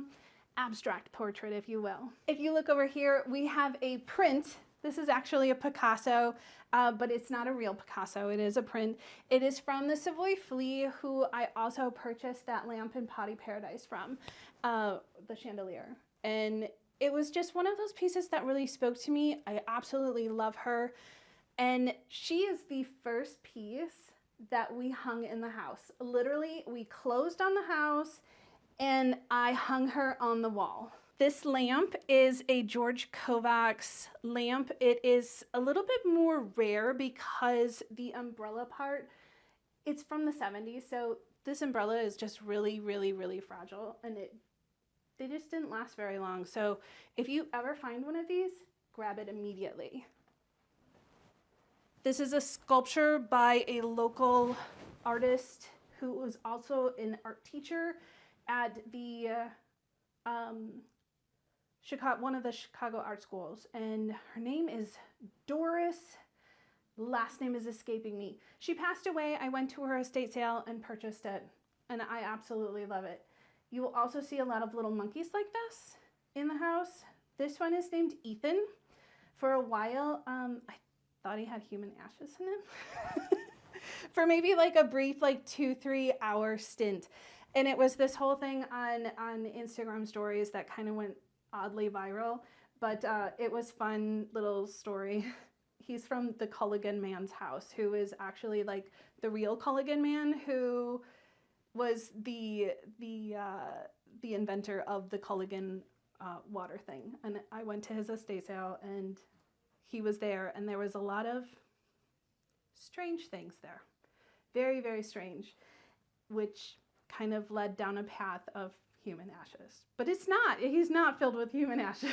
abstract portrait, if you will. If you look over here, we have a print. This is actually a Picasso, but it's not a real Picasso, it is a print. It is from the Savoy Flea, who I also purchased that lamp in Potty Paradise from, the chandelier. And it was just one of those pieces that really spoke to me. I absolutely love her. And she is the first piece that we hung in the house. Literally, we closed on the house and I hung her on the wall. This lamp is a George Kovacs lamp. It is a little bit more rare because the umbrella part, it's from the 70s. So this umbrella is just really, really, really fragile, and they just didn't last very long. So if you ever find one of these, grab it immediately. This is a sculpture by a local artist who was also an art teacher at the one of the Chicago art schools, and her name is Doris. Last name is escaping me. She passed away. I went to her estate sale and purchased it, and I absolutely love it. You will also see a lot of little monkeys like this in the house. This one is named Ethan. For a while, I thought he had human ashes in him for maybe like a brief, like 2-3 hour stint. And it was this whole thing on Instagram stories that kind of went oddly viral, but it was fun little story. He's from the Culligan man's house, who is actually like the real Culligan man, who was the inventor of the Culligan water thing. And I went to his estate sale and he was there, and there was a lot of strange things there. Very, very strange, which kind of led down a path of human ashes. But it's not. He's not filled with human ashes.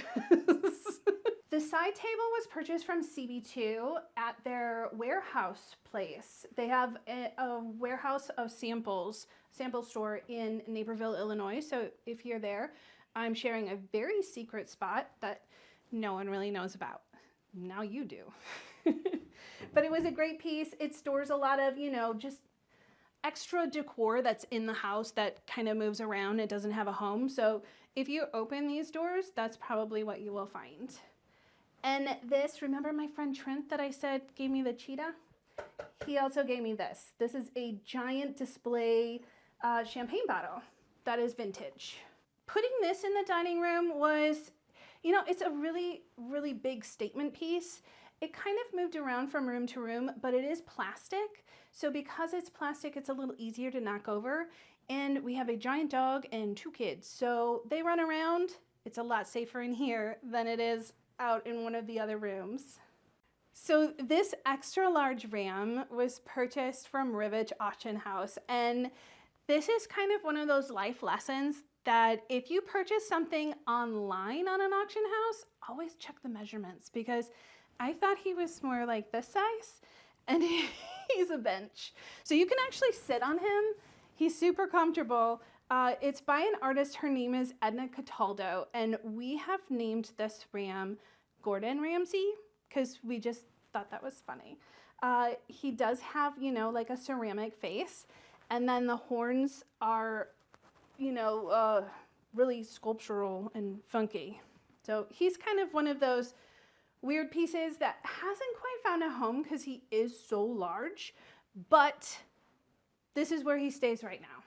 The side table was purchased from CB2 at their warehouse place. They have a warehouse of samples, sample store in Naperville, Illinois. So if you're there, I'm sharing a very secret spot that no one really knows about. Now you do. But it was a great piece. It stores a lot of, just extra decor that's in the house that kind of moves around. It doesn't have a home. So if you open these doors, that's probably what you will find. And this, remember my friend Trent that I said gave me the cheetah? He also gave me this. This is a giant display champagne bottle that is vintage. Putting this in the dining room was, you know, it's a really, really big statement piece. It kind of moved around from room to room, but it is plastic. So because it's plastic, it's a little easier to knock over. And we have a giant dog and 2 kids. So they run around. It's a lot safer in here than it is out in one of the other rooms. So this extra large ram was purchased from Rivet Auction House. And this is kind of one of those life lessons that if you purchase something online on an auction house, always check the measurements, because I thought he was more like this size and he's a bench. So you can actually sit on him. He's super comfortable. It's by an artist. Her name is Edna Cataldo, and we have named this ram Gordon Ramsay because we just thought that was funny. He does have, you know, like a ceramic face, and then the horns are, you know, really sculptural and funky. So he's kind of one of those weird pieces that hasn't quite found a home because he is so large, but this is where he stays right now.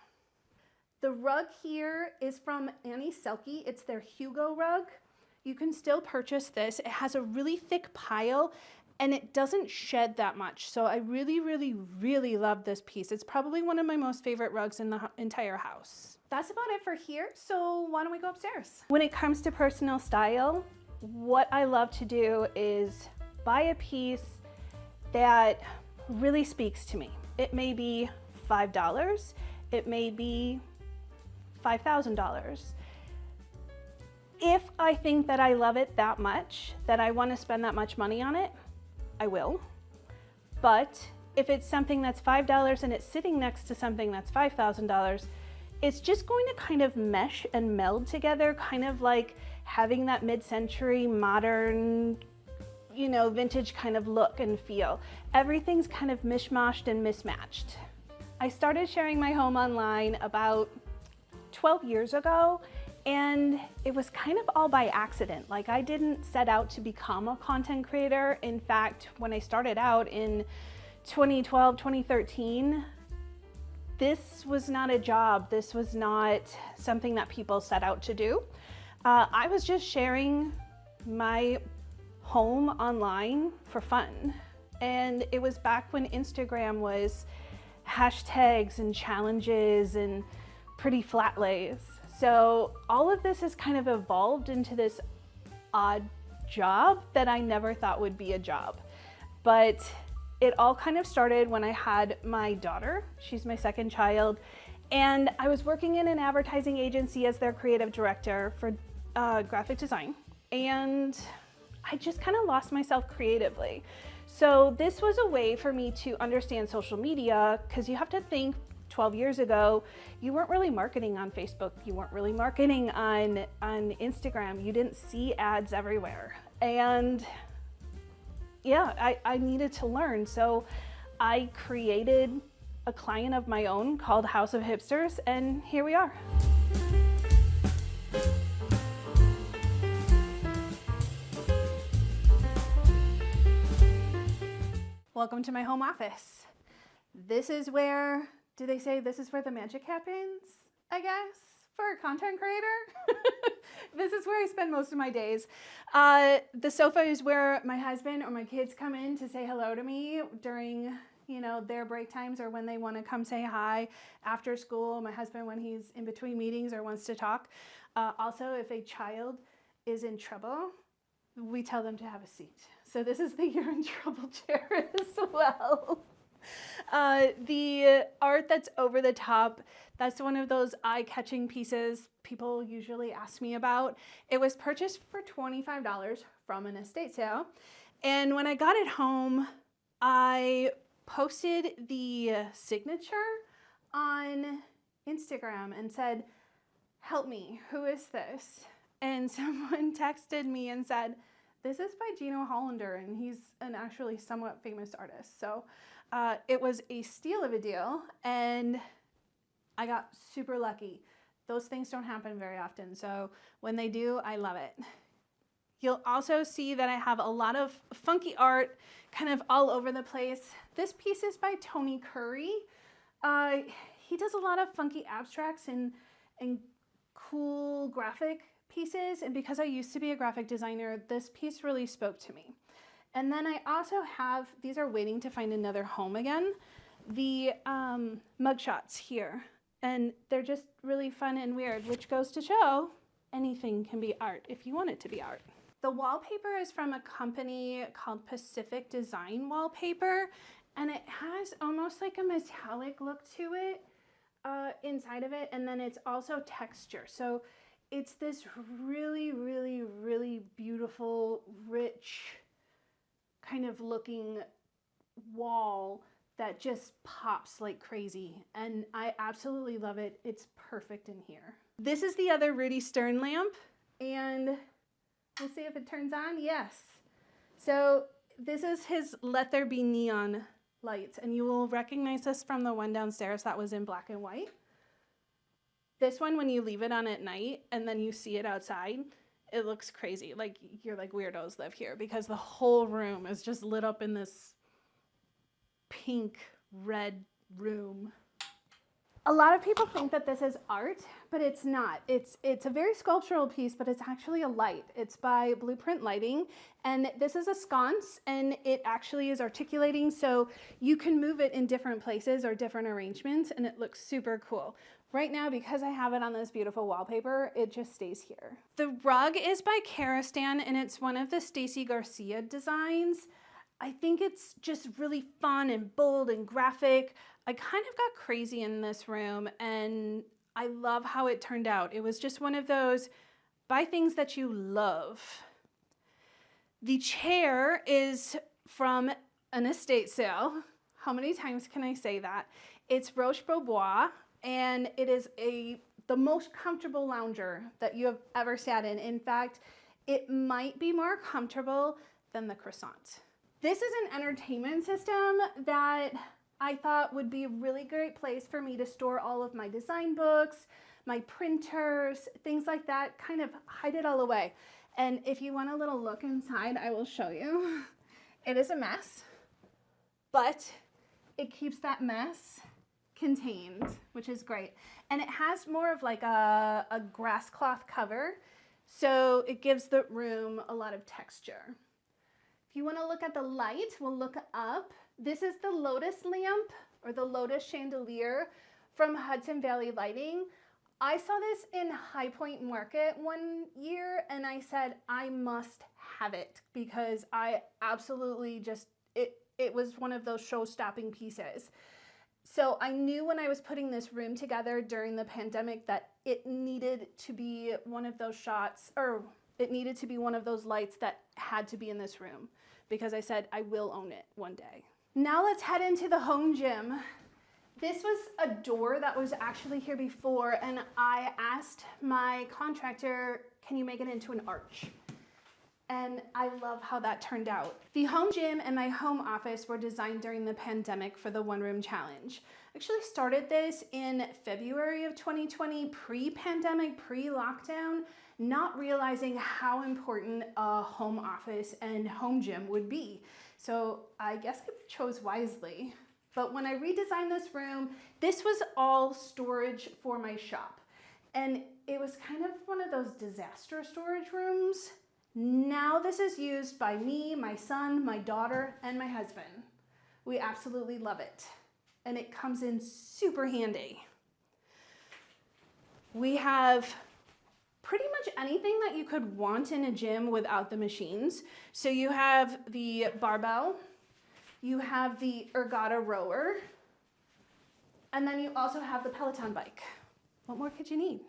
The rug here is from Annie Selke. It's their Hugo rug. You can still purchase this. It has a really thick pile and it doesn't shed that much. So I really, really, really love this piece. It's probably one of my most favorite rugs in the entire house. That's about it for here. So why don't we go upstairs? When it comes to personal style, what I love to do is buy a piece that really speaks to me. It may be $5, it may be $5,000. If I think that I love it that much, that I want to spend that much money on it, I will. But if it's something that's $5 and it's sitting next to something that's $5,000, it's just going to kind of mesh and meld together, kind of like having that mid-century modern, you know, vintage kind of look and feel. Everything's kind of mishmashed and mismatched. I started sharing my home online about 12 years ago, and it was kind of all by accident. Like, I didn't set out to become a content creator. In fact, when I started out in 2012, 2013, this was not a job. This was not something that people set out to do. I was just sharing my home online for fun. And it was back when Instagram was hashtags and challenges and pretty flat lays. So all of this has kind of evolved into this odd job that I never thought would be a job. But it all kind of started when I had my daughter. She's my second child. And I was working in an advertising agency as their creative director for graphic design. And I just kind of lost myself creatively. So this was a way for me to understand social media, because you have to think 12 years ago, you weren't really marketing on Facebook. You weren't really marketing on Instagram. You didn't see ads everywhere. And yeah, I needed to learn. So I created a client of my own called House of Hipsters, and here we are. Welcome to my home office. This is where, do they say this is where the magic happens? I guess, for a content creator. This is where I spend most of my days. The sofa is where my husband or my kids come in to say hello to me during, you know, their break times, or when they want to come say hi after school. My husband when he's in between meetings or wants to talk. Also, if a child is in trouble, we tell them to have a seat. So this is the You're in Trouble chair as well. The art that's over the top, that's one of those eye-catching pieces people usually ask me about. It was purchased for $25 from an estate sale. And when I got it home, I posted the signature on Instagram and said, "Help me, who is this?" And someone texted me and said, This is by Gino Hollander, and he's an actually somewhat famous artist. So it was a steal of a deal, and I got super lucky. Those things don't happen very often, so when they do, I love it. You'll also see that I have a lot of funky art kind of all over the place. This piece is by Tony Curry. He does a lot of funky abstracts and cool graphic pieces, and because I used to be a graphic designer, this piece really spoke to me. And then I also have, these are waiting to find another home again, the mugshots here. And they're just really fun and weird, which goes to show anything can be art if you want it to be art. The wallpaper is from a company called Pacific Design Wallpaper, and it has almost like a metallic look to it inside of it, and then it's also texture. So it's this really, really, really beautiful, rich kind of looking wall that just pops like crazy, and I absolutely love it. It's perfect in here. This is the other Rudy Stern lamp, and we'll see if it turns on. Yes. So this is his Let There Be Neon lights, and you will recognize this from the one downstairs that was in black and white. This one, when you leave it on at night and then you see it outside, it looks crazy. Like you're like, weirdos live here, because the whole room is just lit up in this pink red room. A lot of people think that this is art, but it's not. It's a very sculptural piece, but it's actually a light. It's by Blueprint Lighting, and this is a sconce, and it actually is articulating, so you can move it in different places or different arrangements, and it looks super cool. Right now, because I have it on this beautiful wallpaper, it just stays here. The rug is by Karastan, and it's one of the Stacy Garcia designs. I think it's just really fun and bold and graphic. I kind of got crazy in this room, and I love how it turned out. It was just one of those buy things that you love. The chair is from an estate sale. How many times can I say that? It's Roche Beaubois, and it is the most comfortable lounger that you have ever sat in. In fact, it might be more comfortable than the croissant. This is an entertainment system that I thought would be a really great place for me to store all of my design books, my printers, things like that, kind of hide it all away. And if you want a little look inside, I will show you. It is a mess, but it keeps that mess contained, which is great. And it has more of like a grass cloth cover, so it gives the room a lot of texture. If you want to look at the light, we'll look up. This is the Lotus lamp, or the Lotus chandelier from Hudson Valley Lighting. I saw this in High Point Market one year, and I said, I must have it, because I absolutely just, it was one of those show-stopping pieces. So I knew when I was putting this room together during the pandemic that it needed to be one of those shots, or it needed to be one of those lights that had to be in this room, because I said I will own it one day. Now let's head into the home gym. This was a door that was actually here before, and I asked my contractor, can you make it into an arch? And I love how that turned out. The home gym and my home office were designed during the pandemic for the One Room Challenge. I actually started this in February of 2020, pre-pandemic, pre-lockdown, not realizing how important a home office and home gym would be. So I guess I chose wisely. But when I redesigned this room, this was all storage for my shop. And it was kind of one of those disaster storage rooms. Now this is used by me, my son, my daughter, and my husband. We absolutely love it. And it comes in super handy. We have pretty much anything that you could want in a gym without the machines. So you have the barbell, you have the ergata rower, and then you also have the Peloton bike. What more could you need?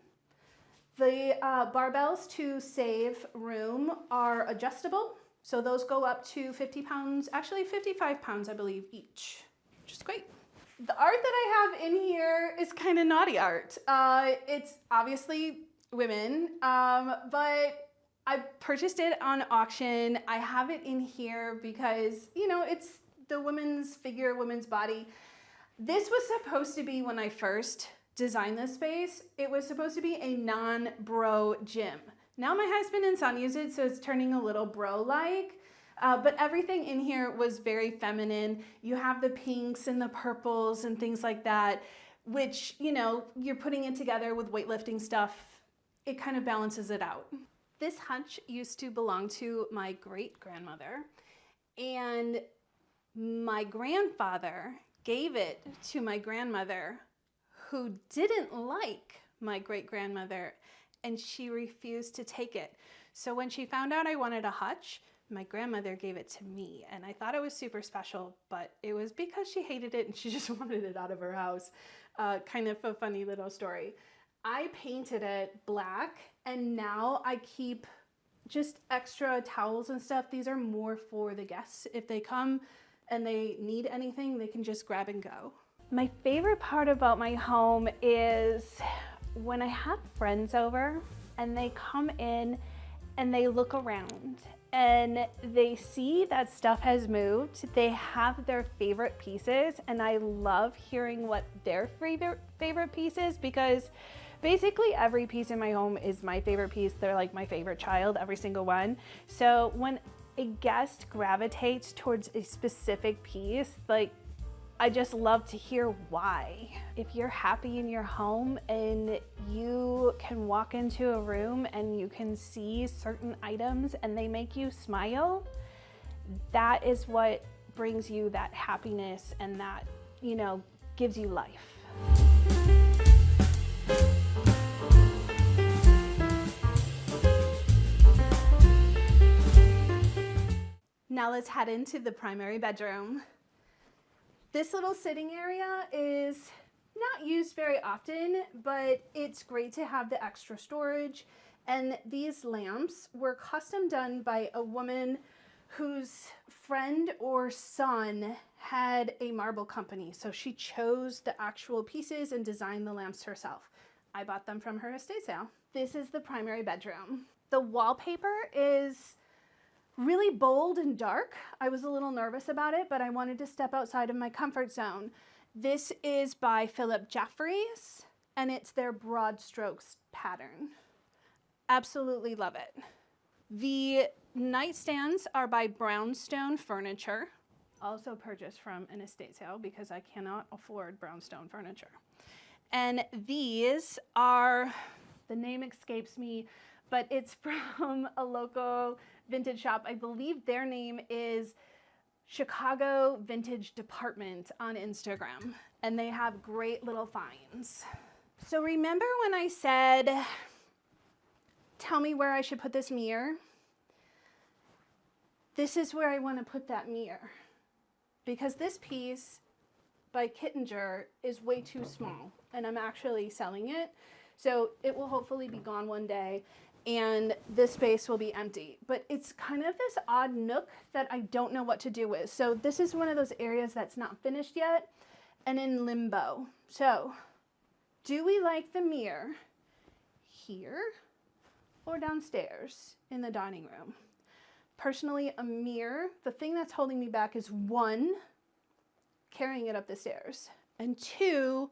The barbells to save room are adjustable. So those go up to 50 pounds, actually 55 pounds, I believe, each, which is great. The art that I have in here is kind of naughty art. It's obviously women, but I purchased it on auction. I have it in here because, you know, it's the women's figure, women's body. This was supposed to be, when I first designed this space, it was supposed to be a non-bro gym. Now my husband and son use it, so it's turning a little bro-like. But everything in here was very feminine. You have the pinks and the purples and things like that, which, you know, you're putting it together with weightlifting stuff. It kind of balances it out. This hutch used to belong to my great-grandmother, and my grandfather gave it to my grandmother, who didn't like my great-grandmother, and she refused to take it. So when she found out I wanted a hutch, my grandmother gave it to me, and I thought it was super special, but it was because she hated it and she just wanted it out of her house. Kind of a funny little story. I painted it black, and now I keep just extra towels and stuff. These are more for the guests. If they come and they need anything, they can just grab and go. My favorite part about my home is when I have friends over and they come in and they look around and they see that stuff has moved. They have their favorite pieces, and I love hearing what their favorite piece is, because basically every piece in my home is my favorite piece. They're like my favorite child, every single one. So when a guest gravitates towards a specific piece, like, I just love to hear why. If you're happy in your home and you can walk into a room and you can see certain items and they make you smile, that is what brings you that happiness, and that, you know, gives you life. Now let's head into the primary bedroom. This little sitting area is not used very often, but it's great to have the extra storage. And these lamps were custom done by a woman whose friend or son had a marble company. So she chose the actual pieces and designed the lamps herself. I bought them from her estate sale. This is the primary bedroom. The wallpaper is really bold and dark. I was a little nervous about it, but I wanted to step outside of my comfort zone. This is by Philip Jeffries, and it's their broad strokes pattern. Absolutely love it. The nightstands are by Brownstone Furniture, also purchased from an estate sale because I cannot afford brownstone furniture. And these are, the name escapes me, but it's from a local vintage shop. I believe their name is Chicago Vintage Department on Instagram, and they have great little finds. So remember when I said, tell me where I should put this mirror? This is where I want to put that mirror, because this piece by Kittinger is way too small, and I'm actually selling it. So it will hopefully be gone one day, and this space will be empty. But it's kind of this odd nook that I don't know what to do with. So this is one of those areas that's not finished yet and in limbo. So do we like the mirror here or downstairs in the dining room? Personally, a mirror, the thing that's holding me back is, one, carrying it up the stairs, and two,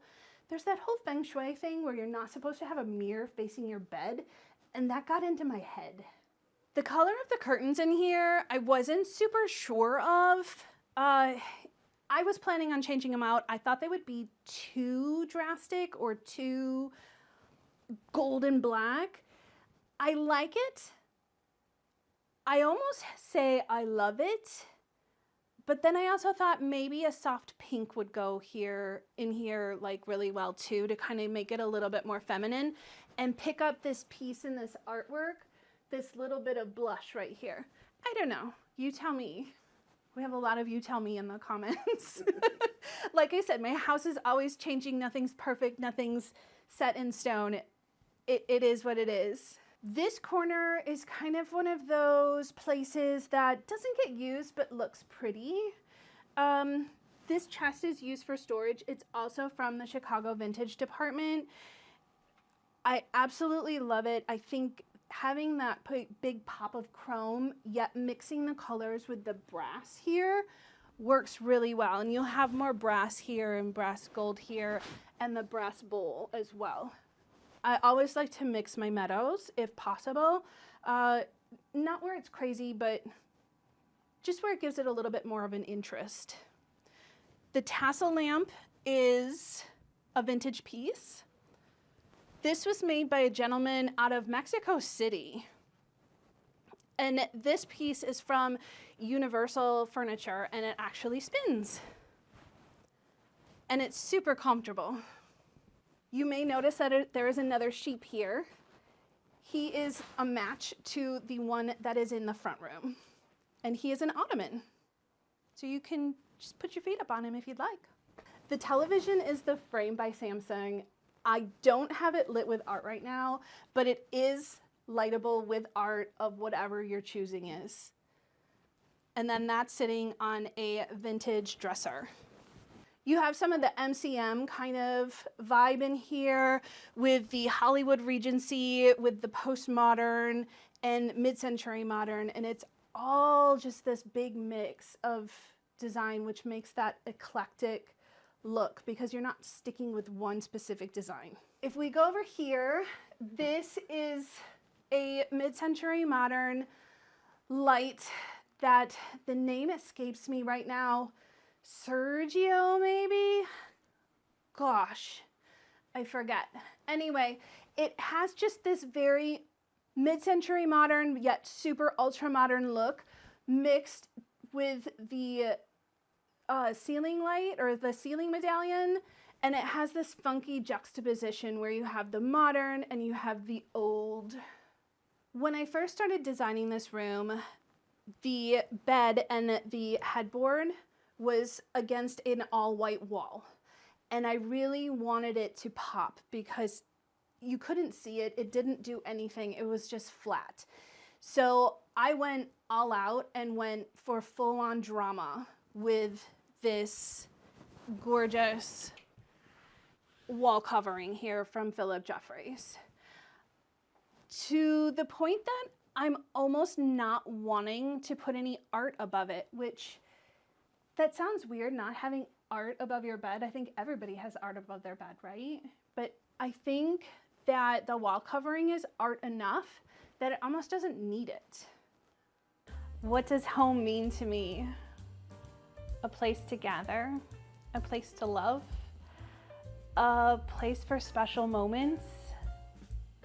there's that whole feng shui thing where you're not supposed to have a mirror facing your bed, and that got into my head. The color of the curtains in here, I wasn't super sure of. I was planning on changing them out. I thought they would be too drastic or too golden black. I like it. I almost say I love it, but then I also thought maybe a soft pink would go in here like really well too, to kind of make it a little bit more feminine and pick up this piece in this artwork, this little bit of blush right here. I don't know, you tell me. We have a lot of you tell me in the comments. Like I said, my house is always changing. Nothing's perfect, nothing's set in stone. It is what it is. This corner is kind of one of those places that doesn't get used but looks pretty. This chest is used for storage. It's also from the Chicago Vintage Department. I absolutely love it. I think having that big pop of chrome, yet mixing the colors with the brass here works really well. And you'll have more brass here and brass gold here and the brass bowl as well. I always like to mix my meadows if possible. Not where it's crazy, but just where it gives it a little bit more of an interest. The tassel lamp is a vintage piece. This was made by a gentleman out of Mexico City. And this piece is from Universal Furniture, and it actually spins. And it's super comfortable. You may notice that there is another sheep here. He is a match to the one that is in the front room. And he is an ottoman. So you can just put your feet up on him if you'd like. The television is the Frame by Samsung. I don't have it lit with art right now, but it is lightable with art of whatever your choosing is. And then that's sitting on a vintage dresser. You have some of the MCM kind of vibe in here with the Hollywood Regency, with the postmodern and mid-century modern, and it's all just this big mix of design, which makes that eclectic look because you're not sticking with one specific design. If we go over here, this is a mid-century modern light that the name escapes me right now. Sergio, maybe? Gosh, I forget. Anyway, it has just this very mid-century modern yet super ultra modern look mixed with the ceiling light or the ceiling medallion, and it has this funky juxtaposition where you have the modern and you have the old. When I first started designing this room, the bed and the headboard was against an all-white wall, and I really wanted it to pop because you couldn't see it. It didn't do anything. It was just flat. So I went all out and went for full-on drama with this gorgeous wall covering here from Philip Jeffries, to the point that I'm almost not wanting to put any art above it, which that sounds weird, not having art above your bed. I think everybody has art above their bed, right? But I think that the wall covering is art enough that it almost doesn't need it. What does home mean to me? A place to gather, a place to love, a place for special moments,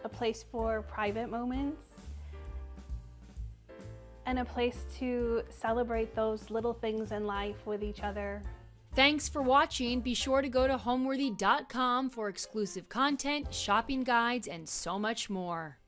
a place for private moments, and a place to celebrate those little things in life with each other. Thanks for watching. Be sure to go to homeworthy.com for exclusive content, shopping guides, and so much more.